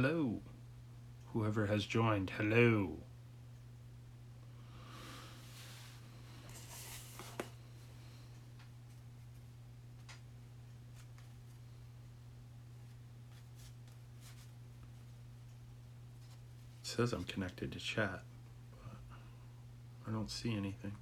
Hello. Whoever has joined, hello. It says I'm connected to chat, but I don't see anything.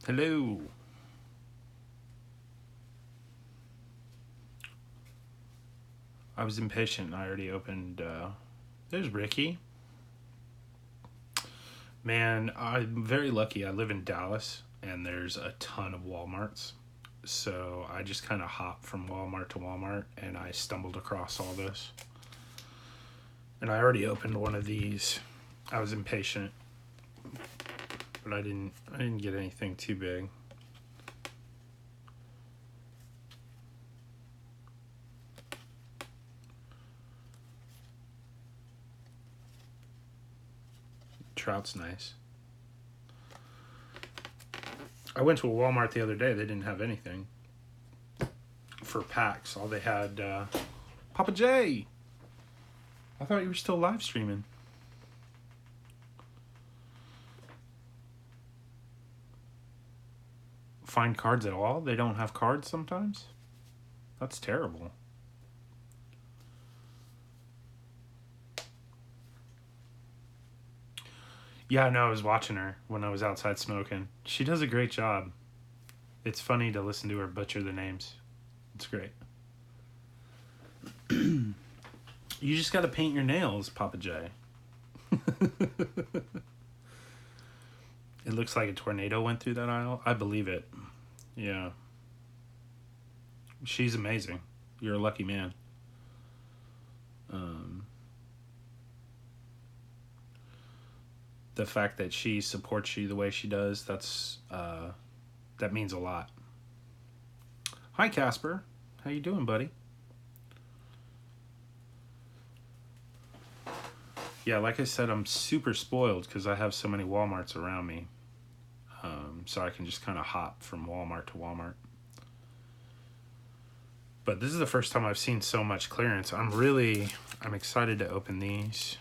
Hello. I was impatient. I already opened. There's Ricky. Man, I'm very lucky. I live in Dallas, and there's a ton of Walmarts. So I just kind of hopped from Walmart to Walmart, and I stumbled across all this. And I already opened one of these. I was impatient, but I didn't get anything too big. Trout's nice. I went to a Walmart the other day. They didn't have anything for packs. All they had, Papa J. I thought you were still live streaming. Find cards at all? They don't have cards sometimes? That's terrible. Yeah, I know. I was watching her when I was outside smoking. She does a great job. It's funny to listen to her butcher the names. It's great. You just got to paint your nails, Papa J. It looks like a tornado went through that aisle. I believe it. Yeah. She's amazing. You're a lucky man. The fact that she supports you the way she does, that means a lot. Hi, Casper. How you doing, buddy? Yeah, like I said, I'm super spoiled because I have so many Walmarts around me. So I can just kind of hop from Walmart to Walmart. But this is the first time I've seen so much clearance. I'm excited to open these.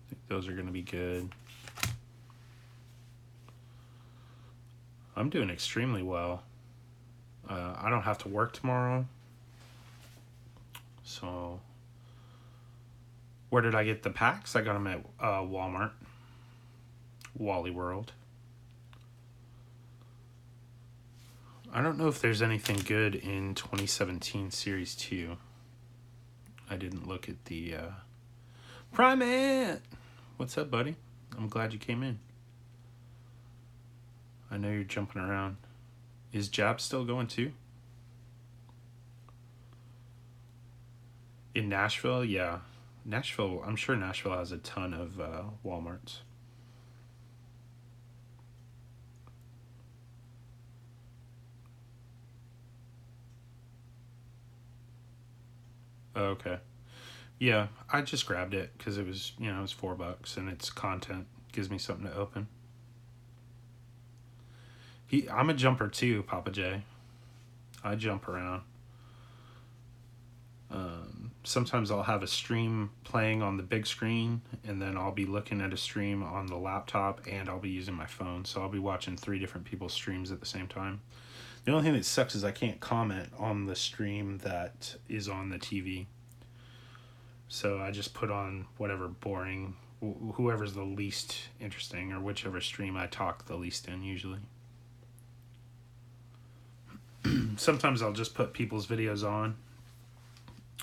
I think those are going to be good. I'm doing extremely well. I don't have to work tomorrow. So, where did I get the packs? I got them at Walmart. Wally World. I don't know if there's anything good in 2017 Series 2. I didn't look at the Primate! What's up, buddy? I'm glad you came in. I know you're jumping around. Is Jab still going too? In Nashville? Yeah. Nashville, I'm sure Nashville has a ton of Walmarts. Oh, okay. Yeah, I just grabbed it because it was, it was $4 and it's content. Gives me something to open. I'm a jumper too, Papa J. I jump around. Sometimes I'll have a stream playing on the big screen, and then I'll be looking at a stream on the laptop, and I'll be using my phone. So I'll be watching 3 different people's streams at the same time. The only thing that sucks is I can't comment on the stream that is on the TV. So I just put on whatever boring, whoever's the least interesting, or whichever stream I talk the least in, usually. Sometimes I'll just put people's videos on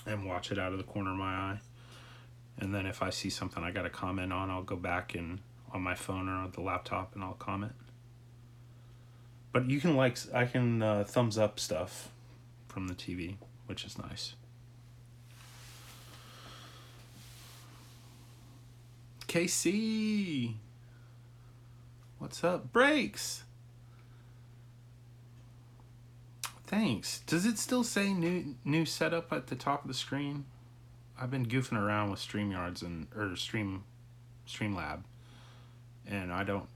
and watch it out of the corner of my eye. And then if I see something I got to comment on, I'll go back and on my phone or on the laptop and I'll comment. But you can I can thumbs up stuff from the TV, which is nice. KC. What's up? Breaks. Thanks. Does it still say new setup at the top of the screen? I've been goofing around with StreamYards or Streamlab, and I don't.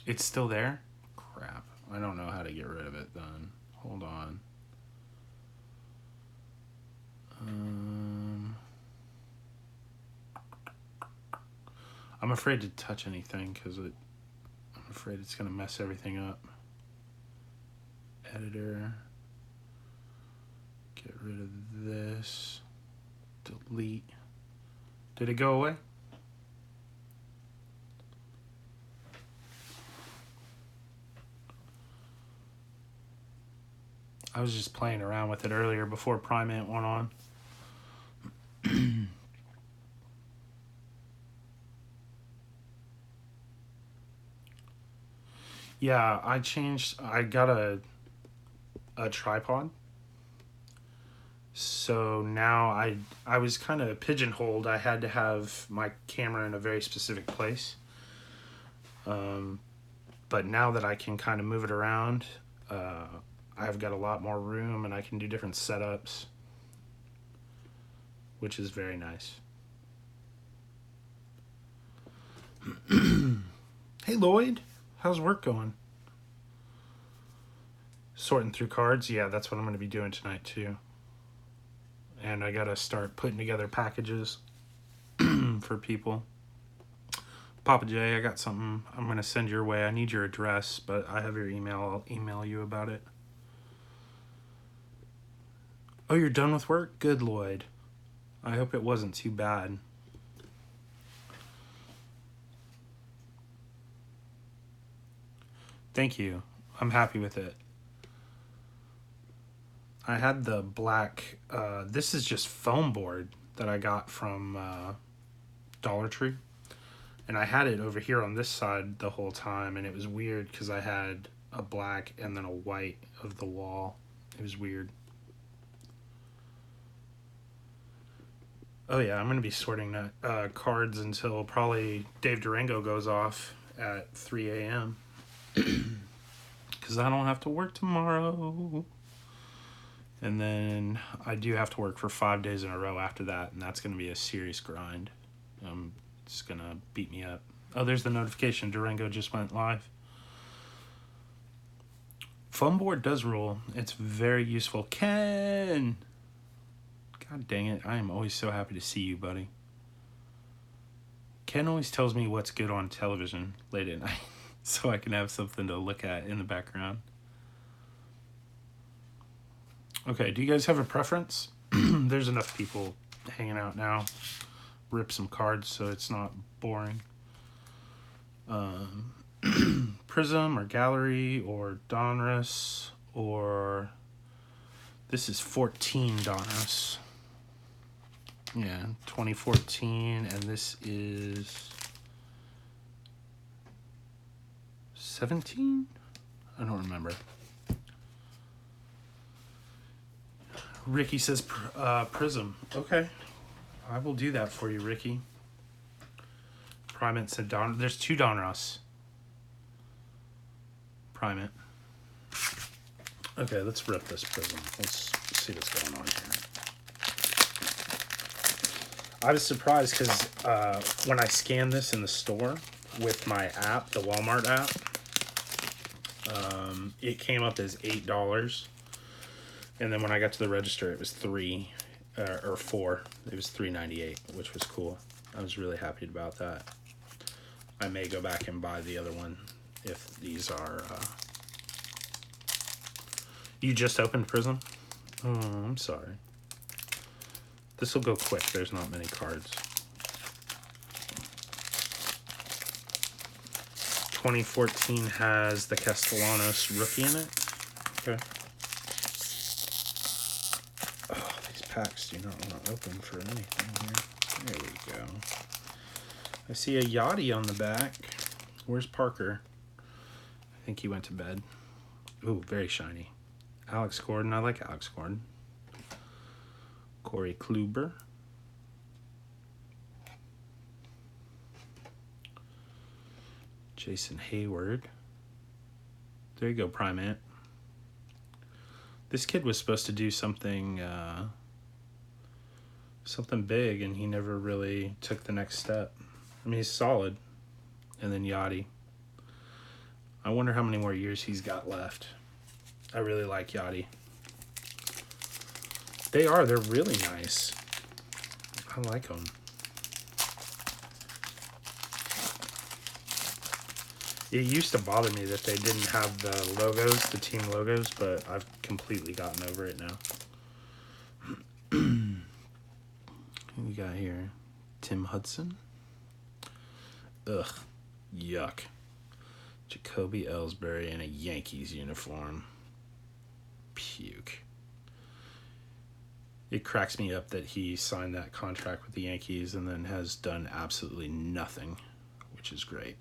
It's still there? Crap. I don't know how to get rid of it then. Hold on. I'm afraid to touch anything because I'm afraid it's going to mess everything up. Editor. Get rid of this. Delete. Did it go away? I was just playing around with it earlier before Primate went on. Yeah, I got a tripod. So now I was kind of pigeonholed. I had to have my camera in a very specific place. But now that I can kind of move it around, I've got a lot more room and I can do different setups, which is very nice. Hey Lloyd, how's work going? Sorting through cards? Yeah, that's what I'm going to be doing tonight too. And I got to start putting together packages for people. Papa J, I got something I'm going to send your way. I need your address, but I have your email. I'll email you about it. Oh, you're done with work? Good, Lloyd. I hope it wasn't too bad. Thank you. I'm happy with it. I had the black, this is just foam board that I got from Dollar Tree. And I had it over here on this side the whole time, and it was weird because I had a black and then a white of the wall. It was weird. Oh yeah, I'm going to be sorting that cards until probably Dave Durango goes off at 3 a.m. Because I don't have to work tomorrow. And then I do have to work for 5 days in a row after that, and that's going to be a serious grind. It's going to beat me up. Oh, there's the notification. Durango just went live. Foam board does rule. It's very useful. Ken! God dang it. I am always so happy to see you, buddy. Ken always tells me what's good on television late at night so I can have something to look at in the background. Okay, do you guys have a preference? There's enough people hanging out now. Rip some cards so it's not boring. Prism or Gallery or Donruss or... This is 14 Donruss. Yeah, 2014, and this is 17? I don't remember. Ricky says Prism. Okay. I will do that for you, Ricky. Primate said there's 2 Donruss. Primate. Okay, let's rip this Prism. Let's see what's going on here. I was surprised because when I scanned this in the store with my app, the Walmart app, it came up as $8. And then when I got to the register, it was $3 or $4. It was $3.98, which was cool. I was really happy about that. I may go back and buy the other one if these are... You just opened Prism? Oh, I'm sorry. This will go quick. There's not many cards. 2014 has the Castellanos rookie in it. Okay. Oh, these packs do not want to open for anything here. There we go. I see a Yachty on the back. Where's Parker? I think he went to bed. Ooh, very shiny. Alex Gordon. I like Alex Gordon. Corey Kluber. Jason Hayward. There you go, Primate. This kid was supposed to do something something big, and he never really took the next step. I mean, he's solid. And then Yachty. I wonder how many more years he's got left. I really like Yachty. They're really nice. I like them. It used to bother me that they didn't have the logos, the team logos, but I've completely gotten over it now. Who we got here? Tim Hudson. Ugh. Yuck. Jacoby Ellsbury in a Yankees uniform. Puke. It cracks me up that he signed that contract with the Yankees and then has done absolutely nothing, which is great.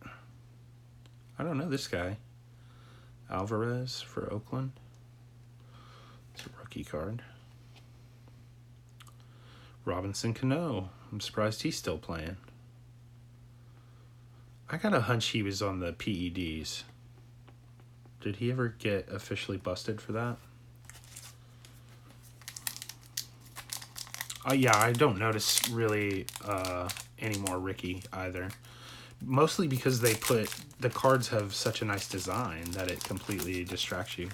I don't know this guy. Alvarez for Oakland. It's a rookie card. Robinson Cano. I'm surprised he's still playing. I got a hunch he was on the PEDs. Did he ever get officially busted for that? Yeah, I don't notice really any more Ricky either. Mostly because the cards have such a nice design that it completely distracts you.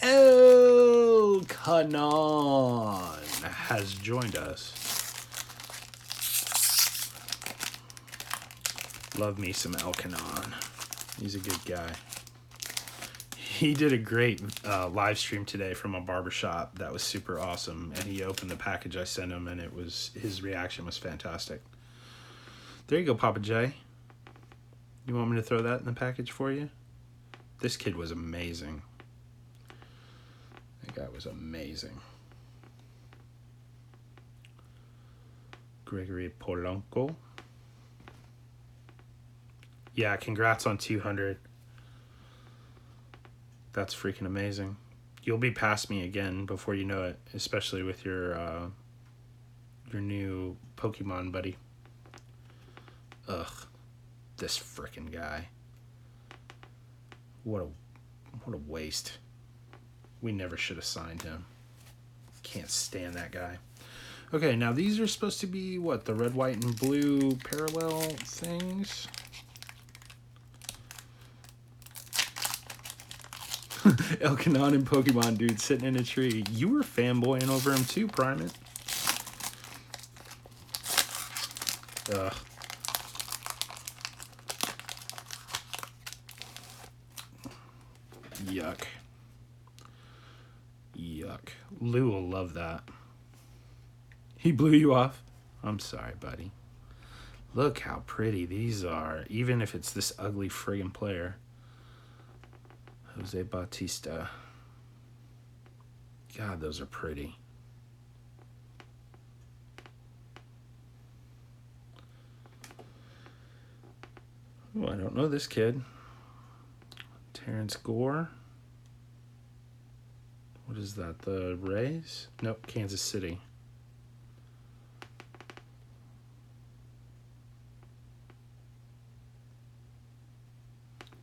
El Canon has joined us. Love me some El Canon. He's a good guy. He did a great live stream today from a barbershop that was super awesome, and he opened the package I sent him, and his reaction was fantastic. There you go, Papa J. You want me to throw that in the package for you? This kid was amazing. That guy was amazing. Gregory Polanco. Yeah, congrats on 200. That's freaking amazing. You'll be past me again before you know it, especially with your new Pokemon buddy. Ugh, this freaking guy. What a waste. We never should have signed him. Can't stand that guy. Okay, now these are supposed to be what, the red, white, and blue parallel things. El Canon and Pokemon dude sitting in a tree. You were fanboying over him too, Primate. Ugh. Yuck. Yuck. Lou will love that. He blew you off? I'm sorry, buddy. Look how pretty these are, even if it's this ugly friggin' player. Jose Bautista. God, those are pretty. Oh, I don't know this kid. Terrence Gore. What is that? The Rays? Nope, Kansas City.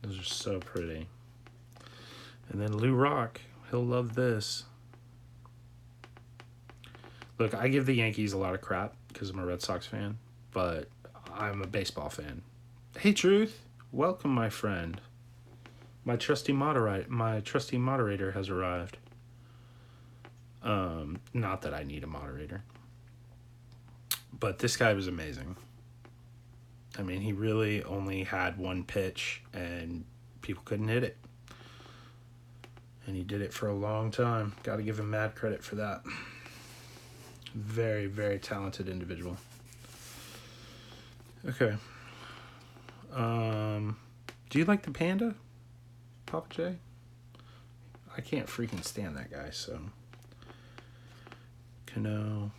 Those are so pretty. And then Lou Rock. He'll love this. Look, I give the Yankees a lot of crap because I'm a Red Sox fan, but I'm a baseball fan. Hey, Truth. Welcome, my friend. My trusty moderator has arrived. Not that I need a moderator. But this guy was amazing. I mean, he really only had one pitch, and people couldn't hit it. And he did it for a long time. Got to give him mad credit for that. Very, very talented individual. Okay. Do you like the panda, Papa J? I can't freaking stand that guy, so. Cano.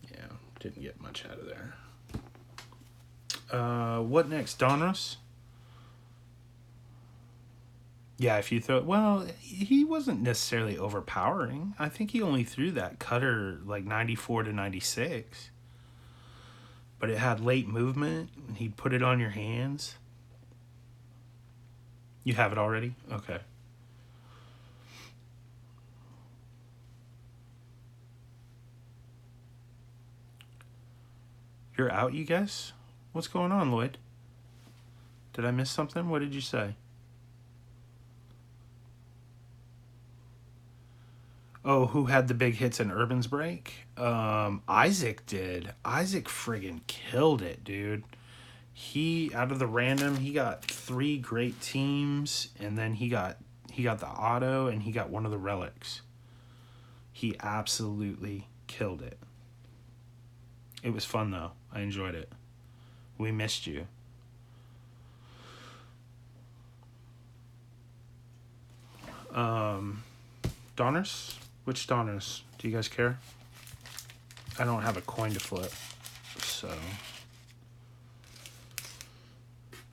Yeah, didn't get much out of there. What next? Donruss? Yeah, if you throw, well, he wasn't necessarily overpowering. I think he only threw that cutter like 94 to 96. But it had late movement, and he'd put it on your hands. You have it already? Okay. You're out, you guess? What's going on, Lloyd? Did I miss something? What did you say? Oh, who had the big hits in Urban's break? Isaac did. Isaac friggin' killed it, dude. He out of the random, he got 3 great teams, and then he got the auto, and he got one of the relics. He absolutely killed it. It was fun though. I enjoyed it. We missed you. Donners? Which Donners? Do you guys care? I don't have a coin to flip, so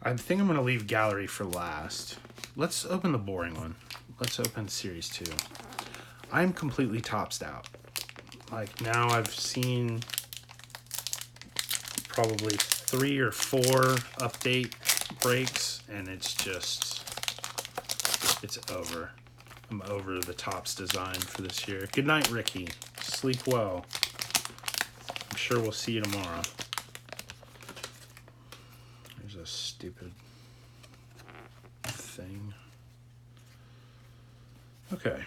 I think I'm gonna leave gallery for last. Let's open the boring one. Let's open series 2. I'm completely topsed out. Like now I've seen probably 3 or 4 update breaks, and it's over. I'm over the Topps design for this year. Good night, Ricky. Sleep well. I'm sure we'll see you tomorrow. There's a stupid thing. Okay.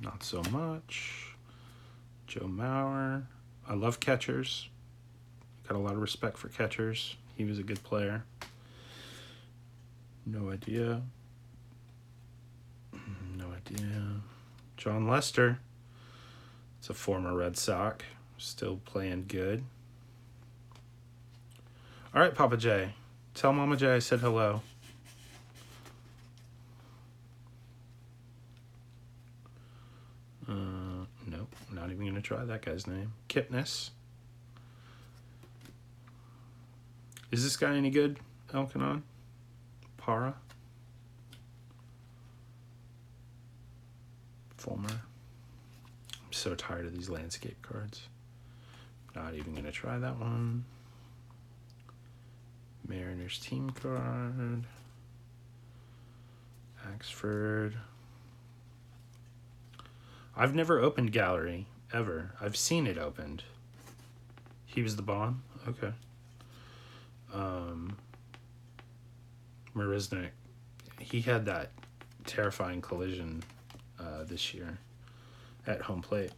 Not so much. Joe Mauer. I love catchers. Got a lot of respect for catchers. He was a good player. No idea. No idea. John Lester. It's a former Red Sox. Still playing good. All right, Papa J. Tell Mama J I said hello. Nope. Not even going to try that guy's name. Kipnis. Is this guy any good, Elkanon? Para? Fulmer? I'm so tired of these landscape cards. Not even going to try that one. Mariners team card. Axford. I've never opened gallery, ever. I've seen it opened. He was the Bond? Okay. Marisnik. He had that terrifying collision this year at home plate.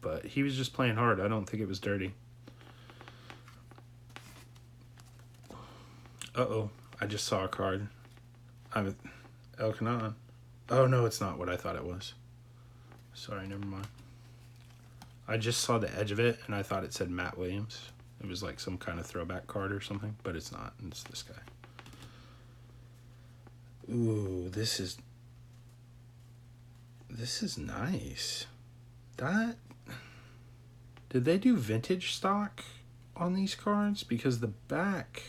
But he was just playing hard. I don't think it was dirty. Uh-oh. I just saw a card. I'm Elkanon. Oh, no, it's not what I thought it was. Sorry, never mind. I just saw the edge of it, and I thought it said Matt Williams. It was like some kind of throwback card or something, but it's not. It's this guy. Ooh, this is nice. Did they do vintage stock on these cards? Because the back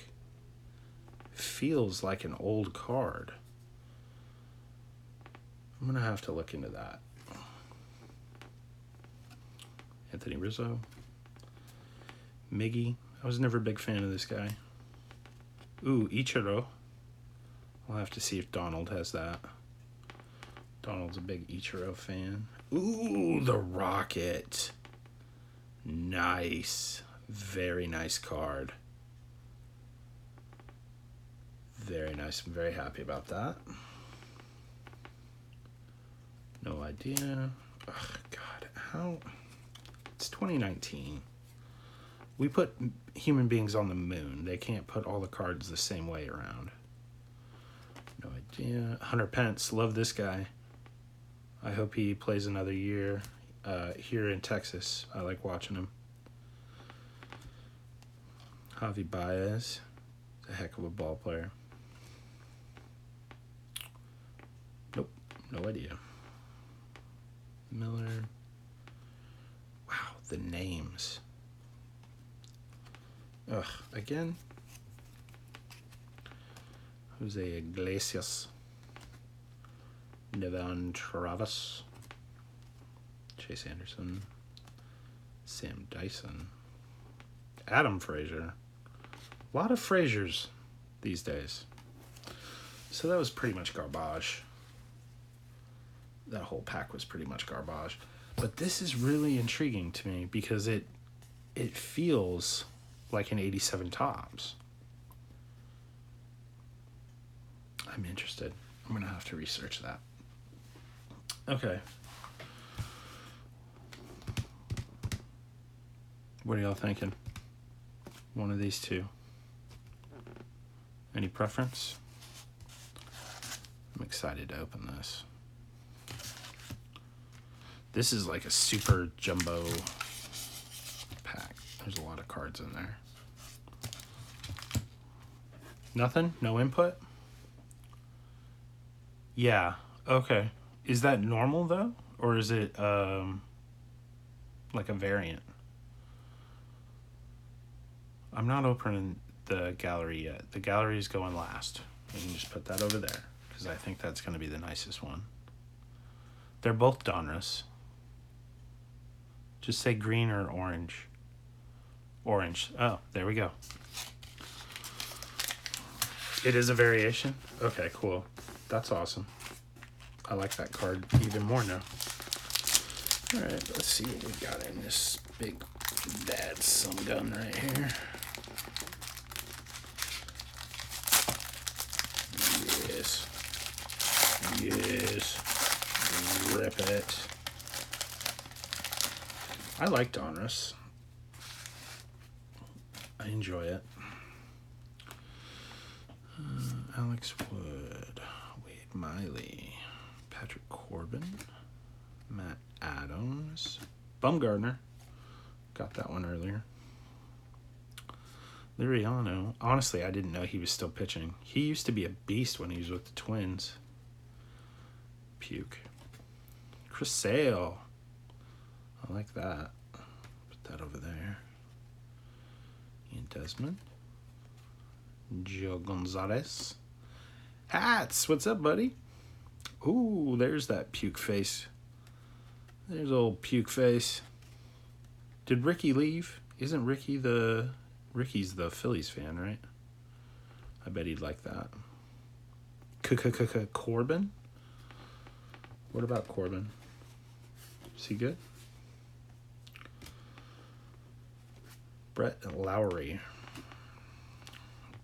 feels like an old card. I'm gonna have to look into that. Anthony Rizzo. Miggy. I was never a big fan of this guy. Ooh, Ichiro. I'll have to see if Donald has that. Donald's a big Ichiro fan. Ooh, the Rocket. Nice. Very nice card. Very nice. I'm very happy about that. No idea. Ugh, God, how... It's 2019. We put human beings on the moon. They can't put all the cards the same way around. No idea. Hunter Pence. Love this guy. I hope he plays another year here in Texas. I like watching him. Javi Baez. A heck of a ball player. Nope. No idea. Miller. Wow, the names. Ugh, again? Jose Iglesias. Devon Travis. Chase Anderson. Sam Dyson. Adam Frazier. A lot of Fraziers these days. So that was pretty much garbage. That whole pack was pretty much garbage. But this is really intriguing to me because it feels like an 87 Topps. I'm interested. I'm going to have to research that. Okay. What are y'all thinking? One of these two. Any preference? I'm excited to open this. This is like a super jumbo pack. There's a lot of cards in there. Nothing? No input? Yeah. Okay. Is that normal though? Or is it like a variant? I'm not opening the gallery yet. The gallery is going last. We can just put that over there because I think that's going to be the nicest one. They're both Donruss. Just say green or orange. Orange. Oh, there we go. It is a variation? Okay, cool. That's awesome. I like that card even more now. Alright, let's see what we got in this big bad some gun right here. Yes. Yes. Rip it. I like Donruss. I enjoy it. Alex Wood, Wade Miley, Patrick Corbin, Matt Adams, Bumgarner. Got that one earlier. Liriano. Honestly, I didn't know he was still pitching. He used to be a beast when he was with the Twins. Puke. Chris Sale. I like that. Put that over there. Ian Desmond. Joe Gonzalez. Hats. What's up, buddy? Ooh, there's that puke face. There's old puke face. Did Ricky leave? Isn't Ricky's the Phillies fan, right? I bet he'd like that. Corbin? What about Corbin? Is he good? Brett Lowry.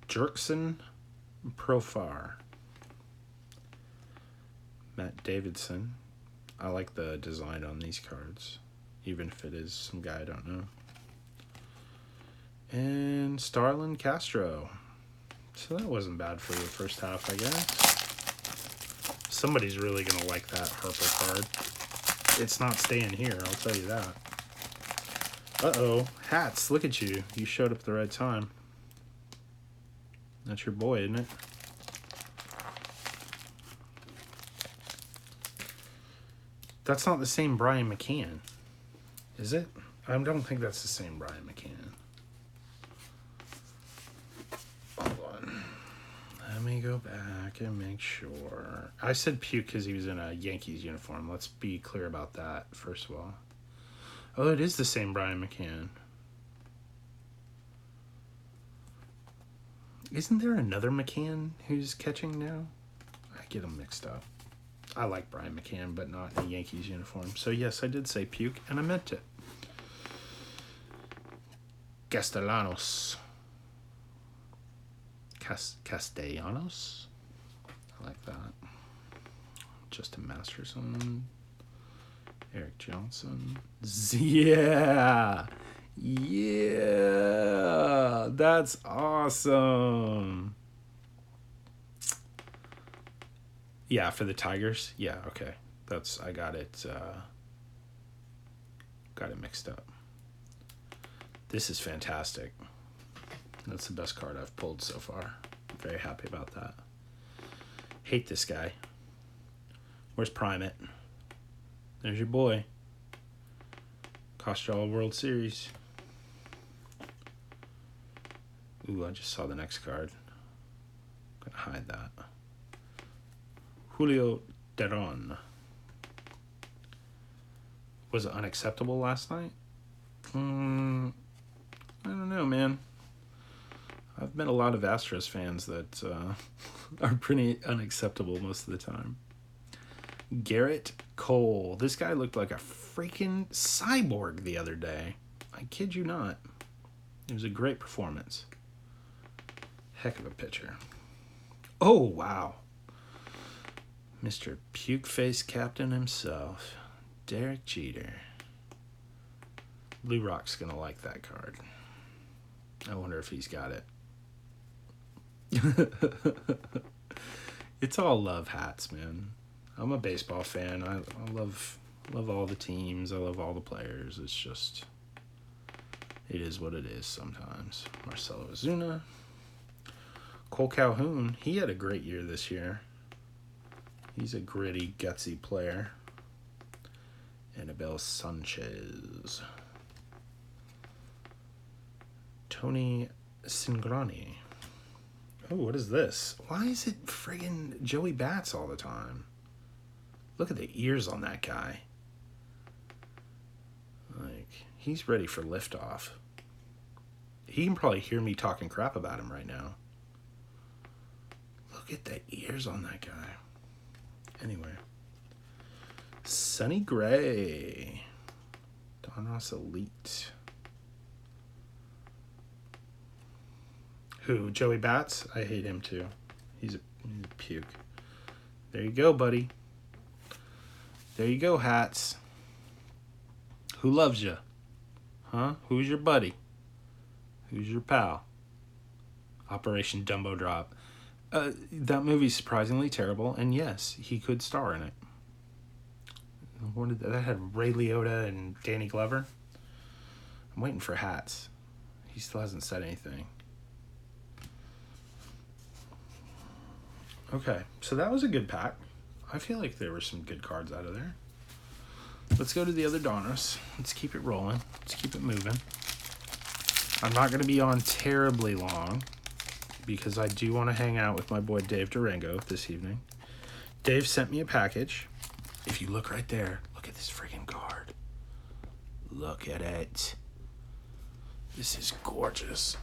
Jerkson Profar. Matt Davidson. I like the design on these cards, even if it is some guy I don't know. And Starlin Castro. So that wasn't bad for the first half, I guess. Somebody's really going to like that Harper card. It's not staying here, I'll tell you that. Uh-oh. Hats, look at you. You showed up at the right time. That's your boy, isn't it? That's not the same Brian McCann, is it? I don't think that's the same Brian McCann. Hold on. Let me go back and make sure. I said puke because he was in a Yankees uniform. Let's be clear about that, first of all. Oh, it is the same Brian McCann. Isn't there another McCann who's catching now? I get them mixed up. I like Brian McCann, but not in a Yankees uniform. So, yes, I did say puke, and I meant it. Castellanos. Castellanos? I like that. Justin Masterson. Eric Johnson. Yeah! Yeah! That's awesome! Yeah, for the Tigers? Yeah, okay. I got it mixed up. This is fantastic. That's the best card I've pulled so far. I'm very happy about that. Hate this guy. Where's Primate? There's your boy. Cost you all a World Series. Ooh, I just saw the next card. gonna hide that. Julio Teron. Was it unacceptable last night? I don't know, man. I've met a lot of Astros fans that are pretty unacceptable most of the time. Garrett Cole. This guy looked like a freaking cyborg the other day. I kid you not. It was a great performance. Heck of a pitcher. Oh, wow. Mr. Puke Face Captain himself, Derek Jeter. Blue Rock's going to like that card. I wonder if he's got it. It's all love hats, man. I'm a baseball fan. I love all the teams. I love all the players. It's just, it is what it is sometimes. Marcelo Ozuna. Cole Calhoun. He had a great year this year. He's a gritty, gutsy player. Anibal Sanchez. Tony Cingrani. Oh, what is this? Why is it friggin' Joey Bats all the time? Look at the ears on that guy. Like, he's ready for liftoff. He can probably hear me talking crap about him right now. Look at the ears on that guy. Anyway. Sonny Gray. Donruss Elite. Who? Joey Bats? I hate him too. He's a puke. There you go, buddy. There you go, hats. Who loves you? Huh? Who's your buddy? Who's your pal? Operation Dumbo Drop. That movie's surprisingly terrible, and yes, he could star in it. That had Ray Liotta and Danny Glover. I'm waiting for hats. He still hasn't said anything. Okay, so that was a good pack. I feel like there were some good cards out of there. Let's go to the other Donruss. Let's keep it rolling. Let's keep it moving. I'm not going to be on terribly long because I do want to hang out with my boy Dave Durango this evening. Dave sent me a package. If you look right there, look at this freaking card. Look at it. This is gorgeous.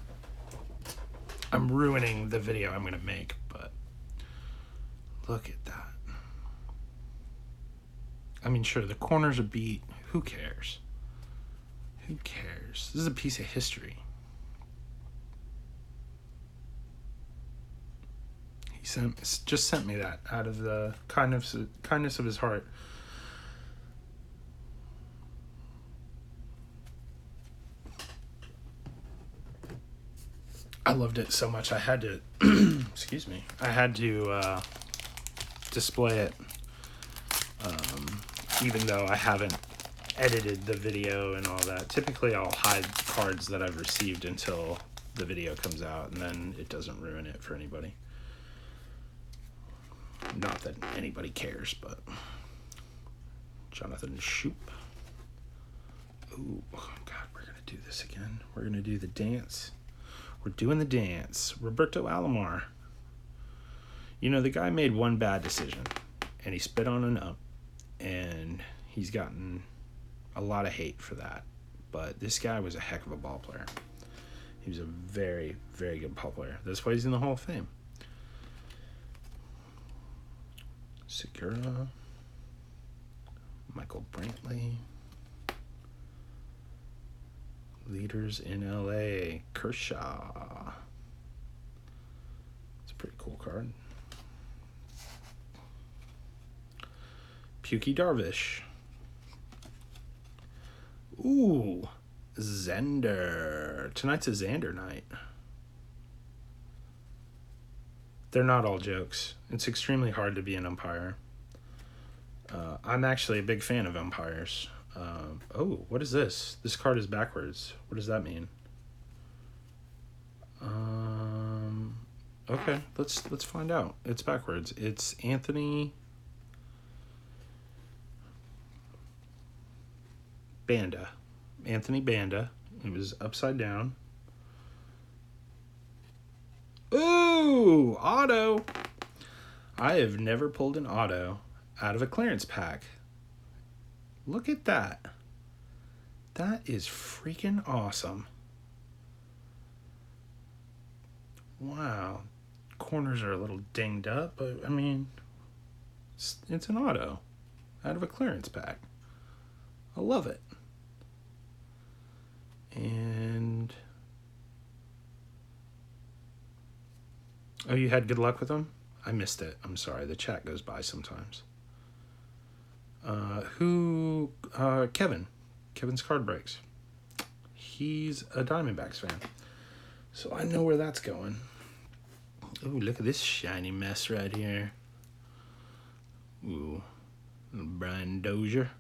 I'm ruining the video I'm going to make, but look at that. I mean, sure, the corners are beat. Who cares? Who cares? This is a piece of history. He just sent me that out of the kindness of his heart. I loved it so much I had to excuse me. I had to display it. Even though I haven't edited the video and all that. Typically I'll hide cards that I've received until the video comes out, and then it doesn't ruin it for anybody. Not that anybody cares, but Jonathan Schoop. Ooh, oh God, we're going to do this again. We're going to do the dance. We're doing the dance. Roberto Alomar. You know, the guy made one bad decision, and he spit on an up, and he's gotten a lot of hate for that. But this guy was a heck of a ball player. He was a very, very good ball player. That's why he's in the Hall of Fame. Segura. Michael Brantley. Leaders in LA. Kershaw. It's a pretty cool card. Pukey Darvish. Ooh, Zender. Tonight's a Xander night. They're not all jokes. It's extremely hard to be an umpire. I'm actually a big fan of umpires. Oh, what is this? This card is backwards. What does that mean? Okay, let's find out. It's backwards. It's Anthony Banda. Anthony Banda. It was upside down. Ooh! Ooh, auto. I have never pulled an auto out of a clearance pack. Look at that. That is freaking awesome. Wow. Corners are a little dinged up, but I mean, it's an auto out of a clearance pack. I love it. And oh, you had good luck with them? I missed it. I'm sorry. The chat goes by sometimes. Kevin. Kevin's Card Breaks. He's a Diamondbacks fan. So I know where that's going. Oh, look at this shiny mess right here. Ooh. Brian Dozier.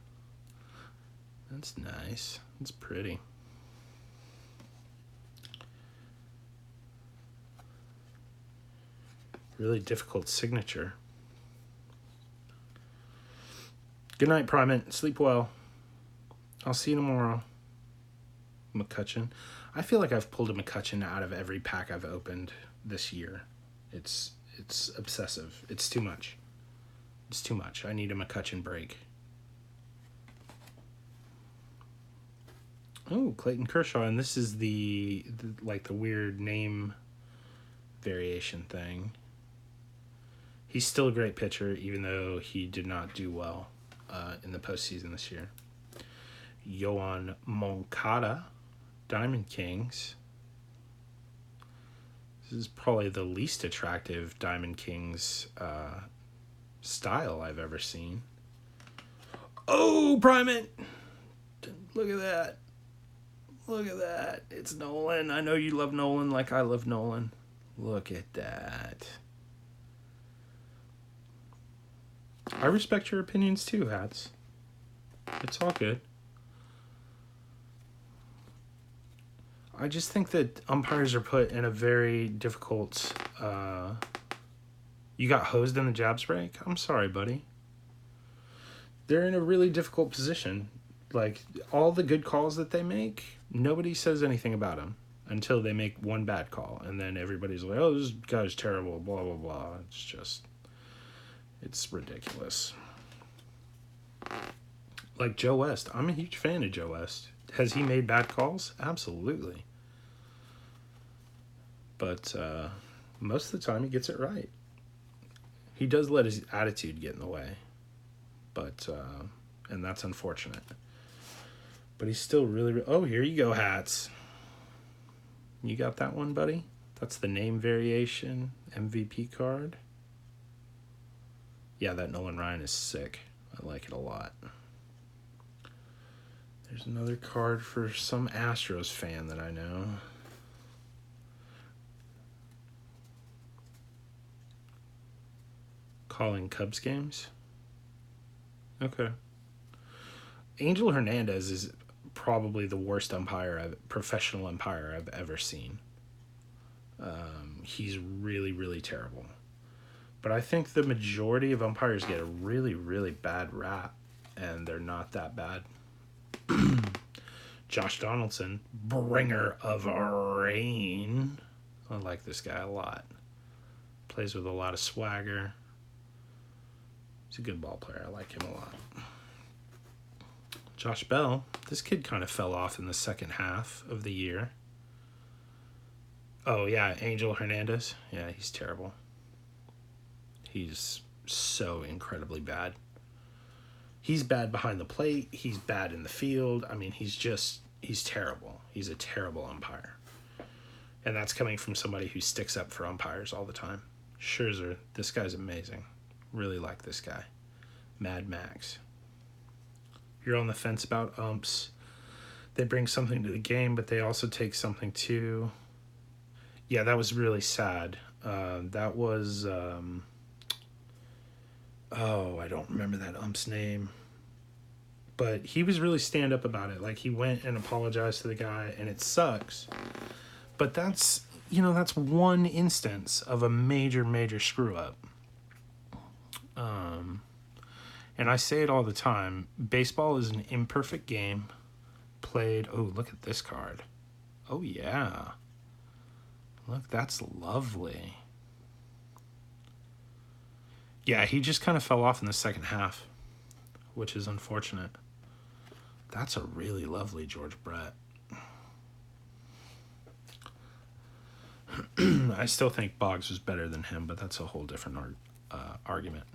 That's nice. That's pretty. Really difficult signature. Good night, Primate. Sleep well. I'll see you tomorrow. McCutchen. I feel like I've pulled a McCutchen out of every pack I've opened this year. It's obsessive. It's too much. It's too much. I need a McCutchen break. Oh, Clayton Kershaw, and this is the weird name variation thing. He's still a great pitcher, even though he did not do well in the postseason this year. Yoan Moncada, Diamond Kings. This is probably the least attractive Diamond Kings style I've ever seen. Oh, Primate! Look at that. Look at that. It's Nolan. I know you love Nolan like I love Nolan. Look at that. I respect your opinions too, Hats. It's all good. I just think that umpires are put in a very difficult... You got hosed in the jabs break? I'm sorry, buddy. They're in a really difficult position. Like, all the good calls that they make, nobody says anything about them until they make one bad call. And then everybody's like, oh, this guy's terrible, blah, blah, blah. It's just... It's ridiculous. Like Joe West. I'm a huge fan of Joe West. Has he made bad calls? Absolutely. But most of the time he gets it right. He does let his attitude get in the way. But, and that's unfortunate. But he's still really... Oh, here you go, Hats. You got that one, buddy? That's the name variation MVP card. Yeah, that Nolan Ryan is sick. I like it a lot. There's another card for some Astros fan that I know. Calling Cubs games? Okay. Angel Hernandez is probably the worst professional umpire I've ever seen. He's really, really terrible. But I think the majority of umpires get a really, really bad rap, and they're not that bad. Josh Donaldson, bringer of rain. I like this guy a lot. Plays with a lot of swagger. He's a good ball player. I like him a lot. Josh Bell. This kid kind of fell off in the second half of the year. Oh, yeah, Angel Hernandez. Yeah, he's terrible. He's so incredibly bad. He's bad behind the plate. He's bad in the field. I mean, he's terrible. He's a terrible umpire. And that's coming from somebody who sticks up for umpires all the time. Scherzer, this guy's amazing. Really like this guy. Mad Max. You're on the fence about umps. They bring something to the game, but they also take something too. Yeah, that was really sad. That was... I don't remember that ump's name. But he was really stand up about it. Like, he went and apologized to the guy, and it sucks. But that's one instance of a major, major screw up. And I say it all the time. Baseball is an imperfect game played. Oh, look at this card. Oh, yeah. Look, that's lovely. Yeah, he just kind of fell off in the second half, which is unfortunate. That's a really lovely George Brett. I still think Boggs was better than him, but that's a whole different argument.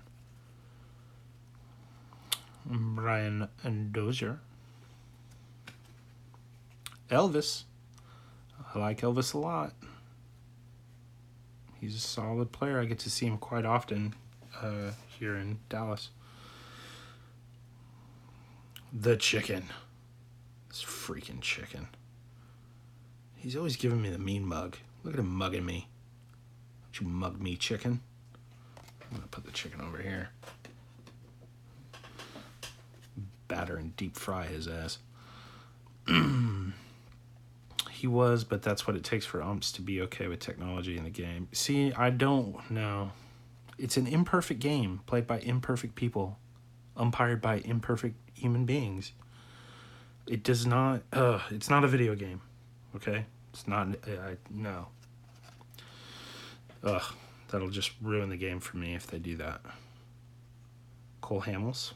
Brian Dozier. Elvis. I like Elvis a lot. He's a solid player. I get to see him quite often here in Dallas. The chicken. This freaking chicken. He's always giving me the mean mug. Look at him mugging me. Don't you mug me, chicken. I'm going to put the chicken over here. Batter and deep fry his ass. He was, but that's what it takes for umps to be okay with technology in the game. See, I don't know. It's an imperfect game played by imperfect people, umpired by imperfect human beings. It does not, it's not a video game, okay? It's not, no. That'll just ruin the game for me if they do that. Cole Hamels.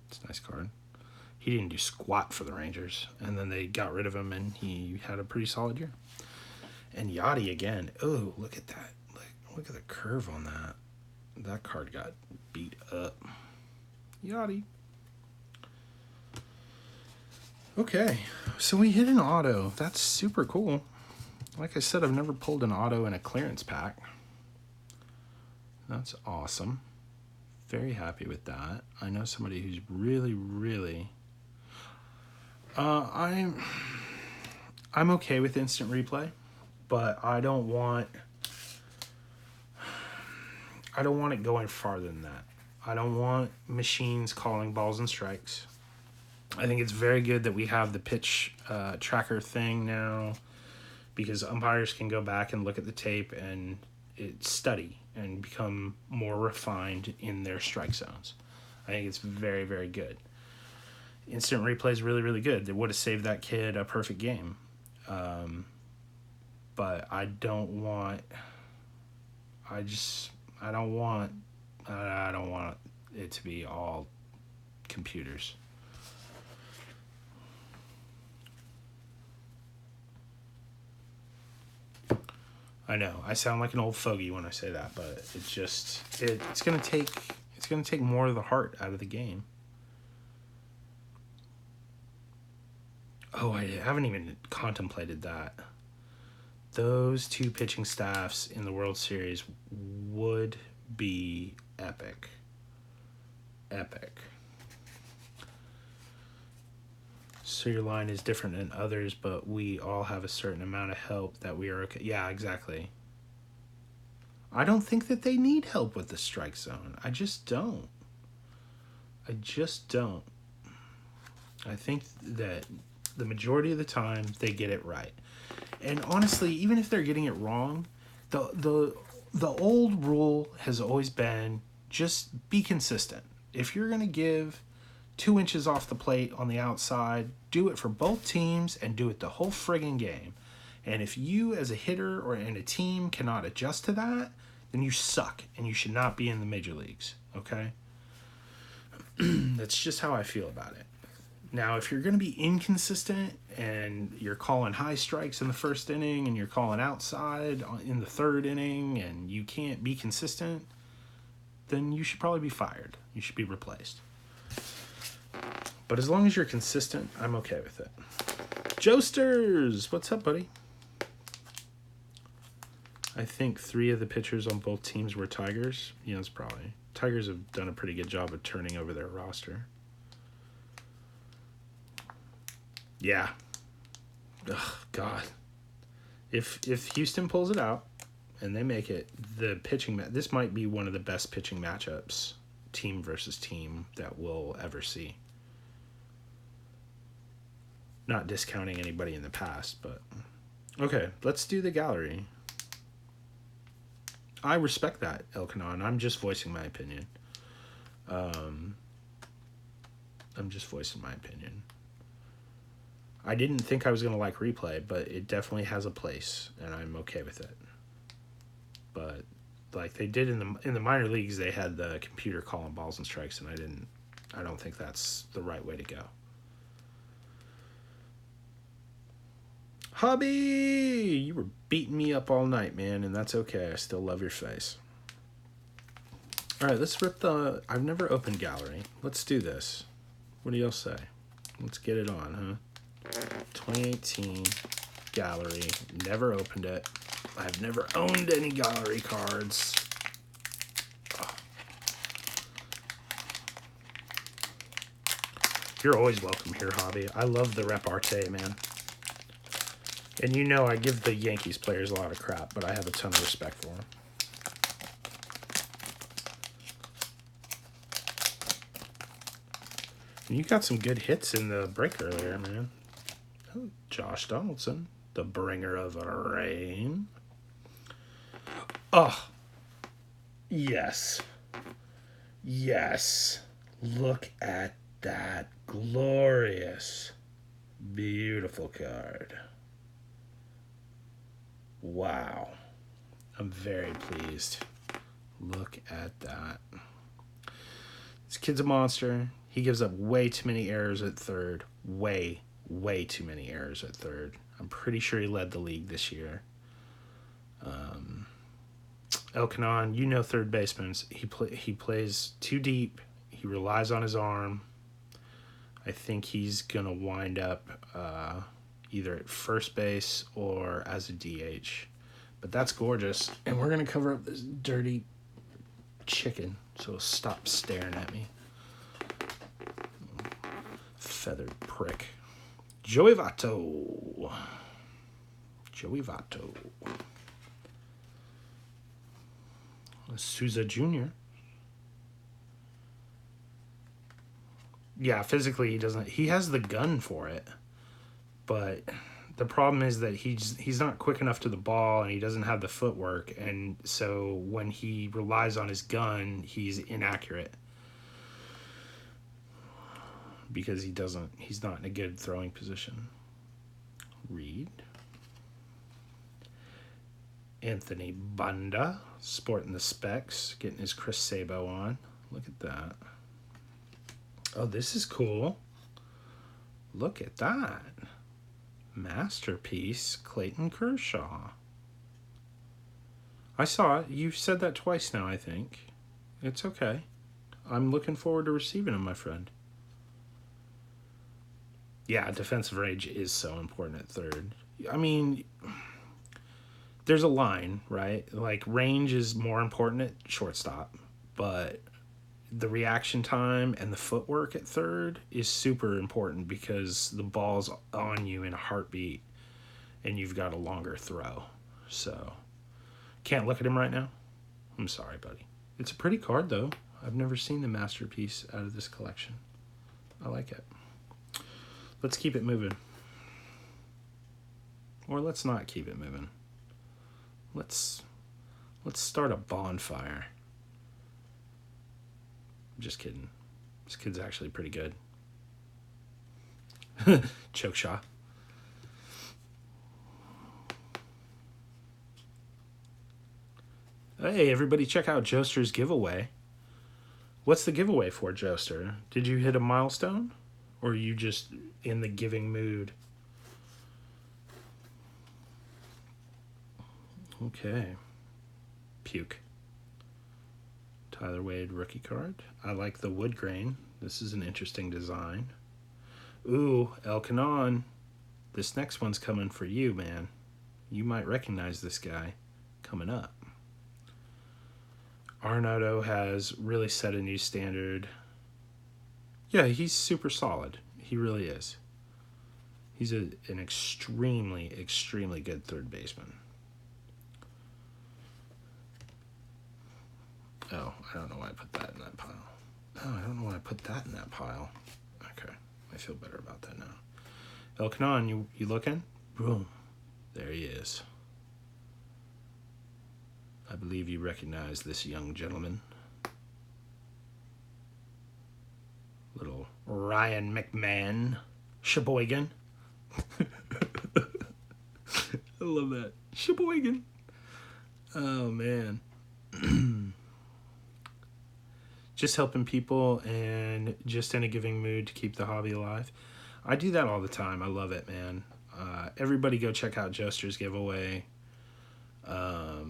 It's a nice card. He didn't do squat for the Rangers, and then they got rid of him, and he had a pretty solid year. And Yachty again. Oh, look at that. Look at the curve on that. That card got beat up. Yachty. Okay, so we hit an auto. That's super cool. Like I said, I've never pulled an auto in a clearance pack. That's awesome. Very happy with that. I know somebody who's really, really... I'm okay with instant replay, but I don't want it going farther than that. I don't want machines calling balls and strikes. I think it's very good that we have the pitch tracker thing now, because umpires can go back and look at the tape and study and become more refined in their strike zones. I think it's very, very good. Instant replay is really, really good. They would have saved that kid a perfect game. But I don't want it to be all computers. I know I sound like an old fogey when I say that, but it's gonna take more of the heart out of the game. Oh, I haven't even contemplated that. Those two pitching staffs in the World Series would be epic. Epic. So your line is different than others, but we all have a certain amount of help that we are okay. Yeah, exactly. I don't think that they need help with the strike zone. I just don't. I think that the majority of the time they get it right. And honestly, even if they're getting it wrong, the old rule has always been just be consistent. If you're going to give 2 inches off the plate on the outside, do it for both teams and do it the whole friggin' game. And if you as a hitter or in a team cannot adjust to that, then you suck and you should not be in the major leagues, okay? That's just how I feel about it. Now, if you're going to be inconsistent and you're calling high strikes in the first inning and you're calling outside in the third inning and you can't be consistent, then you should probably be fired. You should be replaced. But as long as you're consistent, I'm okay with it. Joesters, what's up, buddy? I think 3 of the pitchers on both teams were Tigers. Yeah, that's probably. Tigers have done a pretty good job of turning over their roster. Yeah. Ugh, God. If Houston pulls it out and they make it, the pitching this might be one of the best pitching matchups, team versus team, that we'll ever see. Not discounting anybody in the past, but okay, let's do the gallery. I respect that, Elkanon. I'm just voicing my opinion. I didn't think I was going to like replay, but it definitely has a place, and I'm okay with it. But like they did in the minor leagues. They had the computer calling balls and strikes, and I don't think that's the right way to go. Hobby, you were beating me up all night, man, and that's okay. I still love your face. All right, let's rip the... I've never opened Gallery. Let's do this. What do y'all say? Let's get it on, huh? 2018 Gallery. Never opened it. I've never owned any Gallery cards. Oh. You're always welcome here, Hobby. I love the repartee, man. And you know I give the Yankees players a lot of crap, but I have a ton of respect for them. And you got some good hits in the break earlier, man. Oh, Josh Donaldson, the bringer of rain. Oh, yes. Yes. Look at that glorious, beautiful card. Wow. I'm very pleased. Look at that. This kid's a monster. He gives up way too many errors at third. Way too many errors at third. I'm pretty sure he led the league this year. Elkanon, you know third baseman. He plays too deep. He relies on his arm. I think he's going to wind up either at first base or as a DH. But that's gorgeous. And we're going to cover up this dirty chicken, so stop staring at me. Feathered prick. Joey Votto. Souza Jr. Yeah, physically he doesn't. He has the gun for it, but the problem is that he's not quick enough to the ball, and he doesn't have the footwork, and so when he relies on his gun, he's inaccurate because he's not in a good throwing position. Reed. Anthony Banda, sporting the specs, getting his Chris Sabo on. Look at that. Oh, this is cool. Look at that. Masterpiece, Clayton Kershaw. I saw it. You've said that twice now, I think. It's okay. I'm looking forward to receiving him, my friend. Yeah, defensive range is so important at third. I mean, there's a line, right? Like, range is more important at shortstop, but the reaction time and the footwork at third is super important because the ball's on you in a heartbeat and you've got a longer throw. So, can't look at him right now? I'm sorry, buddy. It's a pretty card, though. I've never seen the masterpiece out of this collection. I like it. Let's keep it moving. Or let's not keep it moving. Let's start a bonfire. I'm just kidding. This kid's actually pretty good. Choke shot. Hey, everybody, check out Joster's giveaway. What's the giveaway for, Joster? Did you hit a milestone? Or are you just in the giving mood? Okay. Puke. Tyler Wade rookie card. I like the wood grain. This is an interesting design. Ooh, Elkanon. This next one's coming for you, man. You might recognize this guy coming up. Arenado has really set a new standard. Yeah, he's super solid. He really is. He's an extremely, extremely good third baseman. Oh, I don't know why I put that in that pile. Oh, I don't know why I put that in that pile. Okay, I feel better about that now. Elkanon, you looking? Boom. There he is. I believe you recognize this young gentleman. Little Ryan McMahon. Sheboygan. I love that. Sheboygan. Oh, man. just helping people and just in a giving mood to keep the hobby alive. I do that all the time. I love it, man. Everybody go check out Joster's giveaway. I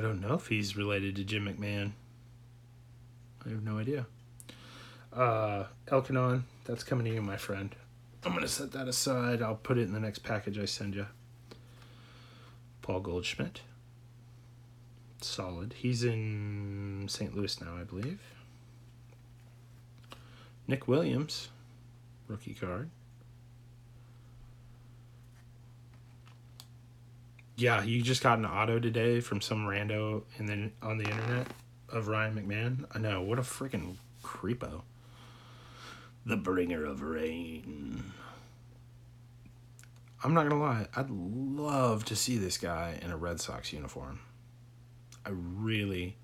don't know if he's related to Jim McMahon. I have no idea. Elkanon, that's coming to you, my friend. I'm going to set that aside. I'll put it in the next package I send you. Paul Goldschmidt. Solid. He's in St. Louis now, I believe. Nick Williams. Rookie card. Yeah, you just got an auto today from some rando and then on the internet of Ryan McMahon. I know, what a freaking creepo. The bringer of rain. I'm not gonna lie, I'd love to see this guy in a Red Sox uniform. I really,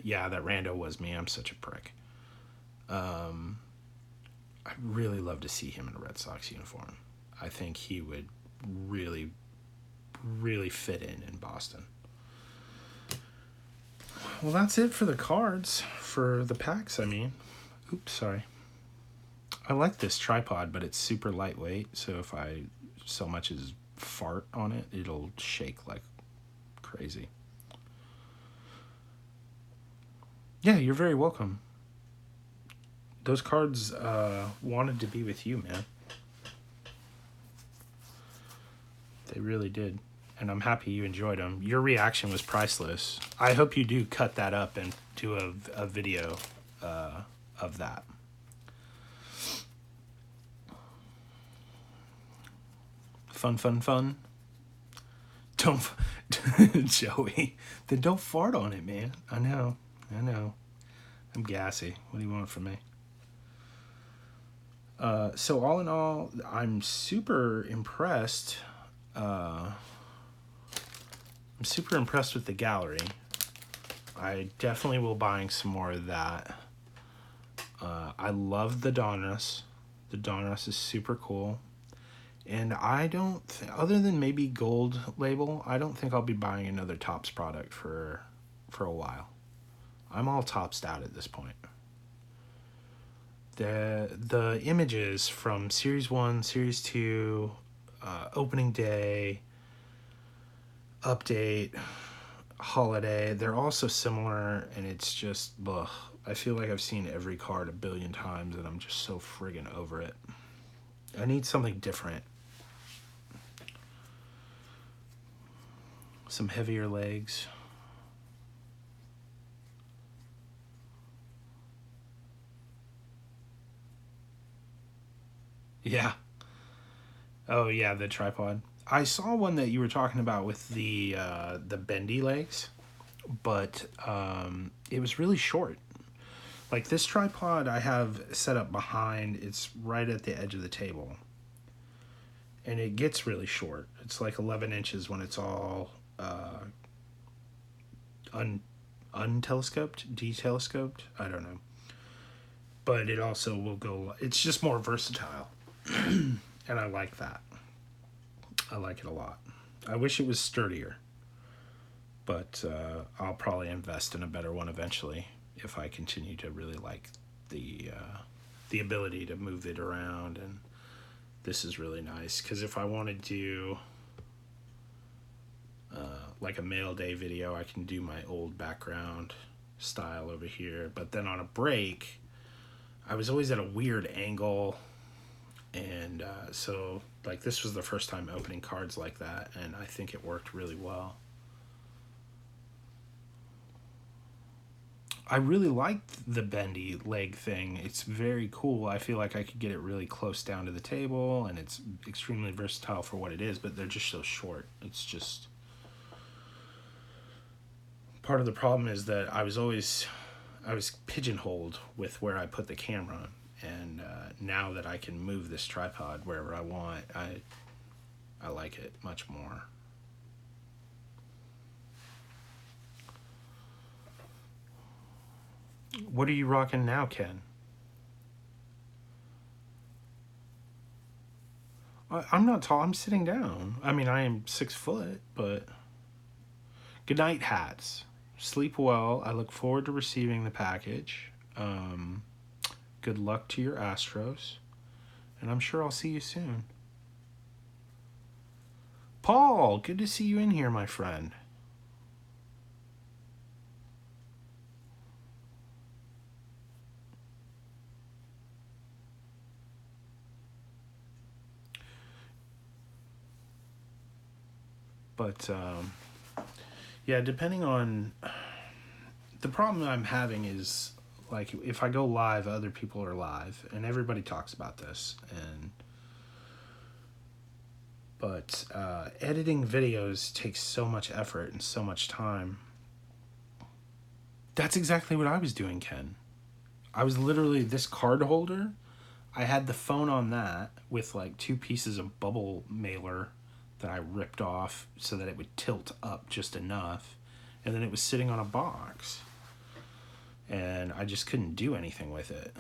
yeah, that rando was me. I'm such a prick. I'd really love to see him in a Red Sox uniform. I think he would really fit in Boston. Well, that's it for the cards, for the packs, I mean. Oops, sorry. I like this tripod, but it's super lightweight, so if I so much as fart on it, it'll shake like crazy. Yeah, you're very welcome. Those cards wanted to be with you, man. They really did. And I'm happy you enjoyed them. Your reaction was priceless. I hope you do cut that up and do a video of that. Fun. Don't, Joey. Then don't fart on it, man. I know. I'm gassy. What do you want from me? So all in all, I'm super impressed. I'm super impressed with the gallery. I definitely will buying some more of that. I love the Donruss. The Donruss is super cool. And I don't, other than maybe Gold Label, I don't think I'll be buying another Topps product for a while. I'm all Toppsed out at this point. The images from Series 1, Series 2, opening day, update, holiday, they're all so similar, and it's just, ugh. I feel like I've seen every card a billion times, and I'm just so friggin' over it. I need something different. Some heavier legs. Yeah. Oh yeah, the tripod. I saw one that you were talking about with the bendy legs, but it was really short. Like this tripod I have set up behind, it's right at the edge of the table. And it gets really short. It's like 11 inches when it's all untelescoped, detelescoped. I don't know. But it also will go, it's just more versatile. And I like that. I like it a lot. I wish it was sturdier. But I'll probably invest in a better one eventually if I continue to really like the ability to move it around. And this is really nice because if I want to do like a mail day video, I can do my old background style over here. But then on a break, I was always at a weird angle. And so like this was the first time opening cards like that, and I think it worked really well. I really liked the bendy leg thing. It's very cool. I feel like I could get it really close down to the table, and it's extremely versatile for what it is, but they're just so short. It's just... Part of the problem is that I was pigeonholed with where I put the camera, and now that I can move this tripod wherever I want, I like it much more. What are you rocking now, Ken? I'm not tall. I'm sitting down. I mean, I am 6 foot, but... Good night hats. sleep well. I look forward to receiving the package. Good luck to your Astros. And I'm sure I'll see you soon. Paul, good to see you in here, my friend. But, yeah, depending on... The problem I'm having is, like, if I go live, other people are live. And everybody talks about this. But editing videos takes so much effort and so much time. That's exactly what I was doing, Ken. I was literally this card holder. I had the phone on that with like 2 pieces of bubble mailer that I ripped off so that it would tilt up just enough. And then it was sitting on a box. And I just couldn't do anything with it.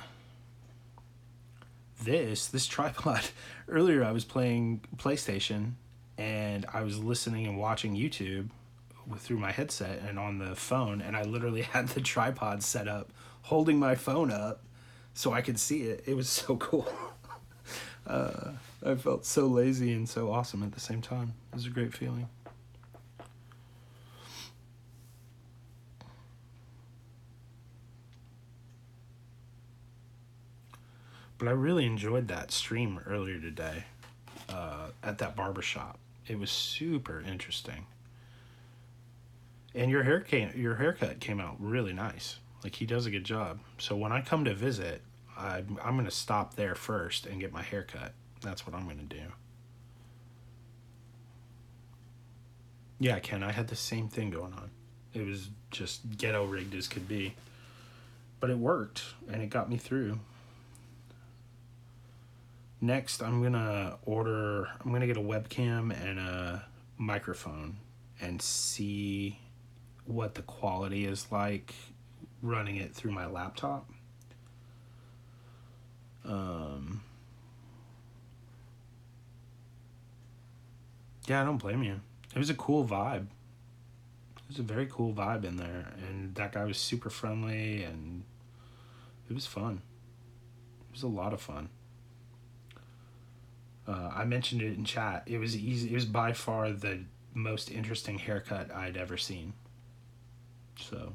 This tripod, earlier I was playing PlayStation and I was listening and watching YouTube through my headset and on the phone, and I literally had the tripod set up holding my phone up so I could see it. It was so cool. I felt so lazy and so awesome at the same time. It was a great feeling. But I really enjoyed that stream earlier today at that barbershop. It was super interesting. And your haircut came out really nice. Like, he does a good job. So when I come to visit, I'm going to stop there first and get my haircut. That's what I'm going to do. Yeah, Ken, I had the same thing going on. It was just ghetto rigged as could be. But it worked, and it got me through. Next, I'm going to get a webcam and a microphone and see what the quality is like running it through my laptop. Yeah, I don't blame you. It was a cool vibe. It was a very cool vibe in there, and that guy was super friendly, and it was fun. It was a lot of fun. I mentioned it in chat. It was easy. It was by far the most interesting haircut I'd ever seen. So,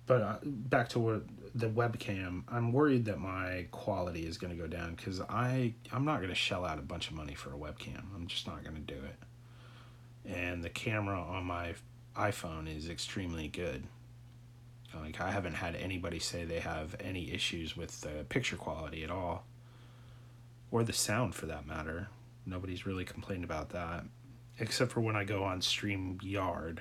but back to what the webcam. I'm worried that my quality is going to go down because I'm not going to shell out a bunch of money for a webcam. I'm just not going to do it. And the camera on my iPhone is extremely good. Like, I haven't had anybody say they have any issues with the picture quality at all. Or the sound, for that matter. Nobody's really complained about that. Except for when I go on StreamYard.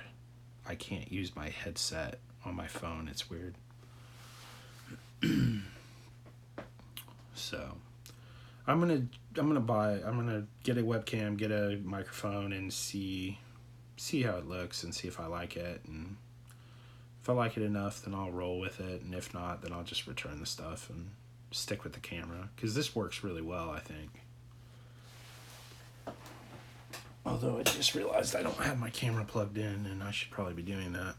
I can't use my headset on my phone. It's weird. So, I'm gonna get a webcam, get a microphone, and see how it looks and see if I like it. And if I like it enough, then I'll roll with it. And if not, then I'll just return the stuff and stick with the camera, because this works really well, I think. Although I just realized I don't have my camera plugged in, and I should probably be doing that.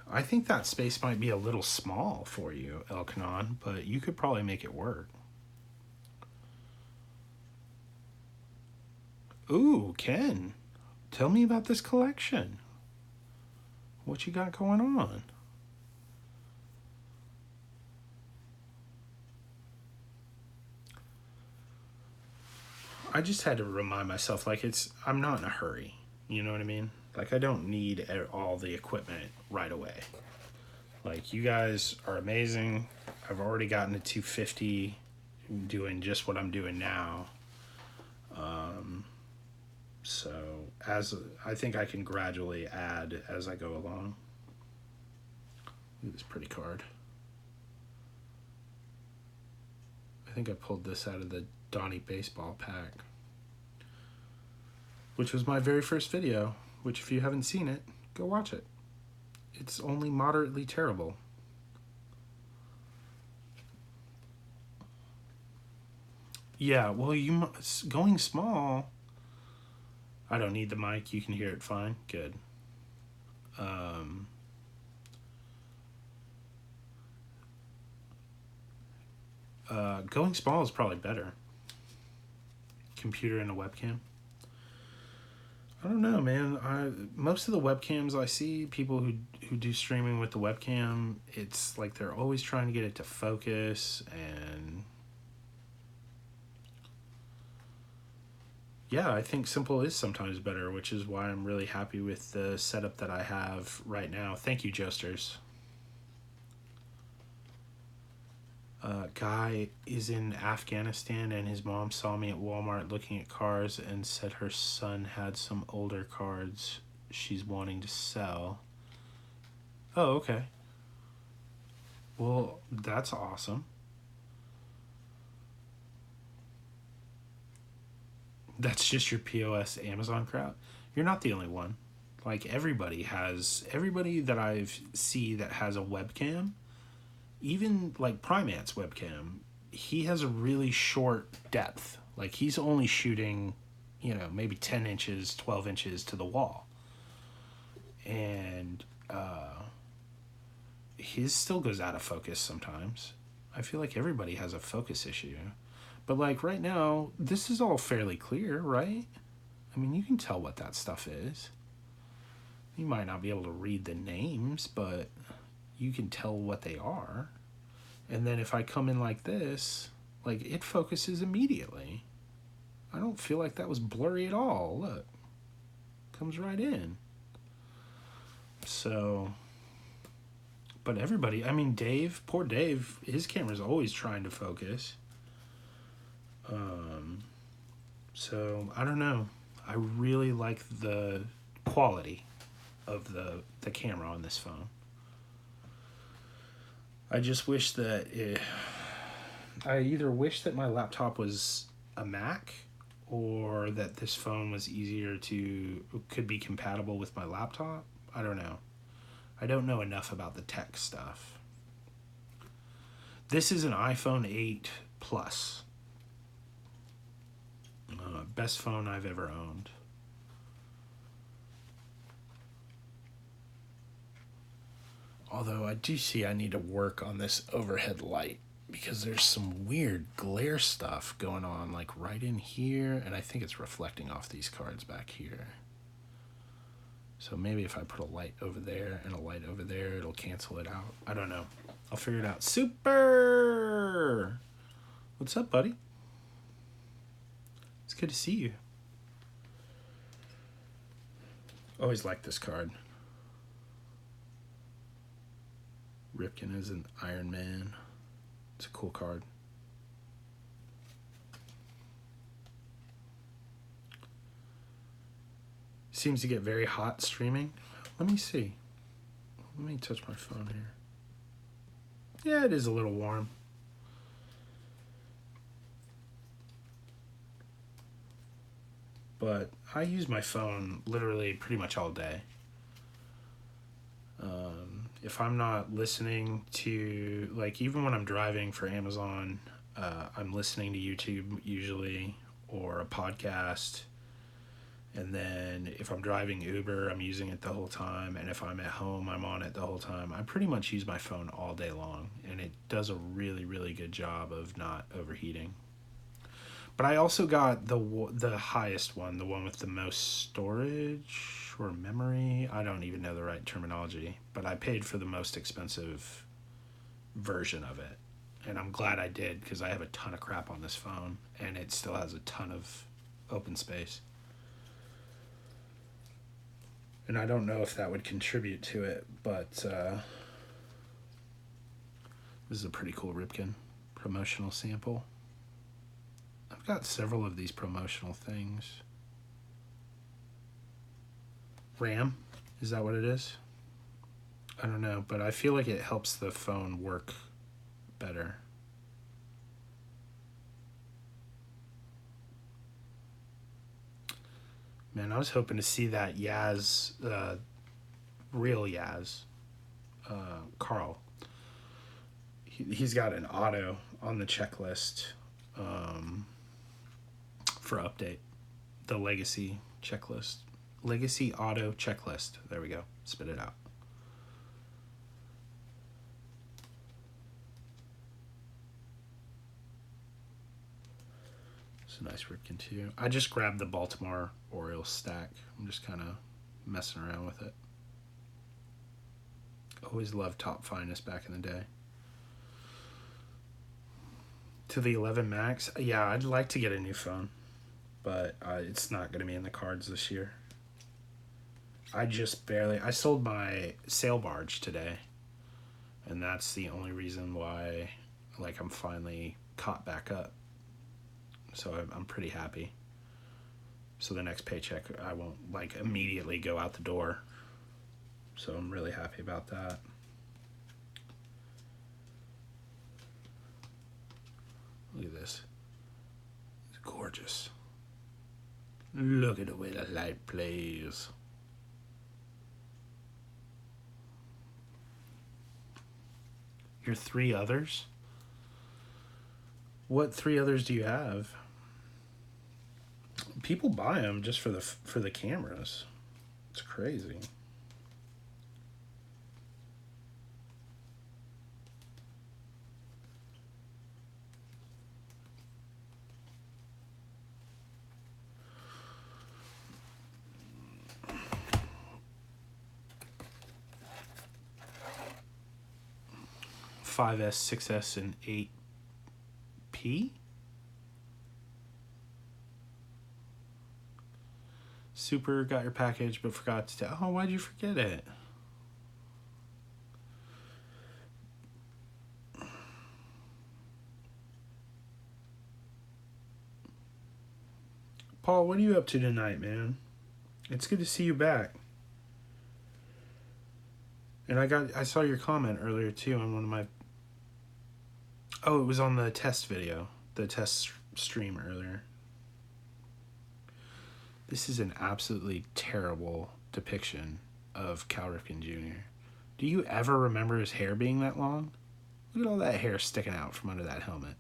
I think that space might be a little small for you, Elkanon, but you could probably make it work. Ooh, Ken, tell me about this collection. What you got going on? I just had to remind myself, like, I'm not in a hurry. You know what I mean? Like, I don't need all the equipment right away. Like, you guys are amazing. I've already gotten to 250 doing just what I'm doing now. So I think I can gradually add as I go along. Look at this pretty card. I think I pulled this out of the Donnie Baseball pack, which was my very first video, which if you haven't seen it, go watch it. It's only moderately terrible. Yeah, well, going small. I don't need the mic. You can hear it fine. Good. Um, Going small is probably better. Computer and a webcam. I don't know, man. Most of the webcams I see, people who do streaming with the webcam, it's like they're always trying to get it to focus, and yeah, I think simple is sometimes better, which is why I'm really happy with the setup that I have right now. Thank you, Josters. Guy is in Afghanistan, and his mom saw me at Walmart looking at cars and said her son had some older cards she's wanting to sell. Oh, okay. Well, that's awesome. That's just your POS Amazon crowd. You're not the only one. Like everybody that I've see that has a webcam, even like Primat's webcam, he has a really short depth. Like he's only shooting, maybe 10 inches, 12 inches to the wall. And his still goes out of focus sometimes. I feel like everybody has a focus issue. But like right now, this is all fairly clear, right? I mean, you can tell what that stuff is. You might not be able to read the names, but you can tell what they are. And then if I come in like this, like it focuses immediately. I don't feel like that was blurry at all. Look, comes right in. So, but everybody, I mean, poor Dave, his camera's always trying to focus. So I don't know. I really like the quality of the camera on this phone. I just wish that I either wish that my laptop was a Mac, or that this phone was could be compatible with my laptop. I don't know. I don't know enough about the tech stuff. This is an iPhone 8 Plus. Best phone I've ever owned. Although I do see I need to work on this overhead light, because there's some weird glare stuff going on, like right in here, and I think it's reflecting off these cards back here. So maybe if I put a light over there and a light over there, it'll cancel it out. I don't know. I'll figure it out. Super! What's up, buddy? It's good to see you. Always liked this card. Ripken is an Iron Man. It's a cool card. Seems to get very hot streaming. Let me see. Let me touch my phone here. Yeah, it is a little warm. But I use my phone literally pretty much all day. If I'm not listening to, like, even when I'm driving for Amazon, I'm listening to YouTube usually, or a podcast. And then if I'm driving Uber, I'm using it the whole time. And if I'm at home, I'm on it the whole time. I pretty much use my phone all day long. And it does a really, really good job of not overheating. But I also got the highest one, the one with the most storage or memory. I don't even know the right terminology. But I paid for the most expensive version of it. And I'm glad I did, because I have a ton of crap on this phone. And it still has a ton of open space. And I don't know if that would contribute to it, but this is a pretty cool Ripken promotional sample. I've got several of these promotional things. RAM, is that what it is? I don't know, but I feel like it helps the phone work better. Man, I was hoping to see that Yaz, real Yaz, Carl. He's got an auto on the checklist. for update. The legacy checklist. Legacy auto checklist. There we go. Spit it out. It's a nice Ripken too. I just grabbed the Baltimore Orioles stack. I'm just kind of messing around with it. Always loved Top Finest back in the day. To the 11 Max. Yeah, I'd like to get a new phone, but it's not going to be in the cards this year. I sold my sail barge today, and that's the only reason why, like, I'm finally caught back up. So I'm pretty happy. So the next paycheck, I won't, like, immediately go out the door. So I'm really happy about that. Look at this. It's gorgeous. Look at the way the light plays. Your 3 others? What 3 others do you have? People buy them just for the cameras. It's crazy. $5S, $6S, and $8P. Super got your package but forgot to tell. Oh, why'd you forget it? Paul, what are you up to tonight, man? It's good to see you back. And I saw your comment earlier too on one of my... Oh, it was on the test video, the test stream earlier. This is an absolutely terrible depiction of Cal Ripken Jr. Do you ever remember his hair being that long? Look at all that hair sticking out from under that helmet.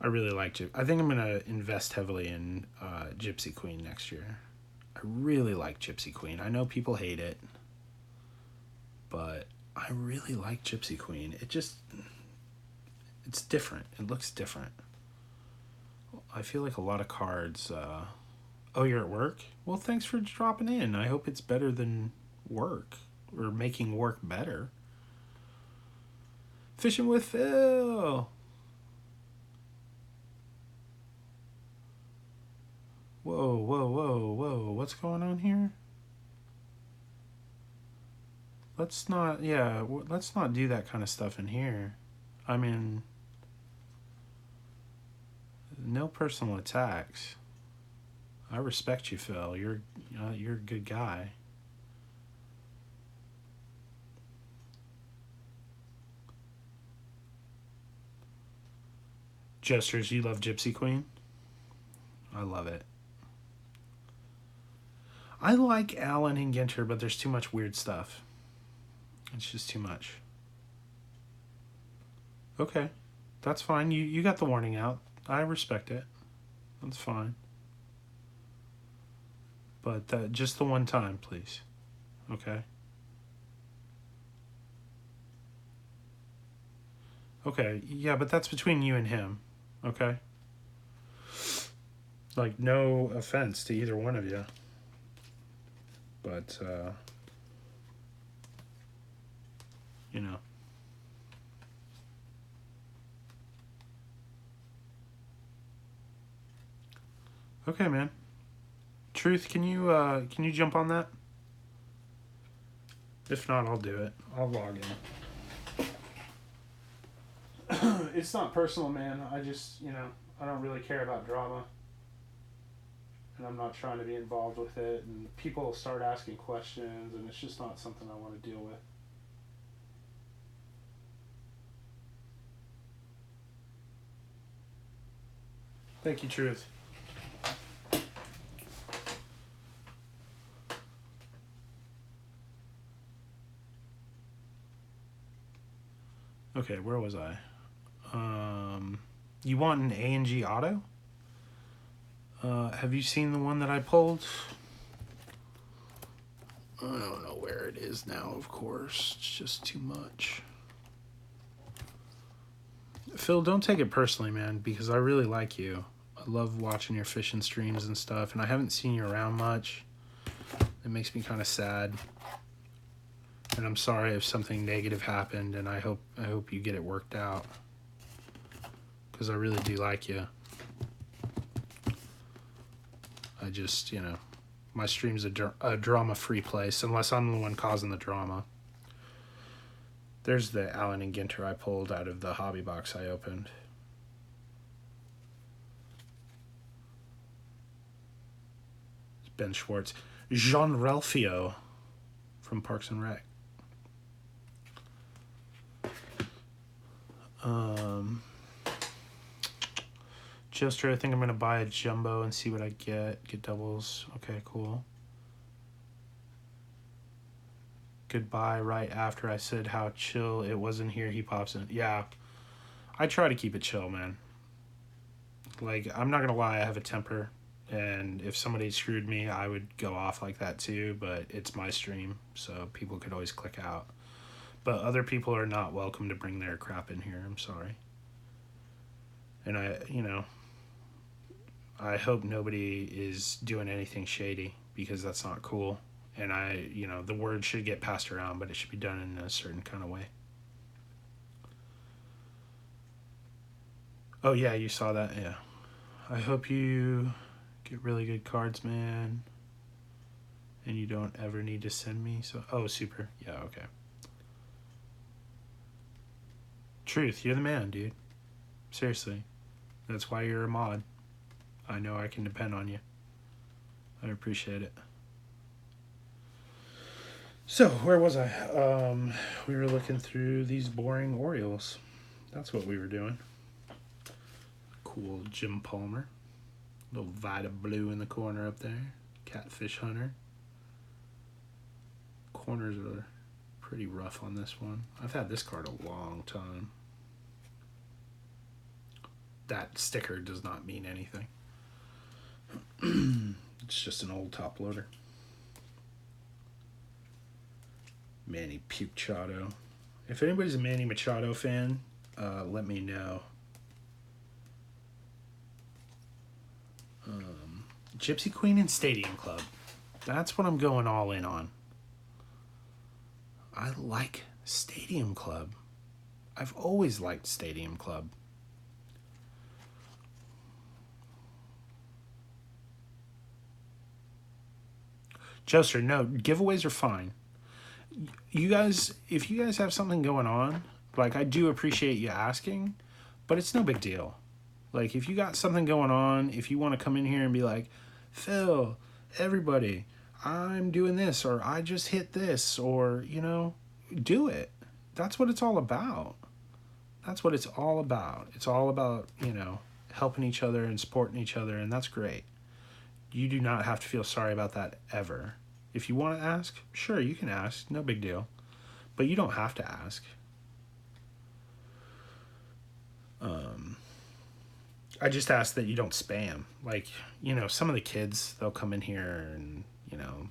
I really like it. I think I'm going to invest heavily in Gypsy Queen next year. I really like Gypsy Queen. I know people hate it, but I really like Gypsy Queen. It's different. It looks different. I feel like a lot of cards... Oh, you're at work? Well, thanks for dropping in. I hope it's better than work, or making work better. Fishing with Phil! Whoa, whoa, whoa, whoa. What's going on here? Let's not do that kind of stuff in here. I mean, no personal attacks. I respect you, Phil. You're a good guy. Jesters, you love Gypsy Queen? I love it. I like Allen and Ginter, but there's too much weird stuff. It's just too much. Okay. That's fine. You got the warning out. I respect it. That's fine. But just the one time, please. Okay? Okay. Yeah, but that's between you and him. Okay? Like, no offense to either one of you. But, you know. Okay, man. Truth, can you jump on that? If not, I'll do it. I'll log in. It's not personal, man. I just, I don't really care about drama. And I'm not trying to be involved with it. And people start asking questions, and it's just not something I want to deal with. Thank you, Truth. Okay, where was I? You want an A&G Auto? Have you seen the one that I pulled? I don't know where it is now, of course. It's just too much. Phil, don't take it personally, man, because I really like you. I love watching your fishing streams and stuff, and I haven't seen you around much. It makes me kind of sad. And I'm sorry if something negative happened, and I hope you get it worked out. Because I really do like you. I just, my stream's a drama-free place, unless I'm the one causing the drama. There's the Allen and Ginter I pulled out of the hobby box I opened. It's Ben Schwartz. Jean Ralphio from Parks and Rec. Joester, I think I'm going to buy a jumbo and see what I get. Get doubles. Okay, cool. Goodbye right after I said how chill it wasn't here. He pops in. Yeah. I try to keep it chill, man. Like, I'm not going to lie. I have a temper. And if somebody screwed me, I would go off like that too. But it's my stream, so people could always click out. But other people are not welcome to bring their crap in here. I'm sorry. And I hope nobody is doing anything shady, because that's not cool. And the word should get passed around, but it should be done in a certain kind of way. Oh, yeah, you saw that? Yeah. I hope you get really good cards, man. And you don't ever need to send me. Oh, super. Yeah, okay. Truth, you're the man, dude. Seriously. That's why you're a mod. I know I can depend on you. I appreciate it. So, where was I? We were looking through these boring Orioles. That's what we were doing. Cool Jim Palmer. Little Vita Blue in the corner up there. Catfish Hunter. Corners are pretty rough on this one. I've had this card a long time. That sticker does not mean anything. It's just an old top loader. Manny Machado. If anybody's a Manny Machado fan, let me know. Gypsy Queen and Stadium Club. That's what I'm going all in on. I like Stadium Club. I've always liked Stadium Club. Joester, no, giveaways are fine. You guys, if you guys have something going on, like, I do appreciate you asking, but it's no big deal. Like, if you got something going on, if you want to come in here and be like, Phil, everybody, I'm doing this, or I just hit this, or, do it. That's what it's all about. That's what it's all about. It's all about, helping each other and supporting each other, and that's great. You do not have to feel sorry about that ever. If you want to ask, sure, you can ask. No big deal. But you don't have to ask. I just ask that you don't spam. Like, some of the kids, they'll come in here and,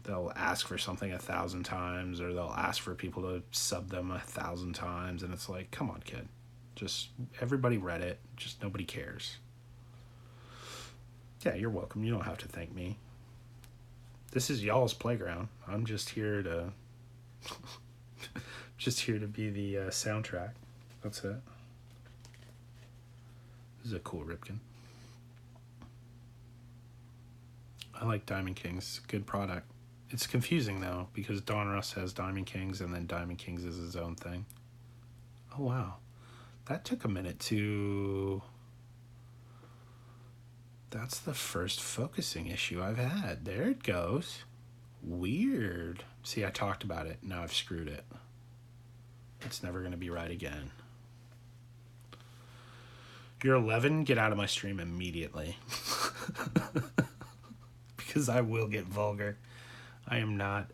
they'll ask for something 1,000 times, or they'll ask for people to sub them 1,000 times. And it's like, come on, kid. Just, everybody read it. Just nobody cares. Yeah, you're welcome. You don't have to thank me. This is y'all's playground. I'm just here to be the soundtrack. That's it. This is a cool Ripken. I like Diamond Kings. Good product. It's confusing though, because Donruss has Diamond Kings and then Diamond Kings is his own thing. Oh wow. That took a minute to... That's the first focusing issue I've had. There it goes. Weird. See, I talked about it. Now I've screwed it. It's never going to be right again. You're 11? Get out of my stream immediately. Because I will get vulgar. I am not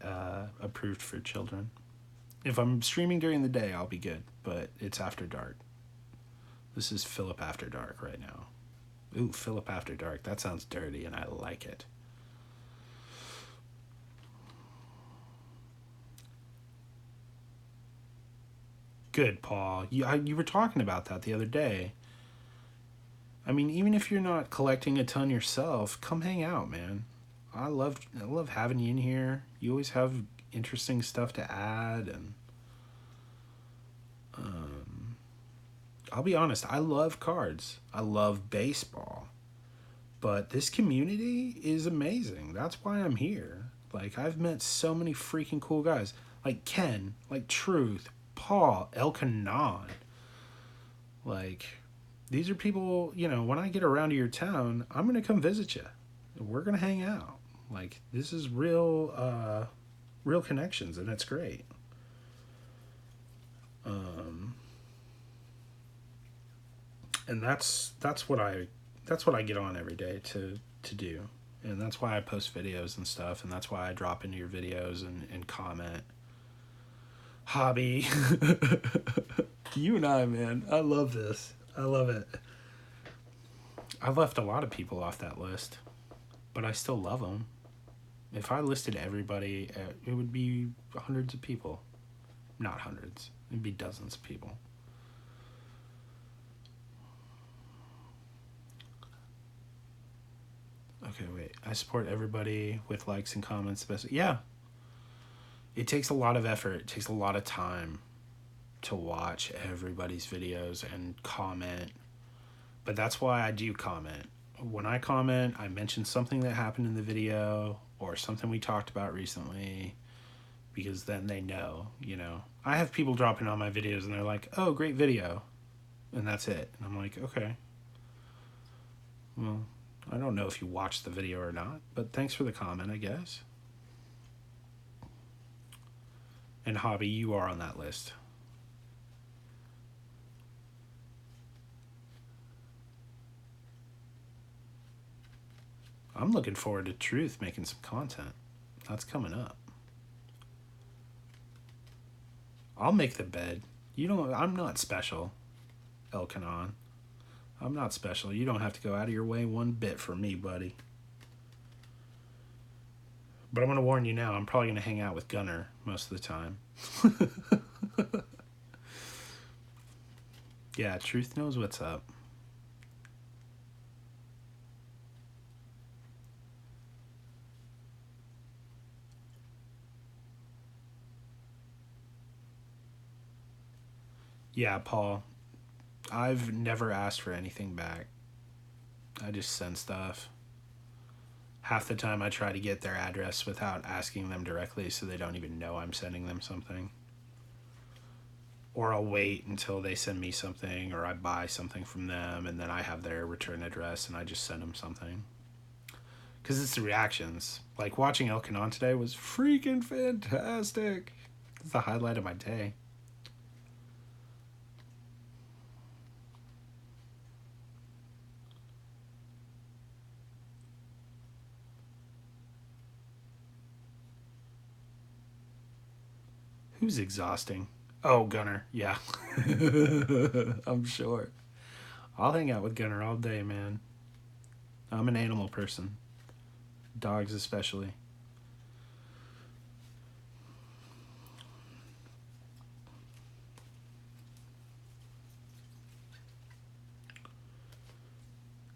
approved for children. If I'm streaming during the day, I'll be good, but it's after dark. This is Philip After Dark right now. Ooh, Philip After Dark. That sounds dirty, and I like it. Good, Paul. You were talking about that the other day. I mean, even if you're not collecting a ton yourself, come hang out, man. I love having you in here. You always have interesting stuff to add, and I'll be honest, I love cards. I love baseball. But this community is amazing. That's why I'm here. Like, I've met so many freaking cool guys. Like Ken, like Truth, Paul, Elkanon. Like, these are people, when I get around to your town, I'm going to come visit you. We're going to hang out. Like, this is real connections, and it's great. And that's what I get on every day to do. And that's why I post videos and stuff, and that's why I drop into your videos and comment. Hobby. You and I, man. I love this. I love it. I've left a lot of people off that list, but I still love them. If I listed everybody, it would be hundreds of people. Not hundreds. It'd be dozens of people. Okay, wait. I support everybody with likes and comments. Yeah. It takes a lot of effort. It takes a lot of time to watch everybody's videos and comment. But that's why I do comment. When I comment, I mention something that happened in the video or something we talked about recently, because then they know. I have people dropping on my videos and they're like, oh, great video. And that's it. And I'm like, okay. Well, I don't know if you watched the video or not, but thanks for the comment, I guess. And Hobby, you are on that list. I'm looking forward to Truth making some content. That's coming up. I'll make the bed. I'm not special, Elkanon. I'm not special. You don't have to go out of your way one bit for me, buddy. But I'm going to warn you now, I'm probably going to hang out with Gunner most of the time. Yeah, Truth knows what's up. Yeah, Paul. I've never asked for anything back. I just send stuff. Half the time I try to get their address without asking them directly, so they don't even know I'm sending them something. Or I'll wait until they send me something, or I buy something from them, and then I have their return address, and I just send them something. Because it's the reactions. Like, watching Elkanon today was freaking fantastic. It's the highlight of my day. Who's exhausting? Oh, Gunner. Yeah. I'm sure. I'll hang out with Gunner all day, man. I'm an animal person. Dogs especially.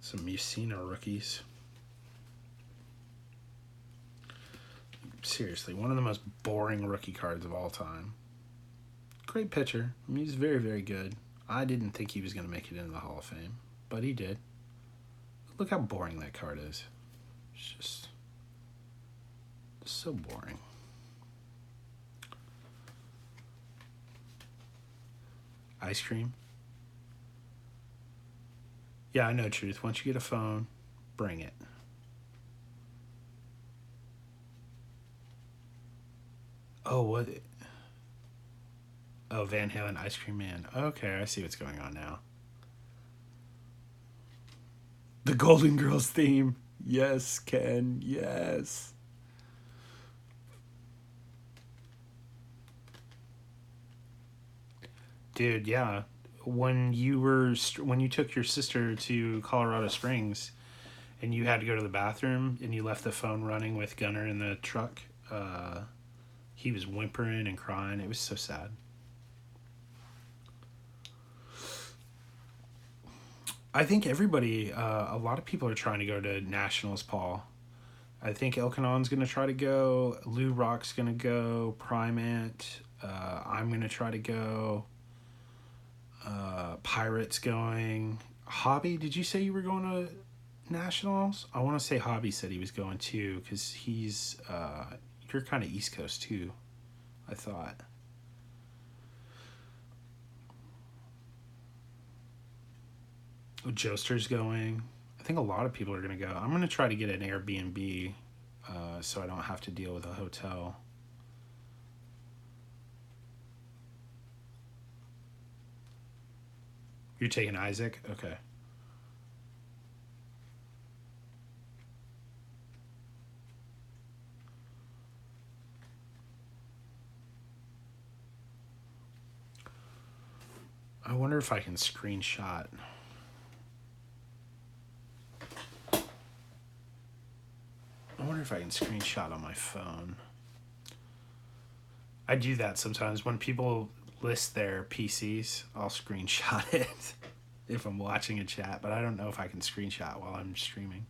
Some Musina rookies. Seriously, one of the most boring rookie cards of all time. Great pitcher. I mean, he's very, very good. I didn't think he was going to make it into the Hall of Fame, but he did. Look how boring that card is. It's just so boring. Ice cream? Yeah, I know, Truth. Once you get a phone, bring it. Oh, what? Oh, Van Halen Ice Cream Man. Okay, I see what's going on now. The Golden Girls theme. Yes, Ken. Yes. Dude, yeah. When you took your sister to Colorado Springs and you had to go to the bathroom and you left the phone running with Gunner in the truck, he was whimpering and crying. It was so sad. I think everybody, a lot of people are trying to go to nationals, Paul. I think Elkanon's going to try to go. Lou Rock's going to go. Primant. I'm going to try to go. Pirates going. Hobby, did you say you were going to nationals? I want to say Hobby said he was going too, because you're kind of East Coast too, I thought. Joester's going. I think a lot of people are going to go. I'm going to try to get an Airbnb so I don't have to deal with a hotel. You're taking Isaac? Okay. I wonder if I can screenshot. I wonder if I can screenshot on my phone. I do that sometimes when people list their PCs. I'll screenshot it if I'm watching a chat, but I don't know if I can screenshot while I'm streaming.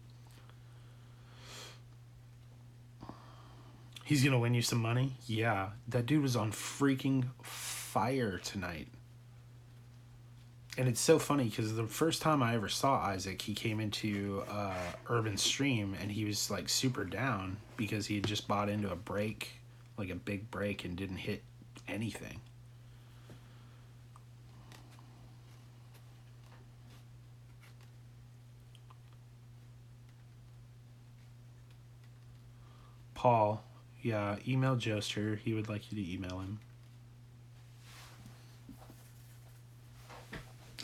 He's gonna win you some money? Yeah, that dude was on freaking fire tonight. And it's so funny because the first time I ever saw Isaac, he came into Urban Stream and he was like super down because he had just bought into a break, like a big break, and didn't hit anything. Paul, yeah, email Joester. He would like you to email him.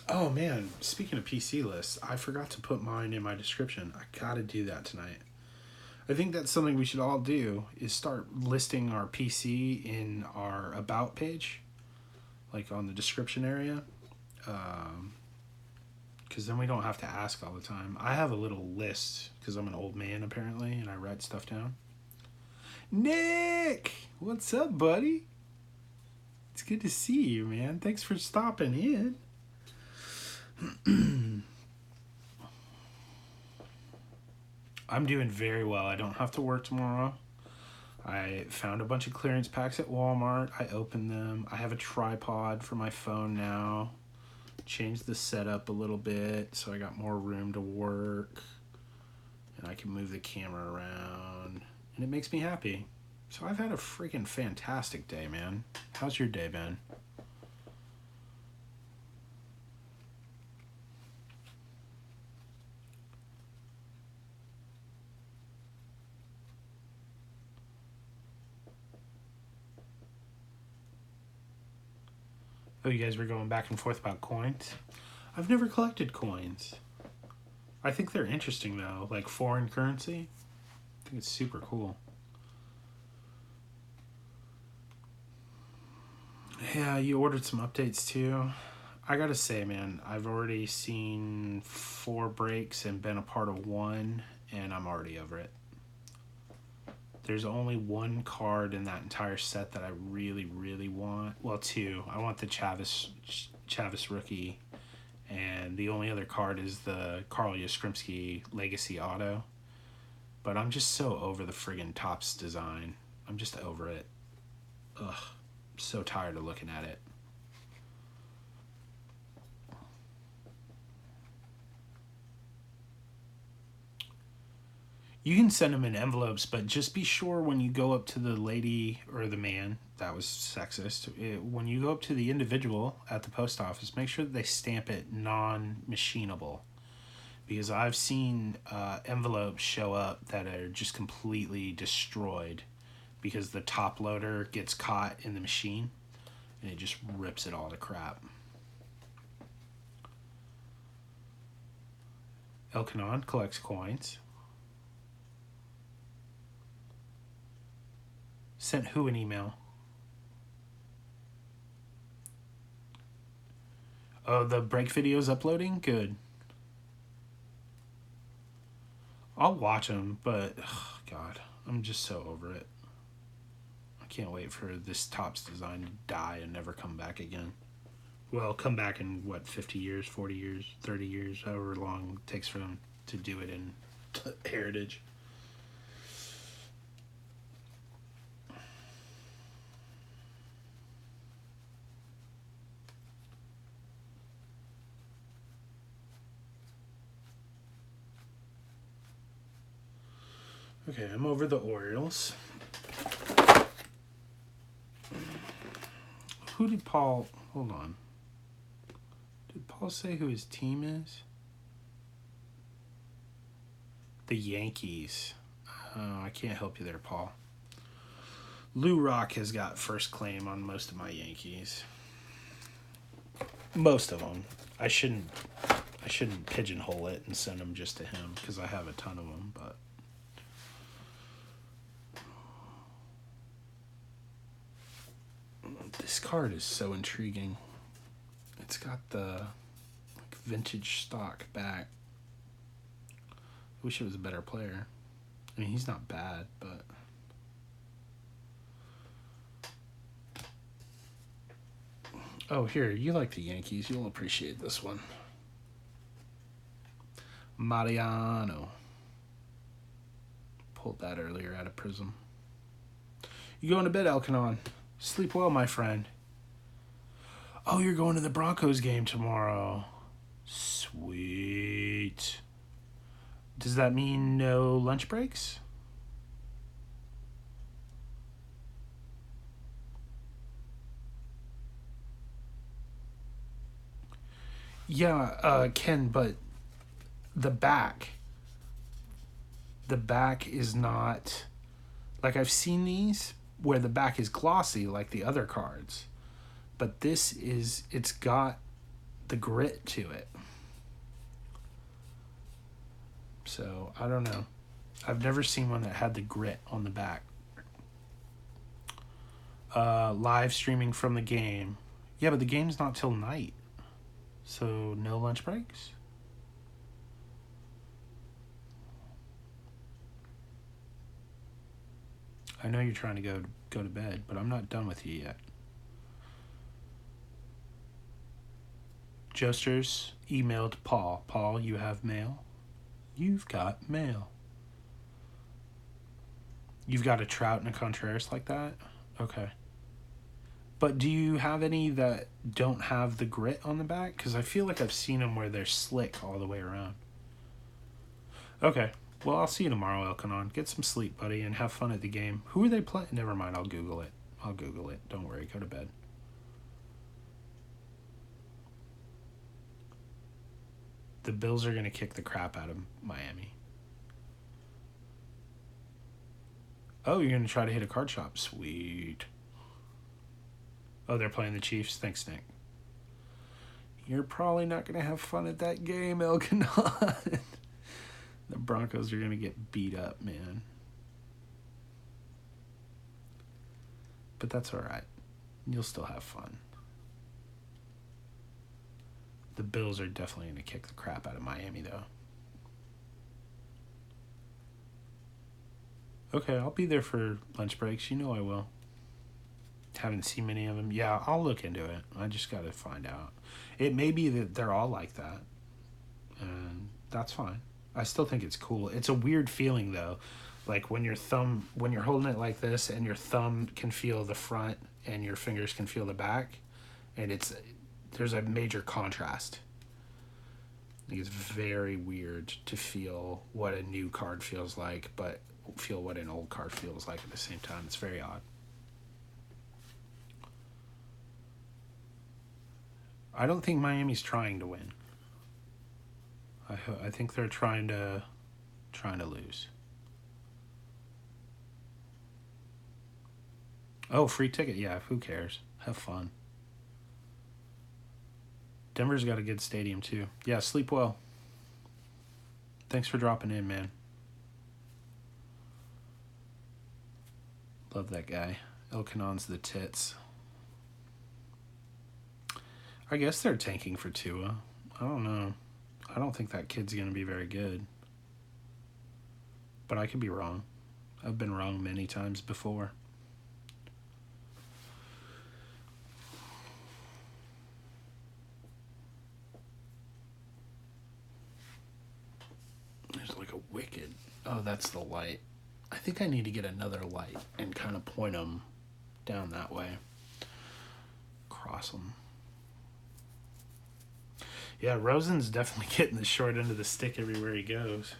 Oh man, speaking of PC lists, I forgot to put mine in my description. I gotta do that tonight. I think that's something we should all do is start listing our PC in our about page, like on the description area. Because then we don't have to ask all the time. I have a little list because I'm an old man apparently and I write stuff down. Nick! What's up, buddy? It's good to see you, man. Thanks for stopping in. I'm doing very well. I don't have to work tomorrow. I found a bunch of clearance packs at Walmart. I opened them. I have a tripod for my phone now. Changed the setup a little bit so I got more room to work. And I can move the camera around. And it makes me happy. So I've had a freaking fantastic day, man. How's your day been? Oh, you guys were going back and forth about coins? I've never collected coins. I think they're interesting, though. Like foreign currency. I think it's super cool. Yeah, you ordered some updates, too. I gotta say, man, I've already seen 4 breaks and been a part of 1, and I'm already over it. There's only 1 card in that entire set that I really, really want. Well, 2. I want the Chavis rookie, and the only other card is the Carl Yastrzemski Legacy Auto. But I'm just so over the friggin' Topps design. I'm just over it. Ugh, I'm so tired of looking at it. You can send them in envelopes, but just be sure when you go up to the lady or the man, that was sexist, when you go up to the individual at the post office, make sure that they stamp it non-machinable. Because I've seen envelopes show up that are just completely destroyed because the top loader gets caught in the machine and it just rips it all to crap. Elkanon collects coins. Sent who an email? Oh, the break video's uploading? Good. I'll watch them, but oh, God, I'm just so over it. I can't wait for this Topps design to die and never come back again. Well, come back in what, 50 years, 40 years, 30 years, however long it takes for them to do it in Heritage. Okay, I'm over the Orioles. Who did Paul... Hold on. Did Paul say who his team is? The Yankees. Oh, I can't help you there, Paul. Lou Rock has got first claim on most of my Yankees. Most of them. I shouldn't pigeonhole it and send them just to him because I have a ton of them, but... This card is so intriguing. It's got the vintage stock back. I wish it was a better player. I mean, he's not bad, but... Oh, here, you like the Yankees. You'll appreciate this one. Mariano. Pulled that earlier out of Prism. You going to bed, Elkanon? Sleep well, my friend. Oh, you're going to the Broncos game tomorrow. Sweet. Does that mean no lunch breaks? Yeah, Ken, but the back is not... Like, I've seen these where the back is glossy like the other cards. But this is... It's got the grit to it. So, I don't know. I've never seen one that had the grit on the back. Live streaming from the game. Yeah, but the game's not till night. So, no lunch breaks? I know you're trying to go to bed, but I'm not done with you yet. Josters emailed Paul. Paul, you have mail? You've got mail. You've got a Trout and a Contreras like that? Okay. But do you have any that don't have the grit on the back? Because I feel like I've seen them where they're slick all the way around. Okay. Well, I'll see you tomorrow, Elkanon. Get some sleep, buddy, and have fun at the game. Who are they playing? Never mind, I'll Google it. Don't worry, go to bed. The Bills are going to kick the crap out of Miami. Oh, you're going to try to hit a card shop. Sweet. Oh, they're playing the Chiefs? Thanks, Nick. You're probably not going to have fun at that game, Elkanon. The Broncos are going to get beat up, man. But that's all right. You'll still have fun. The Bills are definitely going to kick the crap out of Miami, though. Okay, I'll be there for lunch breaks. You know I will. Haven't seen many of them. Yeah, I'll look into it. I just got to find out. It may be that they're all like that. And that's fine. I still think it's cool. It's a weird feeling, though. Like when you're holding it like this and your thumb can feel the front and your fingers can feel the back. And there's a major contrast. I think it's very weird to feel what a new card feels like, but feel what an old card feels like at the same time. It's very odd. I don't think Miami's trying to win. I think they're trying to lose. Oh, free ticket. Yeah, who cares? Have fun. Denver's got a good stadium, too. Yeah, sleep well. Thanks for dropping in, man. Love that guy. Elkanon's the tits. I guess they're tanking for Tua. I don't know. I don't think that kid's going to be very good. But I could be wrong. I've been wrong many times before. There's like a wicked... Oh, that's the light. I think I need to get another light and kind of point them down that way. Cross them. Yeah, Rosen's definitely getting the short end of the stick everywhere he goes.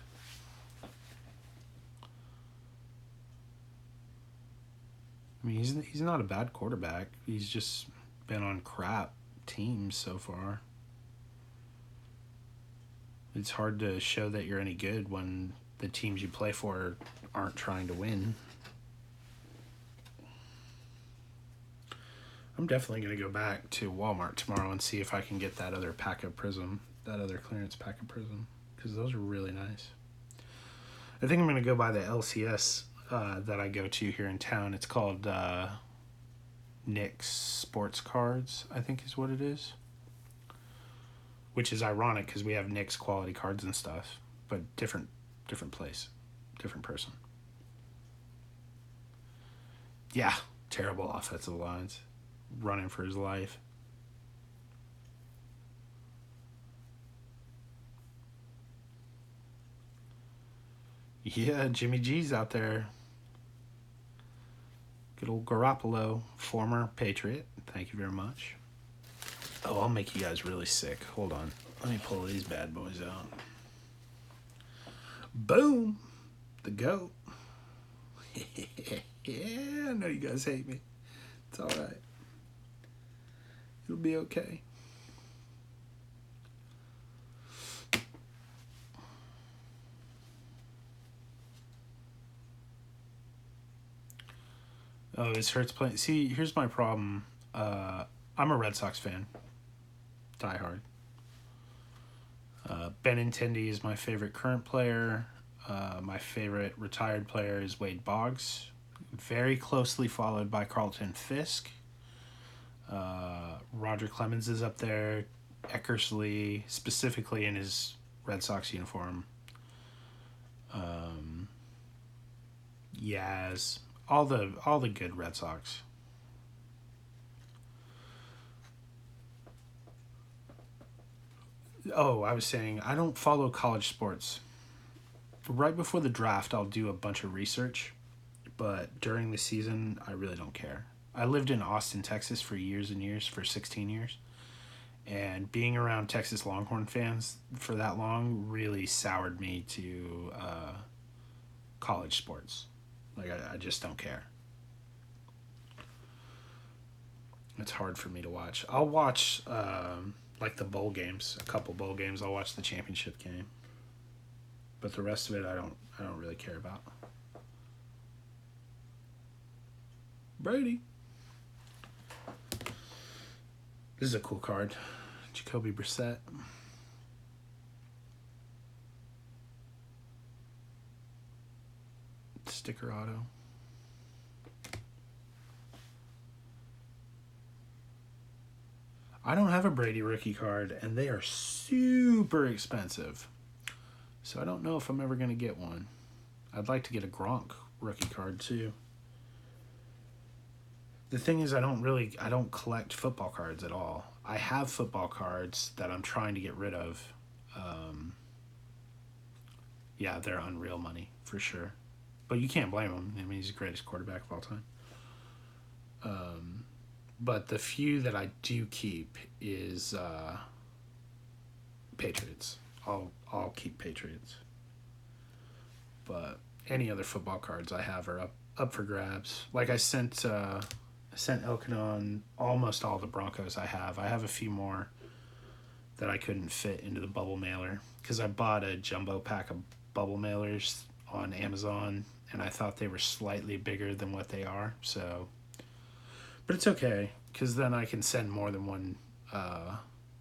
I mean, he's not a bad quarterback. He's just been on crap teams so far. It's hard to show that you're any good when the teams you play for aren't trying to win. I'm definitely going to go back to Walmart tomorrow and see if I can get that other pack of Prism, that other clearance pack of Prism, because those are really nice. I think I'm going to go by the LCS that I go to here in town. It's called Nick's Sports Cards, I think is what it is. Which is ironic because we have Nick's quality cards and stuff, but different place, different person. Yeah, terrible offensive lines. Running for his life. Yeah, Jimmy G's out there. Good old Garoppolo, former Patriot. Thank you very much. Oh, I'll make you guys really sick. Hold on. Let me pull these bad boys out. Boom! The GOAT. Yeah, I know you guys hate me. It's alright. It'll be okay. Oh, is Hurts playing? See, here's my problem. I'm a Red Sox fan. Die hard. Benintendi is my favorite current player. My favorite retired player is Wade Boggs. Very closely followed by Carlton Fisk. Roger Clemens is up there. Eckersley, specifically in his Red Sox uniform. Yaz. All the good Red Sox. Oh, I was saying, I don't follow college sports. Right before the draft, I'll do a bunch of research, but during the season, I really don't care. I lived in Austin, Texas for years and years, for 16 years, and being around Texas Longhorn fans for that long really soured me to college sports. Like, I just don't care. It's hard for me to watch. I'll watch like the bowl games, a couple bowl games. I'll watch the championship game, but the rest of it, I don't really care about. Brady. This is a cool card. Jacoby Brissett. Sticker auto. I don't have a Brady rookie card, and they are super expensive. So I don't know if I'm ever going to get one. I'd like to get a Gronk rookie card, too. The thing is, I don't collect football cards at all. I have football cards that I'm trying to get rid of. Yeah, they're unreal money, for sure. But you can't blame him. I mean, he's the greatest quarterback of all time. But the few that I do keep is Patriots. I'll keep Patriots. But any other football cards I have are up for grabs. Like I sent Elkanon almost all the Broncos I have. I have a few more that I couldn't fit into the bubble mailer because I bought a jumbo pack of bubble mailers on Amazon and I thought they were slightly bigger than what they are. So, but it's okay because then I can send more than one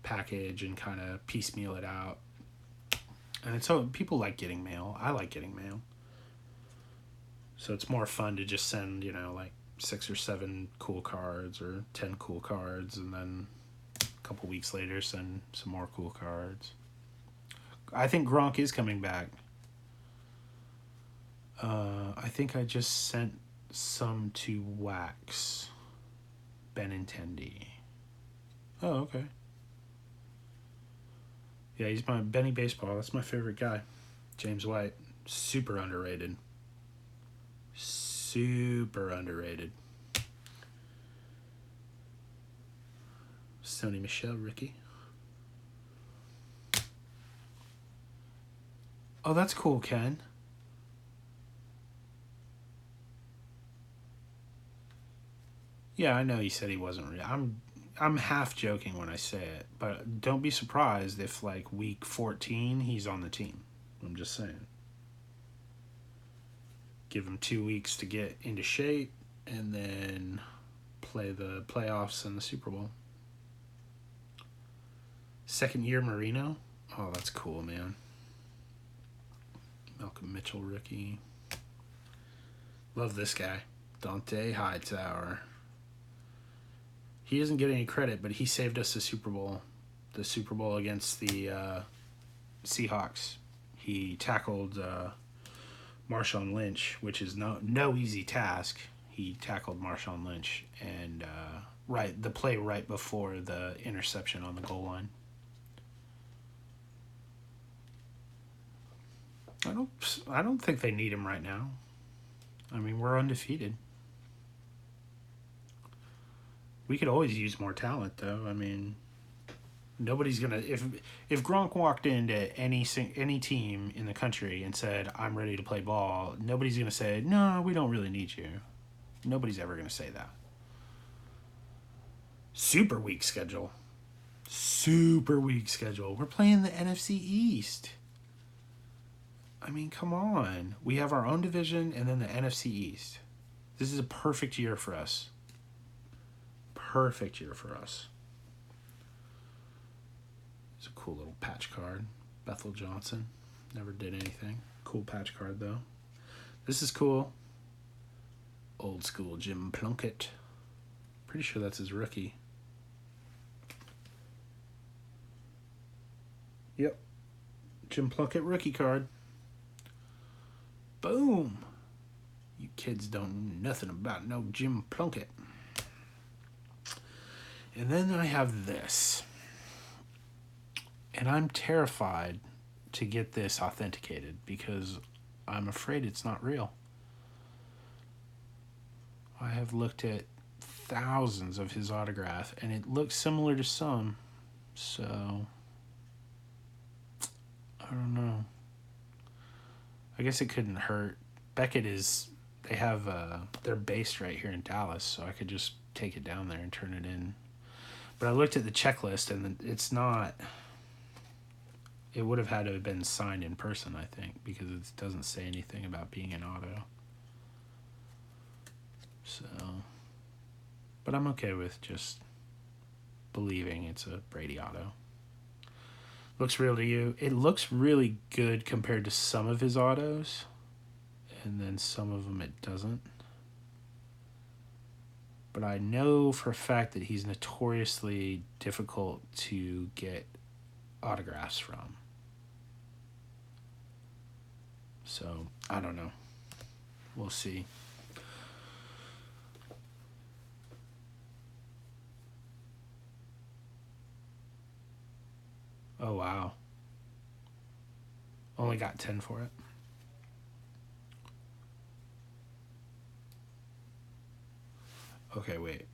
package and kind of piecemeal it out. And it's so people like getting mail. I like getting mail. So it's more fun to just send, like 6 or 7 cool cards or 10 cool cards and then A couple weeks later, send some more cool cards. I think Gronk is coming back. I think I just sent some to Wax. Benintendi. Oh, okay. Yeah, he's my Benny Baseball. That's my favorite guy. James White. Super underrated. Super underrated. Sony Michel, Ricky. Oh, that's cool, Ken. Yeah, I know he said he wasn't real. I'm half joking when I say it, but don't be surprised if like week 14 he's on the team. I'm just saying. Give him 2 weeks to get into shape and then play the playoffs and the Super Bowl. Second year Marino. Oh, that's cool, man. Malcolm Mitchell, rookie. Love this guy. Dante Hightower. He doesn't get any credit, but he saved us the Super Bowl. The Super Bowl against the Seahawks. He tackled Marshawn Lynch, which is no easy task. He tackled Marshawn Lynch and the play right before the interception on the goal line. I don't think they need him right now. I mean, we're undefeated. We could always use more talent, though. I mean, nobody's gonna if Gronk walked into any team in the country and said, "I'm ready to play ball," nobody's gonna say, "No, we don't really need you." Nobody's ever gonna say that. Super weak schedule. Super weak schedule. We're playing the NFC East. I mean, come on. We have our own division and then the NFC East. This is a perfect year for us. Perfect year for us. It's a cool little patch card. Bethel Johnson. Never did anything. Cool patch card, though. This is cool. Old school Jim Plunkett. Pretty sure that's his rookie. Yep. Jim Plunkett rookie card. Boom. You kids don't know nothing about no Jim Plunkett. And then I have this. And I'm terrified to get this authenticated because I'm afraid it's not real. I have looked at thousands of his autograph and it looks similar to some. So, I don't know. I guess it couldn't hurt. Beckett they have, they're based right here in Dallas, so I could just take it down there and turn it in. But I looked at the checklist and it's not, it would have had to have been signed in person, I think, because it doesn't say anything about being an auto. So, but I'm okay with just believing it's a Brady auto. Looks real to you. It looks really good compared to some of his autos, and then some of them it doesn't. But I know for a fact that he's notoriously difficult to get autographs from. So, I don't know. We'll see. Oh, wow. Only got 10 for it. Okay, wait.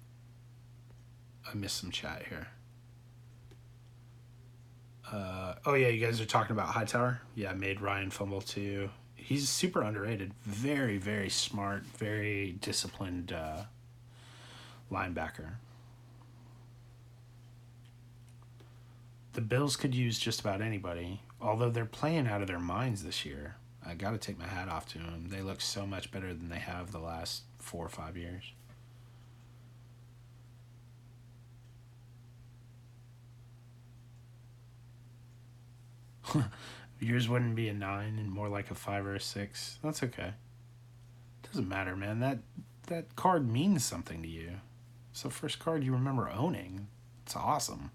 I missed some chat here. Oh, yeah, you guys are talking about Hightower? Yeah, made Ryan fumble too. He's super underrated. Very, very smart, very disciplined linebacker. The Bills could use just about anybody, although they're playing out of their minds this year. I got to take my hat off to them. They look so much better than they have the last 4 or 5 years. Yours wouldn't be a 9 and more like a 5 or a 6. That's okay. Doesn't matter, man. That card means something to you. It's the first card you remember owning. It's awesome.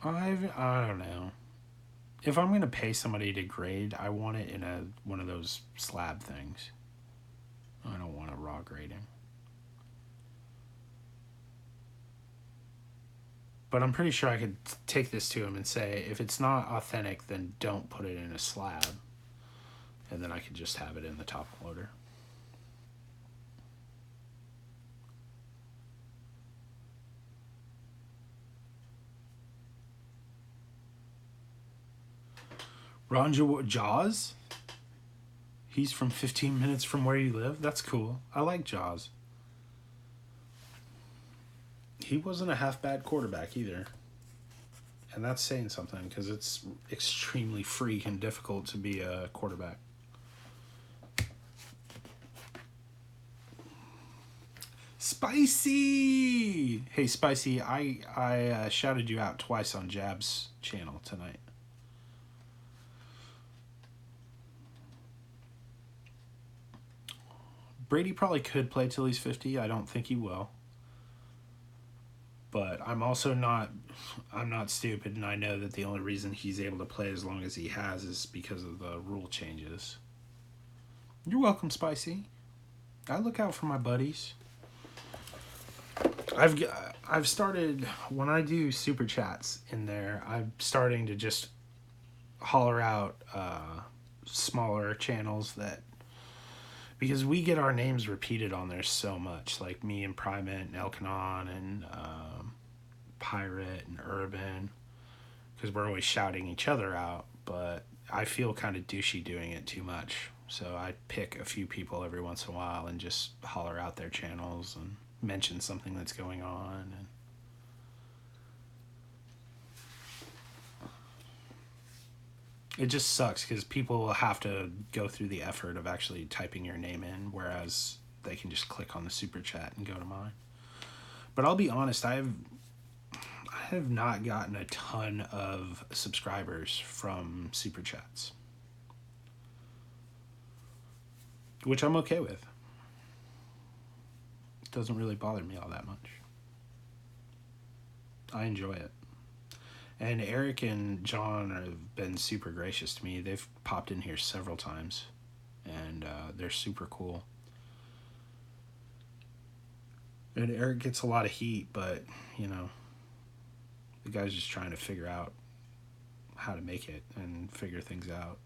I don't know. If I'm gonna pay somebody to grade, I want it in a one of those slab things. I don't want a raw grading. But I'm pretty sure I could take this to him and say, if it's not authentic, then don't put it in a slab. And then I could just have it in the top loader. Ron Jaws? He's from 15 minutes from where you live? That's cool. I like Jaws. He wasn't a half bad quarterback either. And that's saying something because it's extremely freaking difficult to be a quarterback. Spicy! Hey, Spicy, I shouted you out twice on Jab's channel tonight. Brady probably could play till he's 50. I don't think he will. But I'm not stupid, and I know that the only reason he's able to play as long as he has is because of the rule changes. You're welcome, Spicy. I look out for my buddies. I've started, when I do super chats in there, I'm starting to just holler out smaller channels that, because we get our names repeated on there so much, like me and Primate and Elkanon and Pirate and Urban, because we're always shouting each other out, but I feel kind of douchey doing it too much. So I pick a few people every once in a while and just holler out their channels and mention something that's going on. And it just sucks because people have to go through the effort of actually typing your name in, whereas they can just click on the super chat and go to mine. But I'll be honest, I have not gotten a ton of subscribers from super chats, which I'm okay with. It doesn't really bother me all that much. I enjoy it. And Eric and John have been super gracious to me. They've popped in here several times, and they're super cool. And Eric gets a lot of heat, but, you know, the guy's just trying to figure out how to make it and figure things out.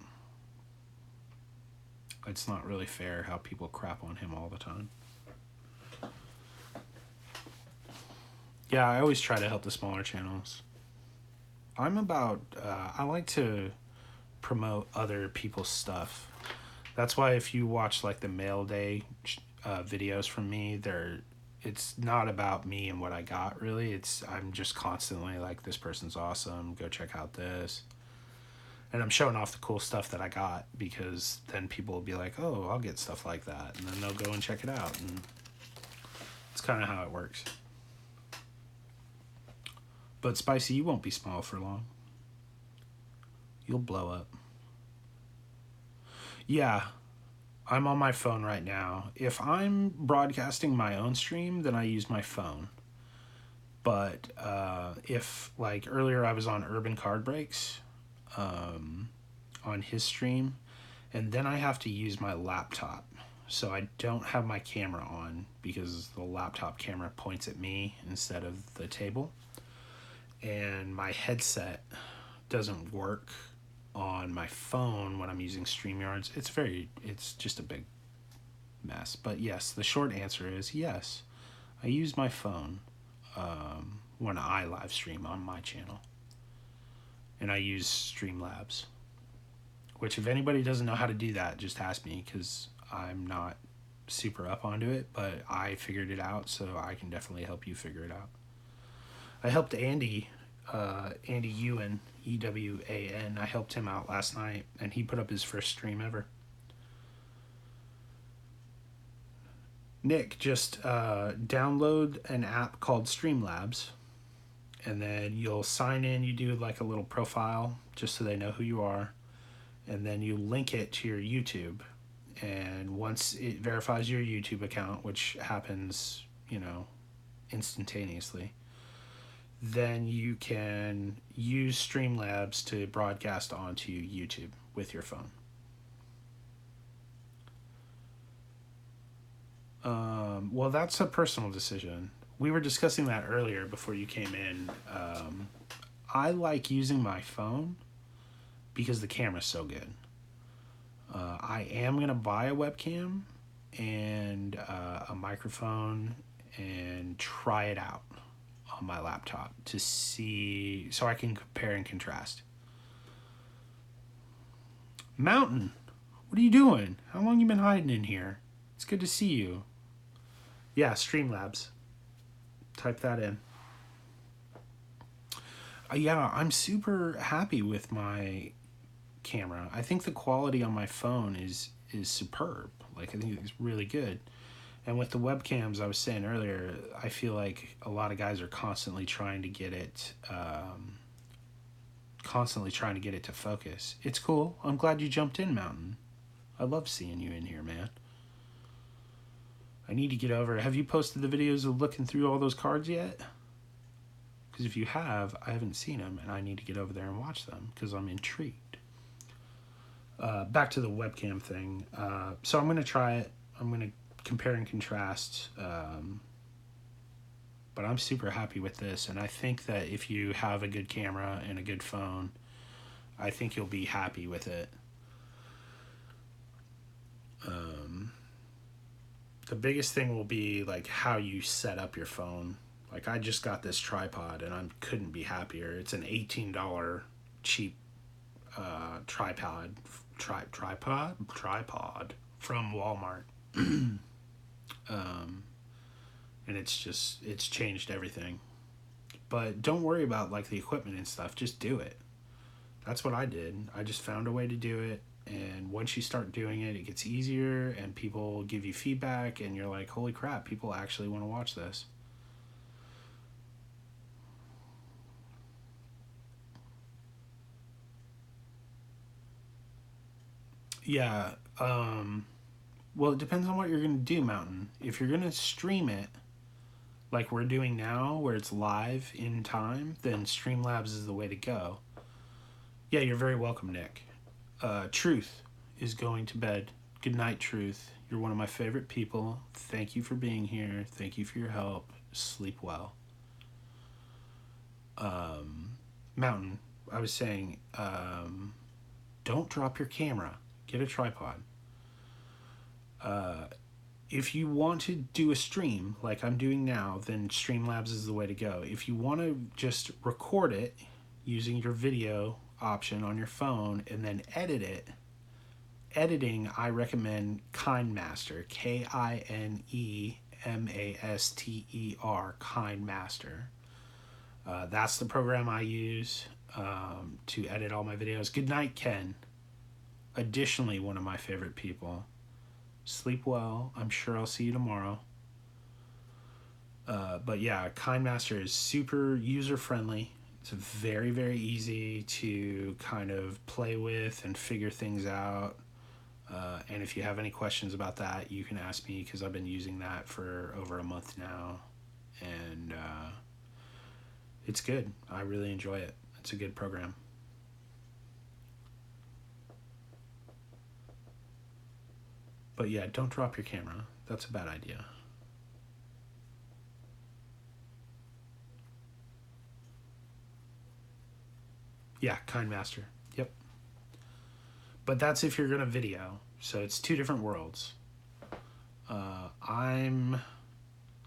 It's not really fair how people crap on him all the time. Yeah, I always try to help the smaller channels. I'm about, I like to promote other people's stuff. That's why if you watch like the mail day videos from me, it's not about me and what I got really. I'm just constantly like, this person's awesome, go check out this. And I'm showing off the cool stuff that I got, because then people will be like, oh, I'll get stuff like that. And then they'll go and check it out. And it's kind of how it works. But Spicy, you won't be small for long. You'll blow up. Yeah, I'm on my phone right now. If I'm broadcasting my own stream, then I use my phone. But if, like, earlier I was on Urban Card Breaks on his stream, and then I have to use my laptop. So I don't have my camera on because the laptop camera points at me instead of the table. And my headset doesn't work on my phone when I'm using StreamYards. It's just a big mess. But yes, the short answer is yes. I use my phone when I live stream on my channel. And I use Streamlabs. Which, if anybody doesn't know how to do that, just ask me, because I'm not super up onto it, but I figured it out, so I can definitely help you figure it out. I helped Andy Ewan, EWAN. I helped him out last night, and he put up his first stream ever. Nick, just download an app called Streamlabs, and then you'll sign in. You do like a little profile just so they know who you are, and then you link it to your YouTube. And once it verifies your YouTube account, which happens, instantaneously, then you can use Streamlabs to broadcast onto YouTube with your phone. Well, that's a personal decision. We were discussing that earlier before you came in. I like using my phone because the camera's so good. I am going to buy a webcam and a microphone and try it out on my laptop to see, so I can compare and contrast. Mountain, what are you doing? How long you been hiding in here? It's good to see you. Yeah, Streamlabs. Type that in. Yeah, I'm super happy with my camera. I think the quality on my phone is superb. Like, I think it's really good. And with the webcams, I was saying earlier, I feel like a lot of guys are constantly trying to get it to focus. It's cool. I'm glad you jumped in, Mountain. I love seeing you in here, man. I need to get over. Have you posted the videos of looking through all those cards yet? Because if you have, I haven't seen them, and I need to get over there and watch them because I'm intrigued. Back to the webcam thing. So I'm going to try it. I'm going to compare and contrast. But I'm super happy with this, and I think that if you have a good camera and a good phone, I think you'll be happy with it. The biggest thing will be like how you set up your phone. Like, I just got this tripod and I couldn't be happier. It's an $18 cheap tripod from Walmart. And it's changed everything. But don't worry about like the equipment and stuff. Just do it. That's what I did. I just found a way to do it. And once you start doing it, it gets easier and people give you feedback and you're like, holy crap, people actually want to watch this. Yeah. Well, it depends on what you're going to do, Mountain. If you're going to stream it, like we're doing now, where it's live in time, then Streamlabs is the way to go. Yeah, you're very welcome, Nick. Truth is going to bed. Good night, Truth. You're one of my favorite people. Thank you for being here. Thank you for your help. Sleep well. Mountain, I was saying, don't drop your camera. Get a tripod. If you want to do a stream like I'm doing now, then Streamlabs is the way to go. If you want to just record it using your video option on your phone and then edit it, editing, I recommend KineMaster, KineMaster, KineMaster. That's the program I use to edit all my videos. Good night, Ken. Additionally, one of my favorite people. Sleep well. I'm sure I'll see you tomorrow. But yeah, KineMaster is super user-friendly. It's very, very easy to kind of play with and figure things out. And if you have any questions about that, you can ask me because I've been using that for over a month now. And it's good. I really enjoy it. It's a good program. But yeah, don't drop your camera. That's a bad idea. Yeah, KineMaster. Yep. But that's if you're going to video. So it's two different worlds. I'm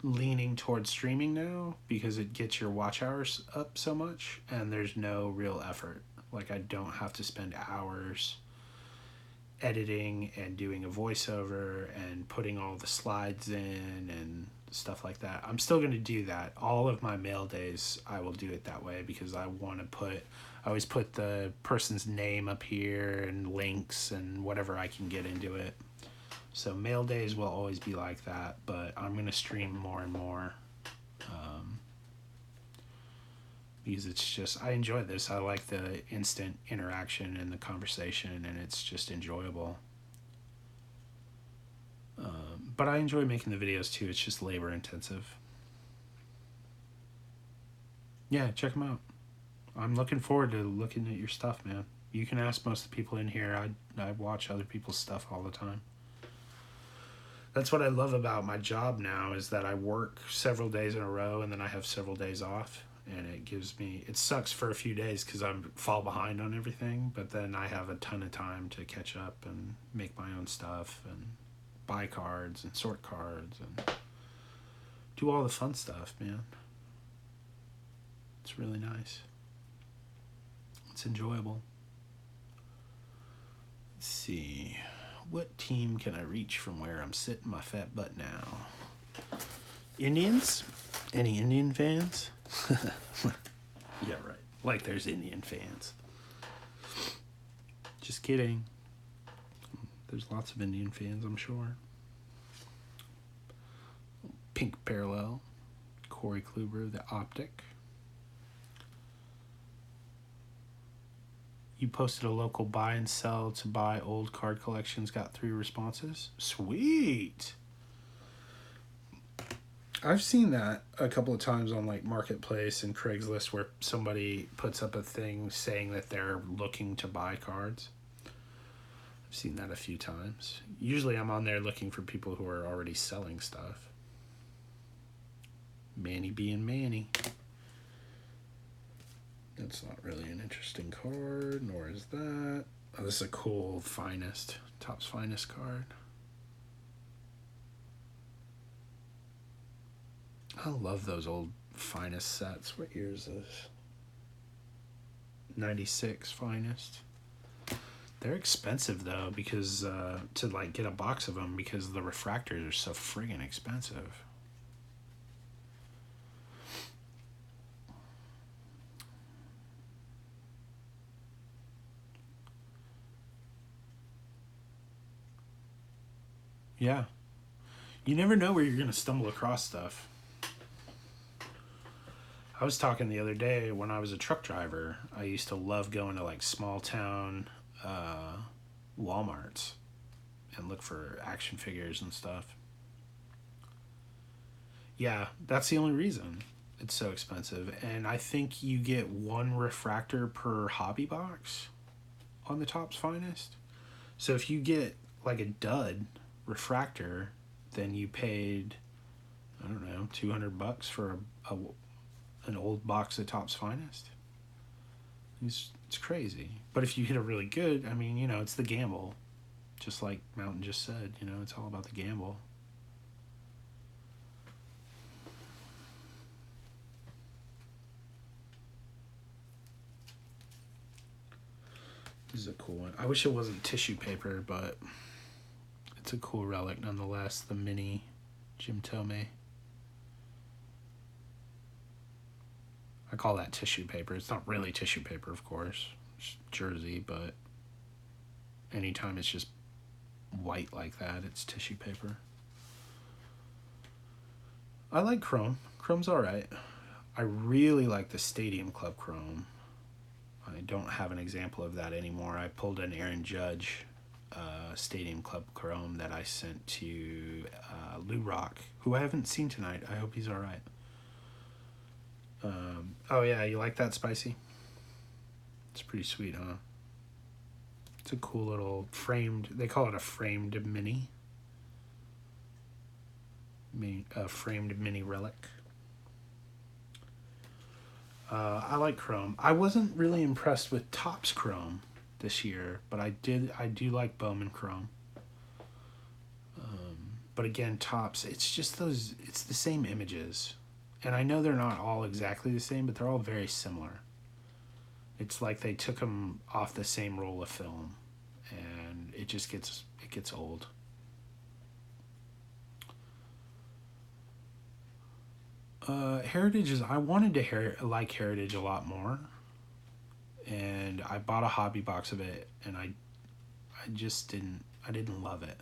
leaning towards streaming now because it gets your watch hours up so much and there's no real effort. Like, I don't have to spend hours editing and doing a voiceover and putting all the slides in and stuff like that. I'm still going to do that. All of my mail days, I will do it that way because I want to I always put the person's name up here and links and whatever I can get into it. So mail days will always be like that, but I'm going to stream more and more because it's just, I enjoy this. I like the instant interaction and the conversation, and it's just enjoyable. But I enjoy making the videos too. It's just labor intensive. Yeah, check them out. I'm looking forward to looking at your stuff, man. You can ask most of the people in here. I watch other people's stuff all the time. That's what I love about my job now is that I work several days in a row and then I have several days off, and it gives me, it sucks for a few days because I fall behind on everything, but then I have a ton of time to catch up and make my own stuff and buy cards and sort cards and do all the fun stuff, man. It's really nice. It's enjoyable. Let's see. What team can I reach from where I'm sitting my fat butt now? Indians? Any Indian fans? Yeah, right. Like there's Indian fans. Just kidding. There's lots of Indian fans, I'm sure. Pink Parallel. Corey Kluber, the Optic. You posted a local buy and sell to buy old card collections, got 3 responses. Sweet. I've seen that a couple of times on like Marketplace and Craigslist where somebody puts up a thing saying that they're looking to buy cards. I've seen that a few times. Usually I'm on there looking for people who are already selling stuff. Manny being Manny. That's not really an interesting card, nor is that. Oh, this is a cool Finest, Topps Finest card. I love those old Finest sets. What year is this? 96 Finest. They're expensive though because to like get a box of them because the refractors are so friggin' expensive. Yeah. You never know where you're going to stumble across stuff. I was talking the other day when I was a truck driver, I used to love going to like small town Walmarts and look for action figures and stuff. Yeah, that's the only reason it's so expensive. And I think you get 1 refractor per hobby box on the Topps Finest. So if you get like a dud refractor, then you paid, I don't know, $200 for an old box of Topps Finest. It's crazy. But if you hit a really good, I mean, you know, it's the gamble. Just like Mountain just said, you know, it's all about the gamble. This is a cool one. I wish it wasn't tissue paper, but it's a cool relic nonetheless. The mini Jim Thome. I call that tissue paper. It's not really tissue paper, of course. It's jersey, but anytime it's just white like that, it's tissue paper. I like Chrome. Chrome's alright. I really like the Stadium Club Chrome. I don't have an example of that anymore. I pulled an Aaron Judge Stadium Club Chrome that I sent to Lou Rock, who I haven't seen tonight. I hope he's alright. Oh yeah, you like that, Spicy? It's pretty sweet, huh? It's a cool little framed, they call it a framed mini. A framed mini relic. I like Chrome. I wasn't really impressed with Topps Chrome this year, but I do like Bowman Chrome. But again, Topps, it's just those, it's the same images. And I know they're not all exactly the same, but they're all very similar. It's like they took them off the same roll of film, and it just gets old. Heritage is, I wanted to like Heritage a lot more, and I bought a hobby box of it, and I just didn't love it.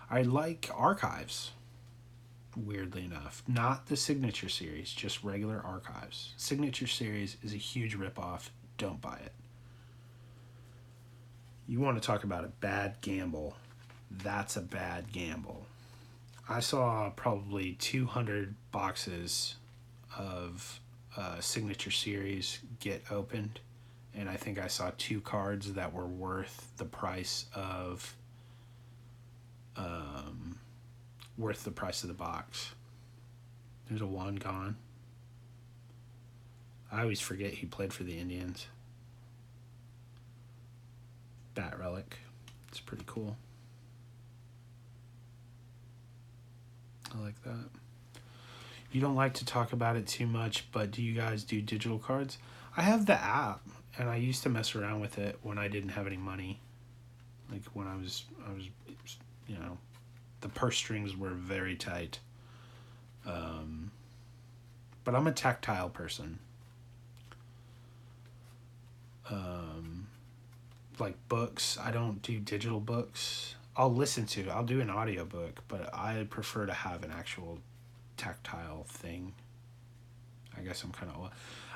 I like Archives, weirdly enough. Not the Signature Series, just regular Archives. Signature Series is a huge ripoff. Don't buy it. You want to talk about a bad gamble. That's a bad gamble. I saw probably 200 boxes of signature series get opened, and I think I saw 2 cards that were worth the price of the box. There's a one gone. I always forget he played for the Indians. Bat relic. It's pretty cool. I like that. You don't like to talk about it too much, but do you guys do digital cards? I have the app, and I used to mess around with it when I didn't have any money. Like when I was, you know, the purse strings were very tight. But I'm a tactile person. Like books, I don't do digital books. I'll do an audiobook, but I prefer to have an actual tactile thing. I guess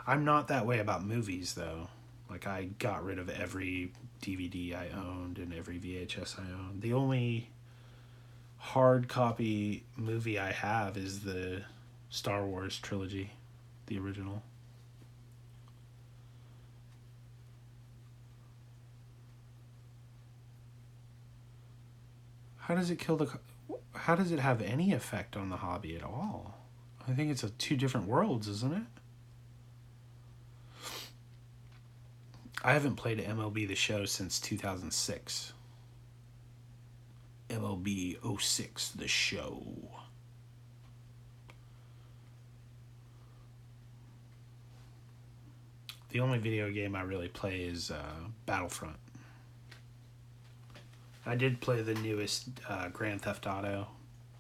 I'm not that way about movies though. Like I got rid of every DVD I owned and every VHS I owned. The only hard copy movie I have is the Star Wars trilogy, the original. How does it have any effect on the hobby at all? I think it's 2 different worlds, isn't it? I haven't played MLB The Show since 2006. MLB 06 The Show. The only video game I really play is Battlefront. I did play the newest Grand Theft Auto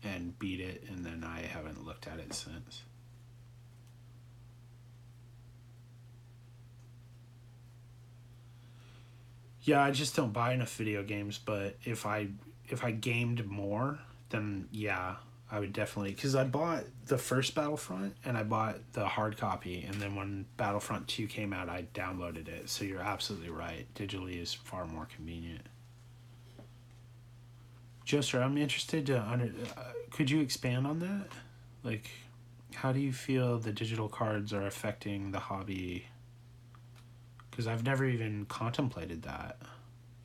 and beat it, and then I haven't looked at it since. Yeah, I just don't buy enough video games, but if I gamed more, then yeah, I would definitely, because I bought the first Battlefront and I bought the hard copy, and then when Battlefront 2 came out, I downloaded it. So you're absolutely right. Digitally is far more convenient. Joester, I'm interested to could you expand on that? Like, how do you feel the digital cards are affecting the hobby? Because I've never even contemplated that.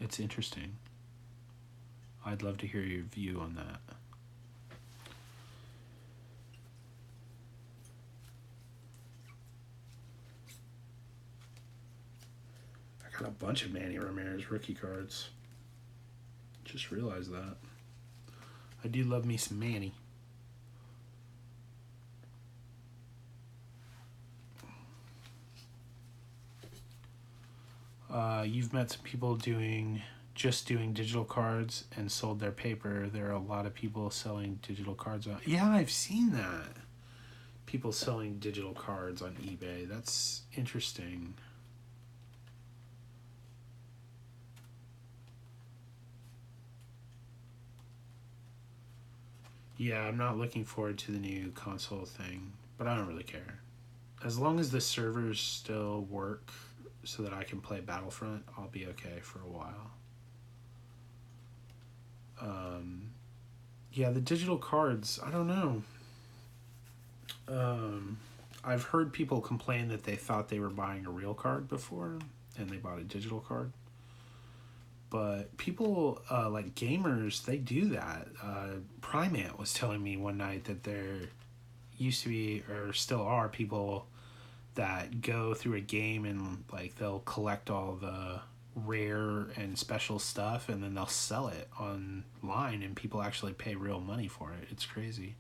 It's interesting. I'd love to hear your view on that. I got a bunch of Manny Ramirez rookie cards. Just realized that. I do love me some Manny. You've met some people doing digital cards and sold their paper. There are a lot of people selling digital cards on. Yeah, I've seen that. People selling digital cards on eBay. That's interesting. Yeah, I'm not looking forward to the new console thing, but I don't really care. As long as the servers still work so that I can play Battlefront, I'll be okay for a while. Yeah, the digital cards, I don't know. I've heard people complain that they thought they were buying a real card before and they bought a digital card. But people, like gamers, they do that. Primate was telling me one night that there used to be, or still are, people that go through a game and like they'll collect all the rare and special stuff and then they'll sell it online and people actually pay real money for it. It's crazy.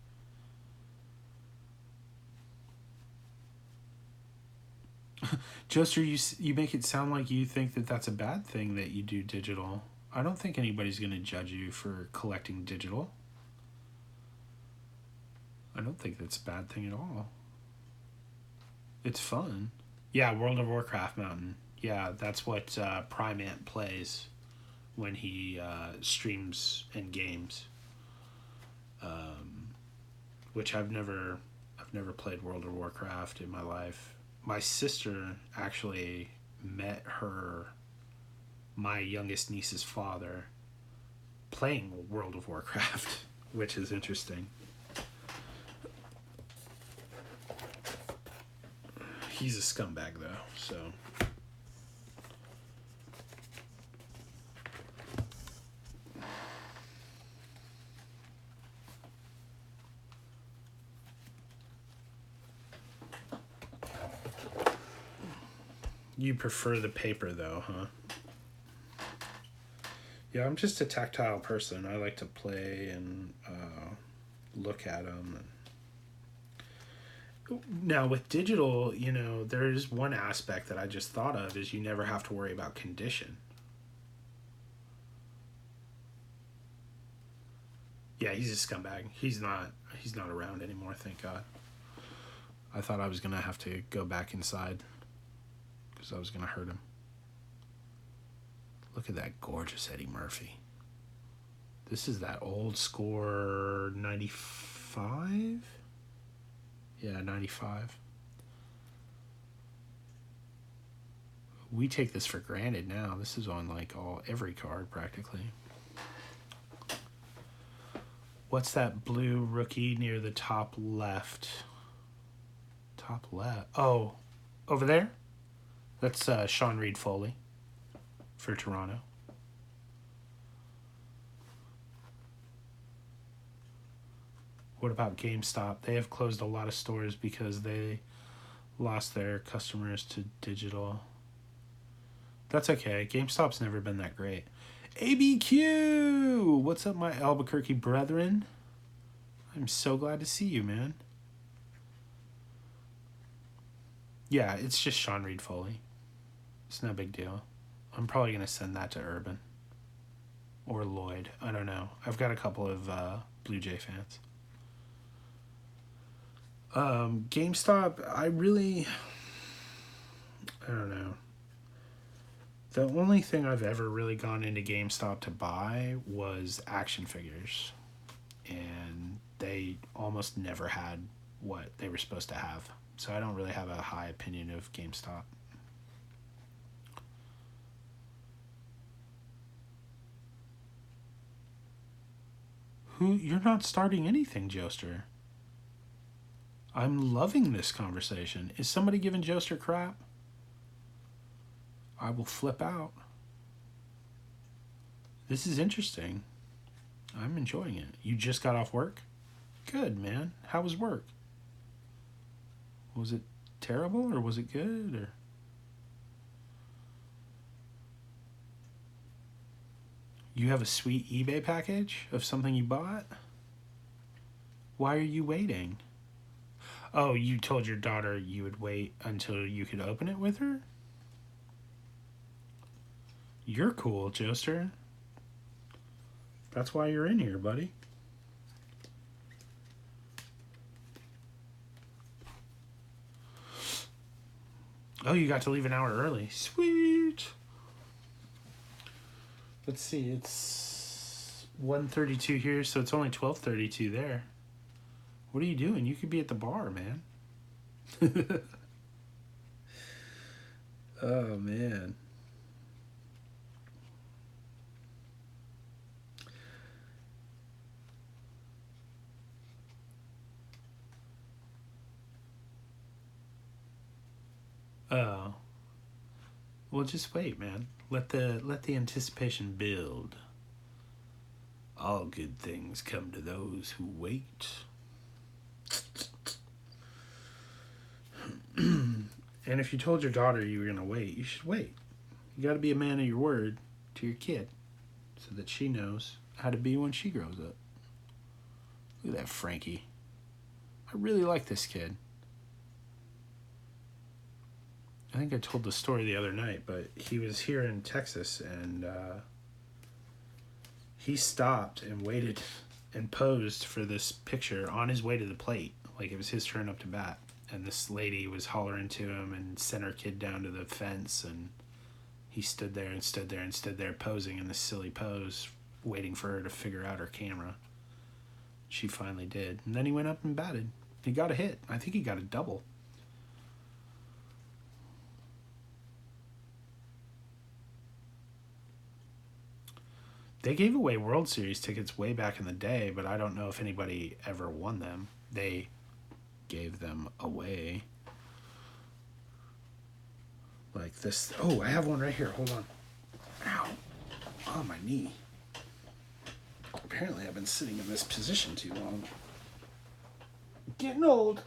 Joester, you make it sound like you think that that's a bad thing that you do digital. I don't think anybody's going to judge you for collecting digital. I don't think that's a bad thing at all. It's fun. Yeah, World of Warcraft Mountain. Yeah, that's what Primate plays when he streams and games. Which I've never played World of Warcraft in my life. My sister actually met my youngest niece's father playing World of Warcraft, which is interesting. He's a scumbag, though, so... You prefer the paper, though, huh? Yeah, I'm just a tactile person. I like to play and look at them. Now, with digital, you know, there's one aspect that I just thought of is you never have to worry about condition. Yeah, he's a scumbag. He's not around anymore, thank God. I thought I was going to have to go back inside because I was going to hurt him. Look at that gorgeous Eddie Murphy. This is that old score 95? Yeah, 95. We take this for granted now. This is on like every card practically. What's that blue rookie near the top left? Top left. Oh, over there? That's Sean Reed-Foley for Toronto. What about GameStop? They have closed a lot of stores because they lost their customers to digital. That's okay. GameStop's never been that great. ABQ! What's up, my Albuquerque brethren? I'm so glad to see you, man. Yeah, it's just Sean Reed-Foley. It's no big deal. I'm probably going to send that to Urban. Or Lloyd. I don't know. I've got a couple of Blue Jay fans. GameStop, I don't know. The only thing I've ever really gone into GameStop to buy was action figures. And they almost never had what they were supposed to have. So I don't really have a high opinion of GameStop. You're not starting anything, Joester. I'm loving this conversation. Is somebody giving Joester crap? I will flip out. This is interesting. I'm enjoying it. You just got off work? Good, man. How was work? Was it terrible or was it good? Or you have a sweet eBay package of something you bought? Why are you waiting? Oh, you told your daughter you would wait until you could open it with her? You're cool, Joester. That's why you're in here, buddy. Oh, you got to leave an hour early. Sweet. Let's see, it's 1:32 here, so it's only 12:32 there. What are you doing? You could be at the bar, man. Oh, man. Oh. Well, just wait, man. Let the anticipation build. All good things come to those who wait. And if you told your daughter you were going to wait, you should wait. You got to be a man of your word to your kid so that she knows how to be when she grows up. Look at that Frankie. I really like this kid. I think I told the story the other night, but he was here in Texas and he stopped and waited and posed for this picture on his way to the plate. Like it was his turn up to bat. And this lady was hollering to him and sent her kid down to the fence. And he stood there and stood there and stood there posing in this silly pose, waiting for her to figure out her camera. She finally did. And then he went up and batted. He got a hit. I think he got a double. They gave away World Series tickets way back in the day, but I don't know if anybody ever won them. They gave them away. Like this. Oh, I have one right here. Hold on. Ow. Oh, my knee. Apparently I've been sitting in this position too long. Getting old.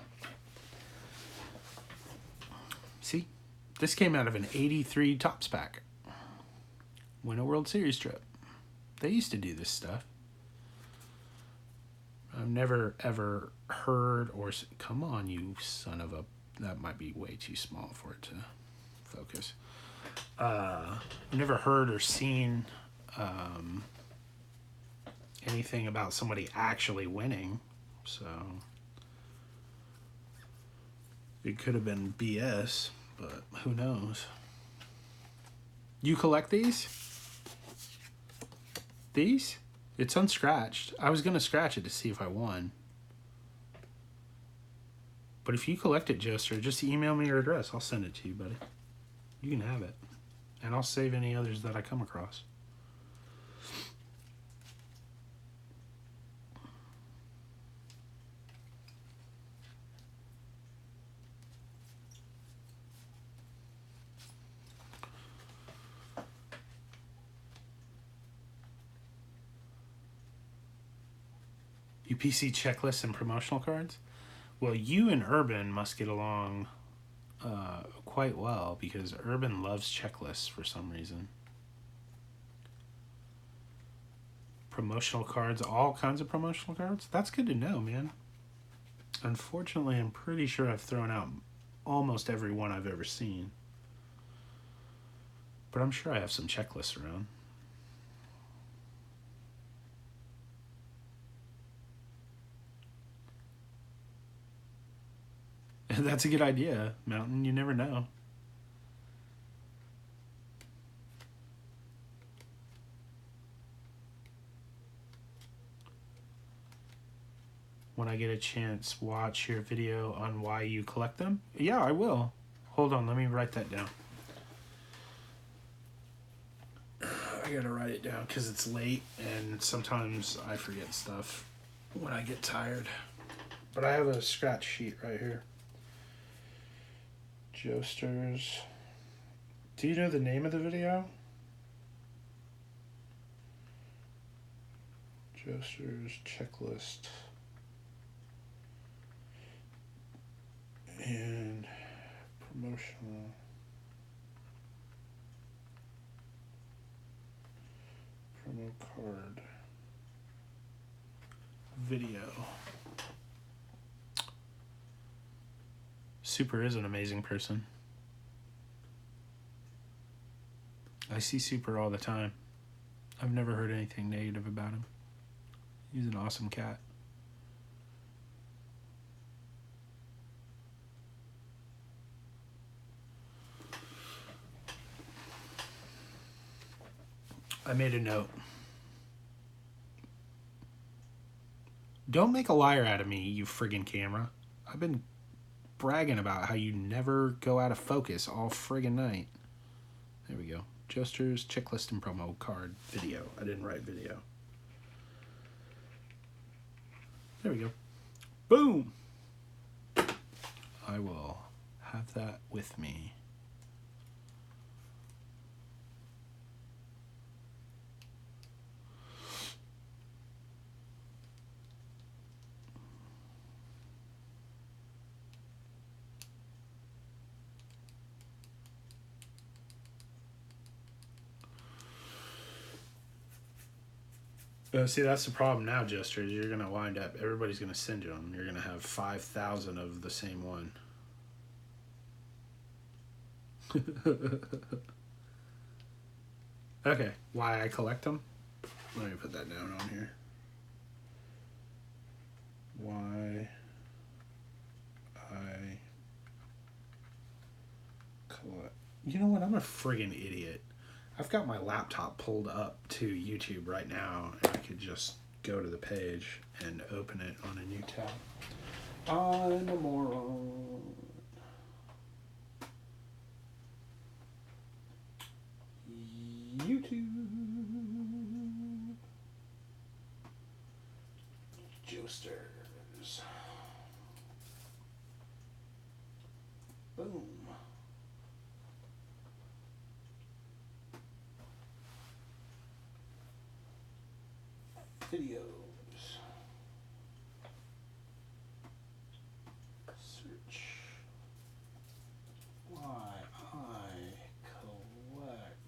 See? This came out of an 83 Topps pack. Win a World Series trip. They used to do this stuff. I've never ever heard or... Come on, you son of a... That might be way too small for it to focus. I've never heard or seen anything about somebody actually winning. So... It could have been BS, but who knows? You collect these? These? It's unscratched. I was going to scratch it to see if I won. But if you collect it, Joester, just email me your address. I'll send it to you, buddy. You can have it. And I'll save any others that I come across. UPC checklists and promotional cards? Well, you and Urban must get along quite well because Urban loves checklists for some reason. Promotional cards, all kinds of promotional cards? That's good to know, man. Unfortunately, I'm pretty sure I've thrown out almost every one I've ever seen. But I'm sure I have some checklists around. That's a good idea, Mountain. You never know. When I get a chance, watch your video on why you collect them. Yeah, I will. Hold on, let me write that down. I gotta write it down because it's late and sometimes I forget stuff when I get tired. But I have a scratch sheet right here. Joesters. Do you know the name of the video? Joesters checklist. And promotional. Promo card. Video. Super is an amazing person. I see Super all the time. I've never heard anything negative about him. He's an awesome cat. I made a note. Don't make a liar out of me, you friggin' camera. I've been bragging about how you never go out of focus all friggin' night. There we go. Joesters checklist and promo card video. I didn't write video. There we go. Boom! I will have that with me. See, that's the problem now, Jester. You're going to wind up, everybody's going to send you them. You're going to have 5,000 of the same one. Okay, why I collect them? Let me put that down on here. Why I collect. You know what? I'm a friggin' idiot. I've got my laptop pulled up to YouTube right now, and I could just go to the page and open it on a new tab. I'm a moron. YouTube. Joesters. Boom. Videos. Search. Why I collect.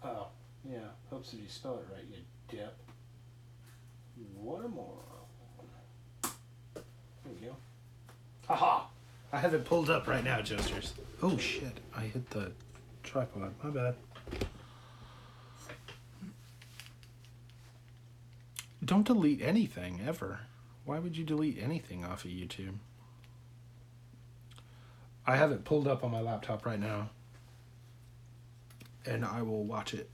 Oh, yeah. Hopes that you spell it right, you dip. What a moron. There we go. Haha! I have it pulled up right now, Josters. Oh shit, I hit the tripod. My bad. Don't delete anything, ever. Why would you delete anything off of YouTube? I have it pulled up on my laptop right now. And I will watch it.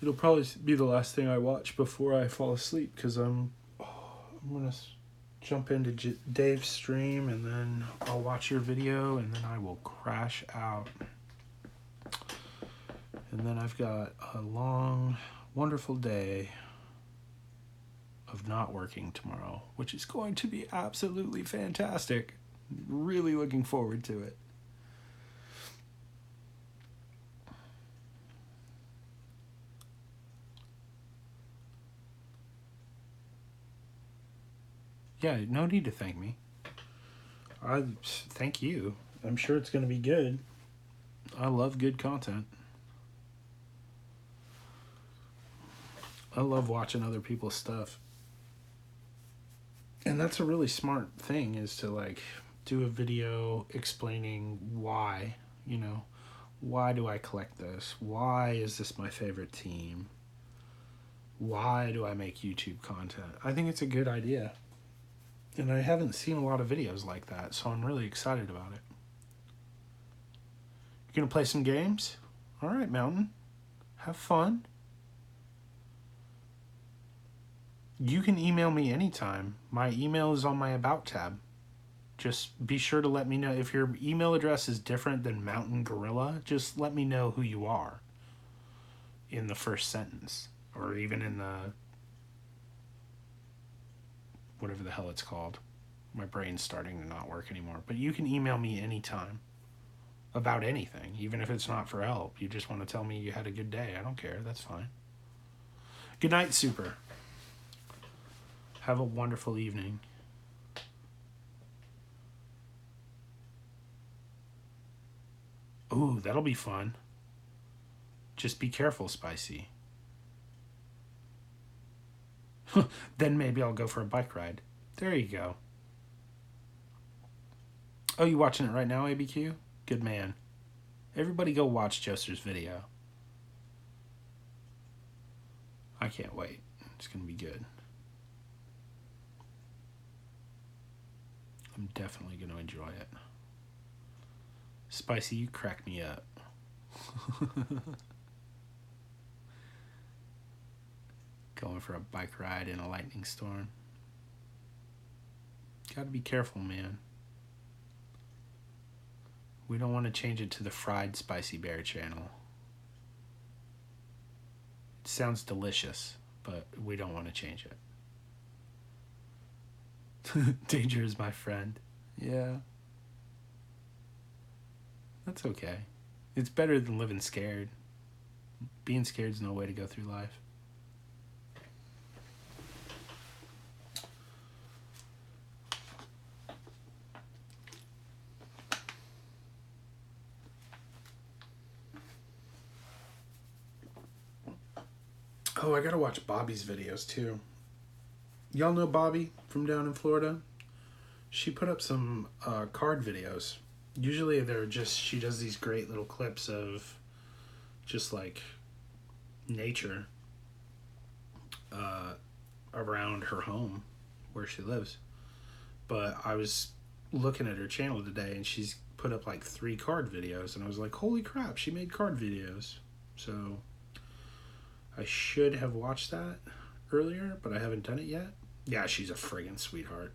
It'll probably be the last thing I watch before I fall asleep, because I'm going to jump into Dave's stream, and then I'll watch your video, and then I will crash out. And then I've got a long, wonderful day of not working tomorrow, which is going to be absolutely fantastic. Really looking forward to it. Yeah, no need to thank me. I thank you. I'm sure it's going to be good. I love good content. I love watching other people's stuff. And that's a really smart thing, is to like do a video explaining why, you know, why do I collect this? Why is this my favorite team? Why do I make YouTube content? I think it's a good idea. And I haven't seen a lot of videos like that, so I'm really excited about it. You're going to play some games? All right, Mountain. Have fun. You can email me anytime. My email is on my About tab. Just be sure to let me know. If your email address is different than Mountain Gorilla, just let me know who you are in the first sentence, or even in the whatever the hell it's called. My brain's starting to not work anymore. But you can email me anytime about anything, even if it's not for help. You just want to tell me you had a good day. I don't care. That's fine. Good night, Super. Have a wonderful evening. Ooh, that'll be fun. Just be careful, Spicy. Then maybe I'll go for a bike ride. There you go. Oh, you watching it right now, ABQ? Good man. Everybody go watch Joster's video. I can't wait. It's going to be good. I'm definitely going to enjoy it. Spicy, you crack me up. Going for a bike ride in a lightning storm. Gotta be careful, man. We don't want to change it to the Fried Spicy Bear channel. It sounds delicious, but we don't want to change it. Danger is my friend. Yeah. That's okay. It's better than living scared. Being scared is no way to go through life. Oh, I gotta watch Bobby's videos too. Y'all know Bobby from down in Florida? She put up some card videos. Usually they're just, she does these great little clips of just like nature around her home where she lives. But I was looking at her channel today and she's put up like 3 card videos and I was like, holy crap, she made card videos. So I should have watched that earlier, but I haven't done it yet. Yeah, she's a friggin' sweetheart.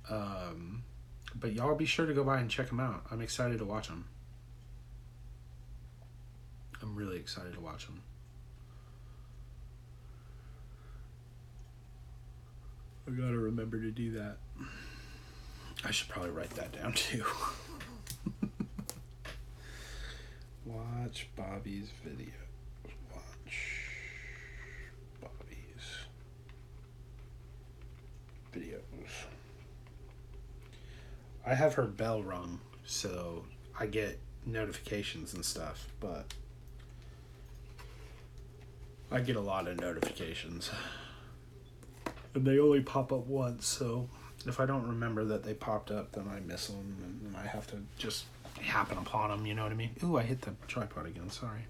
But y'all be sure to go by and check them out. I'm excited to watch them. I'm really excited to watch them. I gotta remember to do that. I should probably write that down too. Watch Bobby's video. Watch Bobby's videos. I have her bell rung, so I get notifications and stuff, but I get a lot of notifications. And they only pop up once, so if I don't remember that they popped up, then I miss them, and I have to just happen upon them, you know what I mean? Ooh, I hit the tripod again, sorry.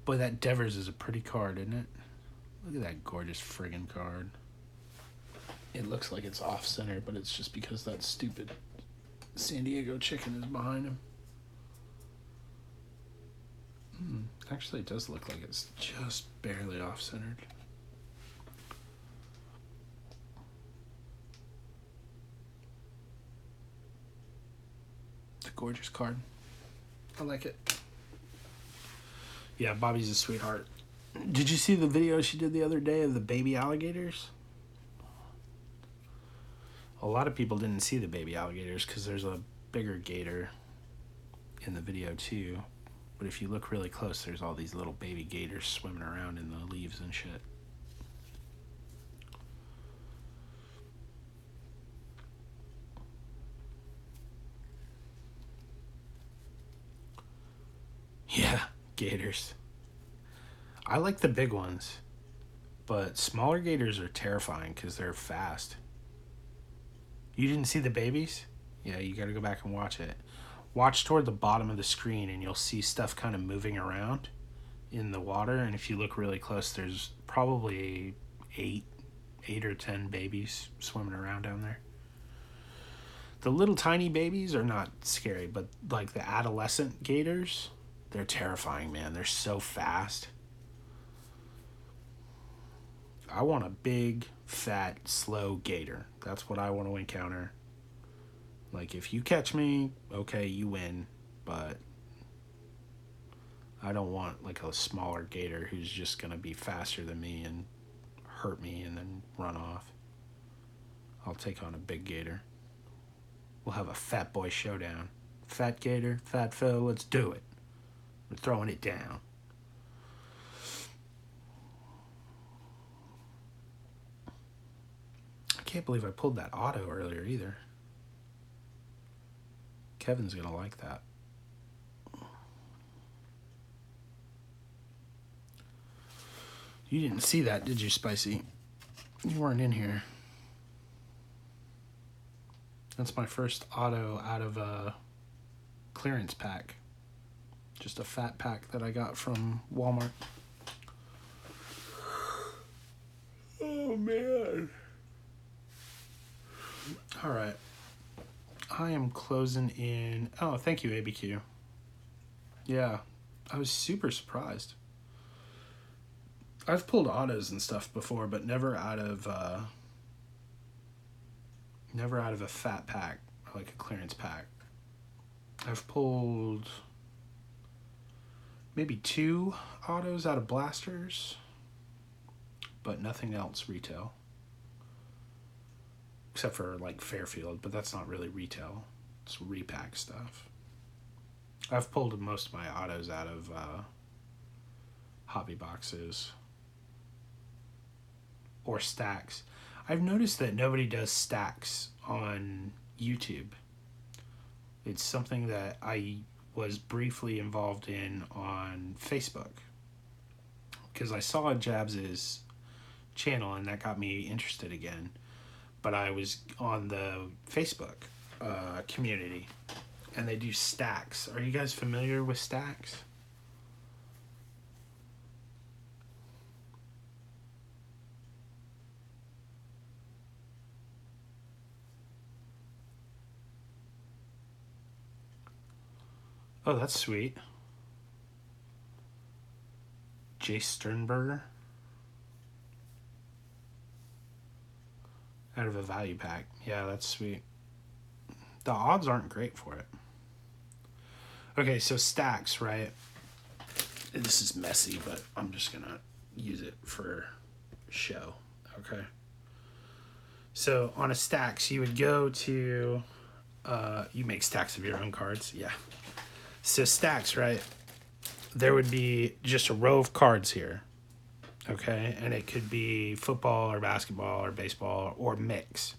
Boy, that Devers is a pretty card, isn't it? Look at that gorgeous friggin' card. It looks like it's off-center, but it's just because that stupid San Diego chicken is behind him. Actually, it does look like it's just barely off-centered. It's a gorgeous card. I like it. Yeah, Bobby's a sweetheart. Did you see the video she did the other day of the baby alligators? A lot of people didn't see the baby alligators because there's a bigger gator in the video too. But if you look really close, there's all these little baby gators swimming around in the leaves and shit. Yeah, gators. I like the big ones, but smaller gators are terrifying because they're fast. You didn't see the babies? Yeah, you gotta go back and watch it. Watch toward the bottom of the screen and you'll see stuff kind of moving around in the water. And if you look really close, there's probably eight or 10 babies swimming around down there. The little tiny babies are not scary, but like the adolescent gators, they're terrifying, man. They're so fast. I want a big, fat, slow gator. That's what I want to encounter. Like, if you catch me, okay, you win. But I don't want, like, a smaller gator who's just going to be faster than me and hurt me and then run off. I'll take on a big gator. We'll have a fat boy showdown. Fat gator, fat Phil, let's do it. We're throwing it down. I can't believe I pulled that auto earlier either. Kevin's gonna like that. You didn't see that, did you, Spicy? You weren't in here. That's my first auto out of a clearance pack. Just a fat pack that I got from Walmart. Oh, man. All right. I am closing in. Oh, thank you, ABQ. Yeah, I was super surprised. I've pulled autos and stuff before, but never out of a fat pack, like a clearance pack. I've pulled maybe 2 autos out of blasters, but nothing else retail. Except for like Fairfield, but that's not really retail. It's repack stuff. I've pulled most of my autos out of hobby boxes or stacks. I've noticed that nobody does stacks on YouTube. It's something that I was briefly involved in on Facebook because I saw Jabs' channel and that got me interested again. But I was on the Facebook community and they do stacks. Are you guys familiar with stacks? Oh, that's sweet. Jay Sternberger. Out of a value pack. Yeah, that's sweet. The odds aren't great for it. Okay, so stacks, right? This is messy, but I'm just going to use it for show. Okay. So on a stacks, you would go to... you make stacks of your own cards. Yeah. So stacks, right? There would be just a row of cards here, okay? And it could be football or basketball or baseball or mix.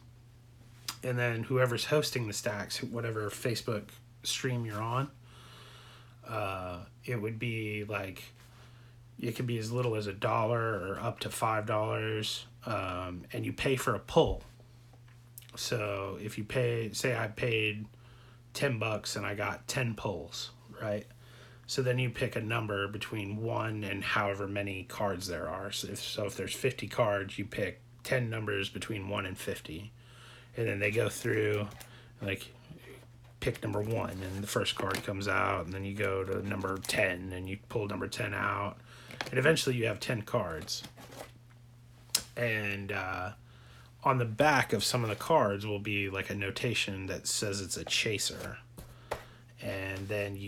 And then whoever's hosting the stacks, whatever Facebook stream you're on, it would be like, it could be as little as $1 or up to $5, and you pay for a pull. So if you pay, say I paid $10 and I got 10 pulls, right? So then you pick a number between 1 and however many cards there are. So if there's 50 cards, you pick 10 numbers between 1 and 50. And then they go through, like, pick number 1, and the first card comes out, and then you go to number 10, and you pull number 10 out. And eventually you have 10 cards. And on the back of some of the cards will be like a notation that says it's a chaser. And then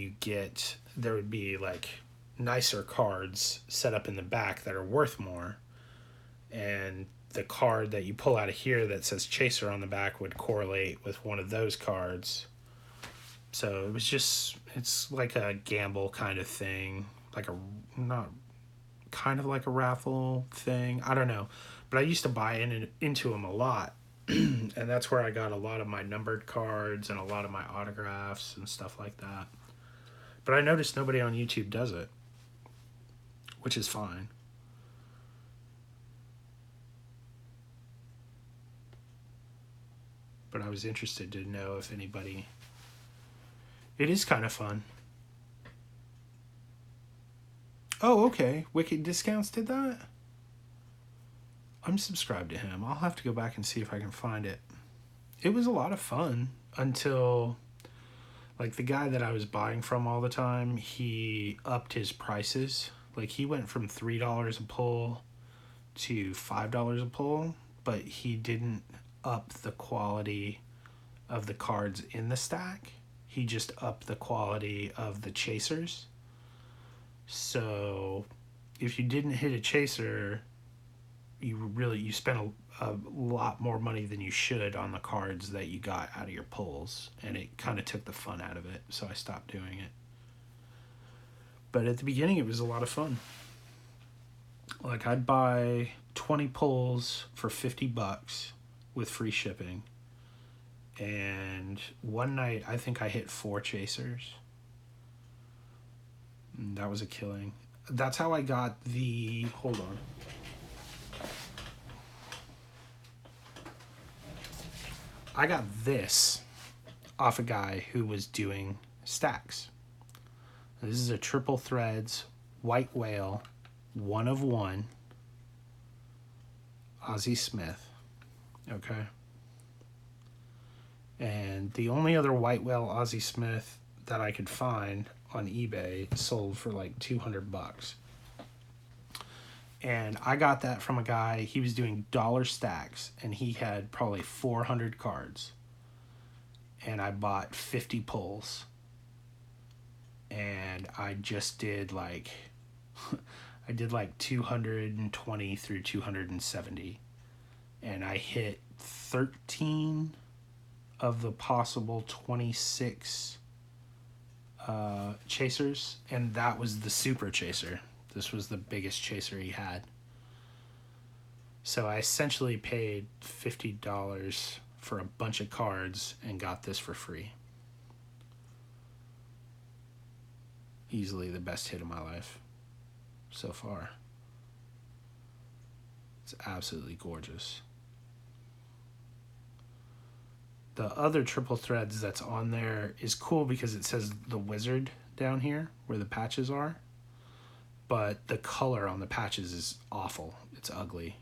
there would be like nicer cards set up in the back that are worth more. And the card that you pull out of here that says chaser on the back would correlate with one of those cards. So it's like a gamble kind of thing, kind of like a raffle thing. I don't know. But I used to buy into them a lot. And that's where I got a lot of my numbered cards and a lot of my autographs and stuff like that. But I noticed nobody on YouTube does it, which is fine. But I was interested to know if anybody... It is kind of fun. Oh, okay. Wicked Discounts did that? I'm subscribed to him. I'll have to go back and see if I can find it. It was a lot of fun until, like, the guy that I was buying from all the time, he upped his prices. Like, he went from $3 a pull to $5 a pull, but he didn't up the quality of the cards in the stack. He just upped the quality of the chasers. So if you didn't hit a chaser, you spent a lot more money than you should on the cards that you got out of your pulls, and it kind of took the fun out of it, so I stopped doing it. But at the beginning it was a lot of fun. Like, I'd buy 20 pulls for $50 with free shipping, and one night I think I hit 4 chasers. That was a killing. That's how I got hold on. I got this off a guy who was doing stacks. This is a triple threads white whale 1 of 1 Ozzie Smith. Okay. And the only other white whale Ozzie Smith that I could find on eBay sold for like $200. And I got that from a guy, he was doing dollar stacks, and he had probably 400 cards. And I bought 50 pulls. And I just did like, I did like 220 through 270. And I hit 13 of the possible 26 chasers. And that was the super chaser. This was the biggest chaser he had. So I essentially paid $50 for a bunch of cards and got this for free. Easily the best hit of my life so far. It's absolutely gorgeous. The other triple threads that's on there is cool because it says the Wizard down here where the patches are. But the color on the patches is awful. It's ugly.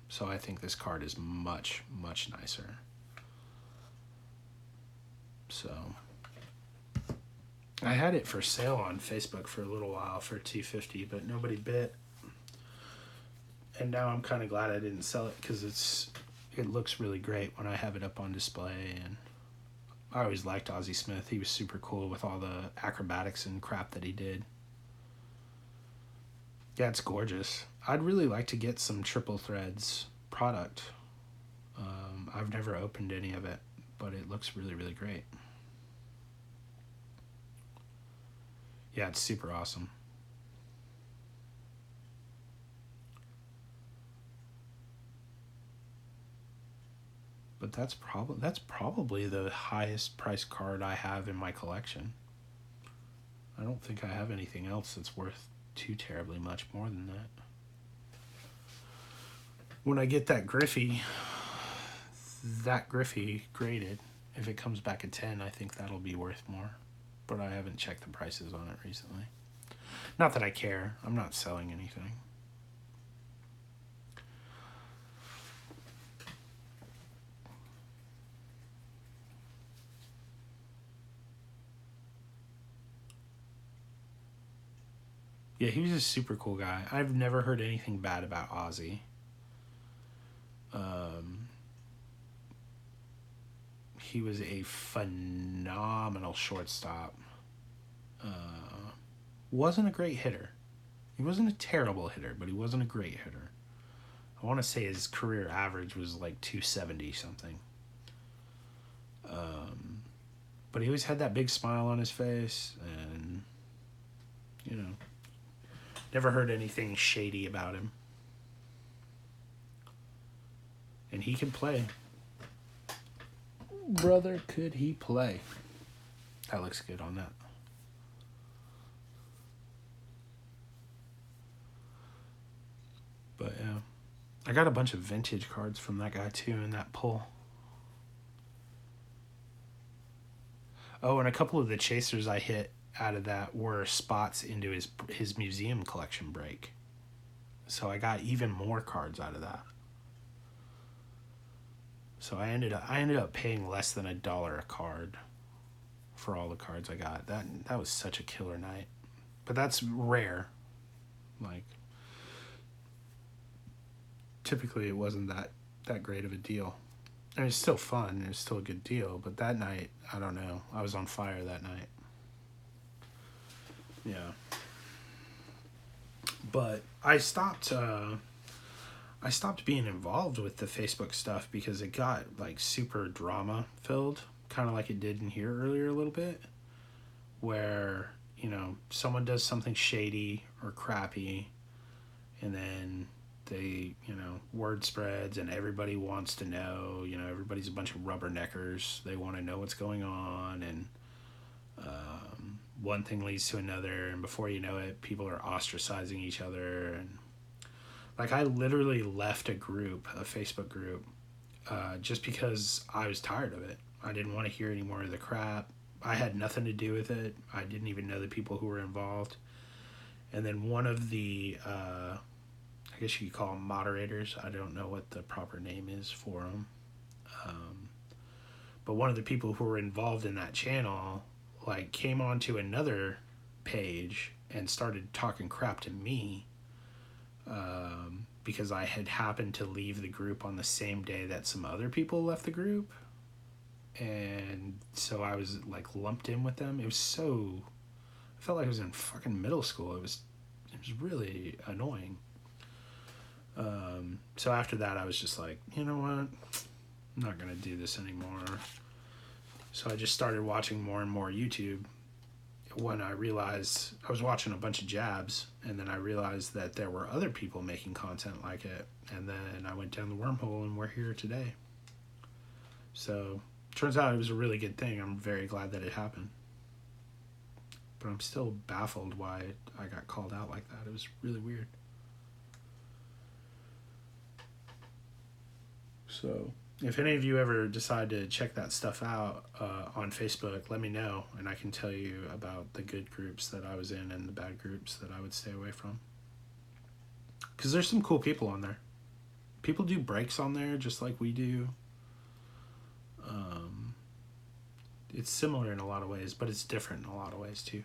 So I think this card is much, much nicer. So I had it for sale on Facebook for a little while for $250, but nobody bit. And now I'm kind of glad I didn't sell it because it looks really great when I have it up on display. And I always liked Ozzie Smith. He was super cool with all the acrobatics and crap that he did. Yeah, it's gorgeous. I'd really like to get some Triple Threads product. I've never opened any of it, but it looks really, really great. Yeah, it's super awesome. But that's probably the highest price card I have in my collection. I don't think I have anything else that's worth too terribly much more than that. When I get that Griffey graded, if it comes back at 10, I think that'll be worth more. But I haven't checked the prices on it recently. Not that I care. I'm not selling anything. Yeah, he was a super cool guy. I've never heard anything bad about Ozzy. Um, he was a phenomenal shortstop. Wasn't a great hitter. He wasn't a terrible hitter, but he wasn't a great hitter. I want to say his career average was like 270 something. But he always had that big smile on his face, and, you know, never heard anything shady about him. And he can play. Brother, could he play? That looks good on that. But yeah, I got a bunch of vintage cards from that guy too in that pull. Oh, and a couple of the chasers I hit out of that were spots into his museum collection break. So I got even more cards out of that. So I ended up paying less than $1 a card for all the cards I got. That was such a killer night. But that's rare. Like, typically it wasn't that great of a deal. And it's still fun. It's still a good deal. But that night, I don't know. I was on fire that night. Yeah. But I stopped being involved with the Facebook stuff because it got like super drama filled, kind of like it did in here earlier a little bit, where, someone does something shady or crappy, and then they, word spreads and everybody wants to know, everybody's a bunch of rubberneckers. They want to know what's going on, and one thing leads to another, and before you know it, people are ostracizing each other. And like, I literally left a Facebook group, just because I was tired of it. I didn't want to hear any more of the crap. I had nothing to do with it. I didn't even know the people who were involved. And then one of the, I guess you could call them moderators. I don't know what the proper name is for them. But one of the people who were involved in that channel, like, came onto another page and started talking crap to me, because I had happened to leave the group on the same day that some other people left the group. And so I was like lumped in with them. I felt like I was in fucking middle school. It was really annoying. So after that, I was just like, you know what? I'm not going to do this anymore. So I just started watching more and more YouTube. When I realized I was watching a bunch of jabs, and then I realized that there were other people making content like it. And then I went down the wormhole, and we're here today. So turns out it was a really good thing. I'm very glad that it happened. But I'm still baffled why I got called out like that. It was really weird. So if any of you ever decide to check that stuff out on Facebook, let me know, and I can tell you about the good groups that I was in and the bad groups that I would stay away from. Because there's some cool people on there. People do breaks on there just like we do. It's similar in a lot of ways, but it's different in a lot of ways too.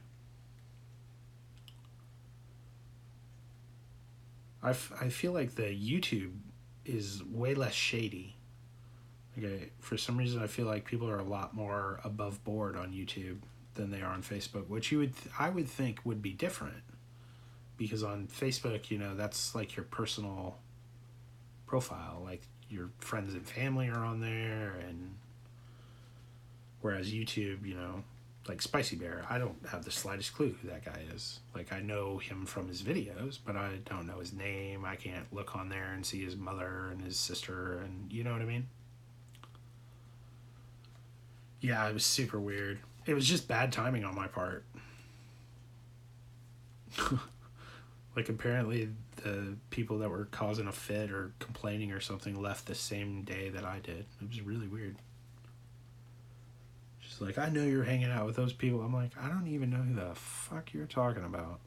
I feel like the YouTube is way less shady. Okay, for some reason I feel like people are a lot more above board on YouTube than they are on Facebook, which I would think would be different, because on Facebook, that's like your personal profile, like your friends and family are on there, and whereas YouTube, Like Spicy Bear, I don't have the slightest clue who that guy is. Like, I know him from his videos, but I don't know his name. I can't look on there and see his mother and his sister, and you know what I mean? Yeah, it was super weird. It was just bad timing on my part. Like, apparently the people that were causing a fit or complaining or something left the same day that I did. It was really weird. She's like, I know you're hanging out with those people. I'm like, I don't even know who the fuck you're talking about.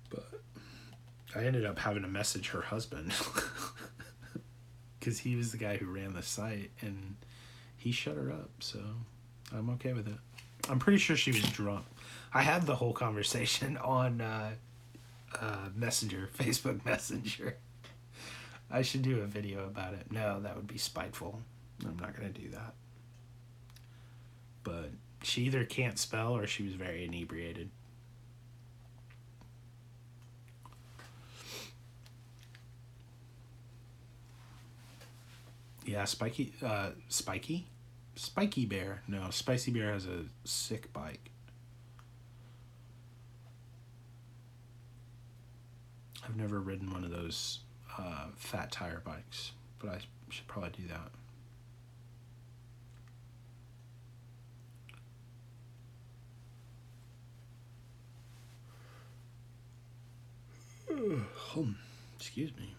But I ended up having to message her husband because he was the guy who ran the site, and he shut her up, so I'm okay with it. I'm pretty sure she was drunk. I had the whole conversation on Messenger, Facebook Messenger. I should do a video about it. No, that would be spiteful. I'm not going to do that. But she either can't spell or she was very inebriated. Yeah, Spiky Bear. No, Spicy Bear has a sick bike. I've never ridden one of those fat tire bikes, but I should probably do that. Excuse me.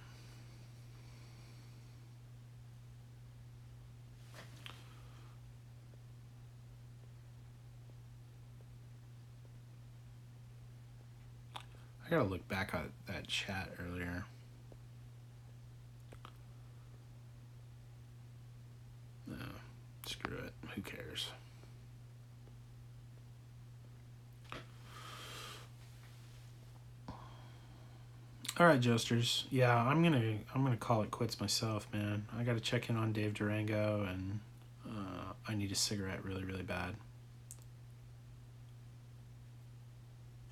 I gotta look back at that chat earlier. No, screw it. Who cares? All right, Josters. Yeah, I'm gonna call it quits myself, man. I gotta check in on Dave Durango, and I need a cigarette really, really bad.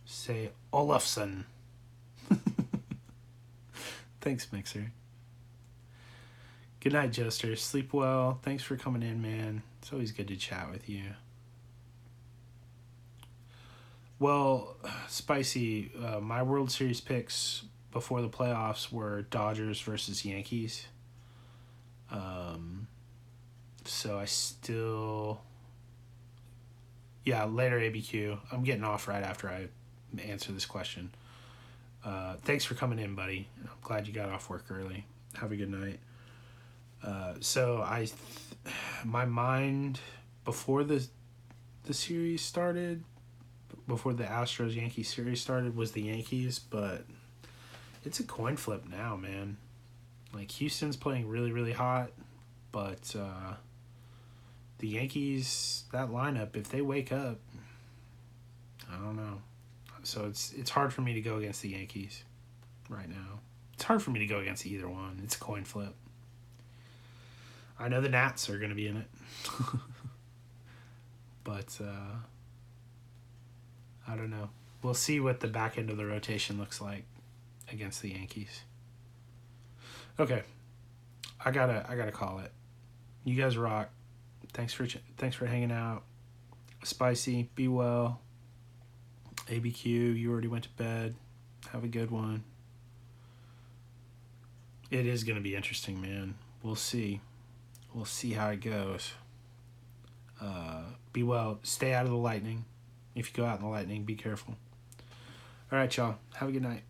Say Olafsson. Thanks, Mixer. Good night, Josters. Sleep well. Thanks for coming in, man. It's always good to chat with you. Well, Spicy, my World Series picks before the playoffs were Dodgers versus Yankees. So I still... Yeah, later ABQ. I'm getting off right after I answer this question. Thanks for coming in, buddy. I'm glad you got off work early. Have a good night. My mind before the series started, before the Astros-Yankees series started, was the Yankees, but it's a coin flip now, man. Like, Houston's playing really, really hot, but the Yankees, that lineup, if they wake up, I don't know. So it's hard for me to go against the Yankees right now. It's hard for me to go against either one. It's a coin flip. I know the Nats are going to be in it. But I don't know. We'll see what the back end of the rotation looks like against the Yankees. Okay. I gotta call it. You guys rock. Thanks for hanging out. Spicy, be well. ABQ, you already went to bed. Have a good one. It is going to be interesting, man. We'll see. We'll see how it goes. Be well. Stay out of the lightning. If you go out in the lightning, be careful. All right, y'all. Have a good night.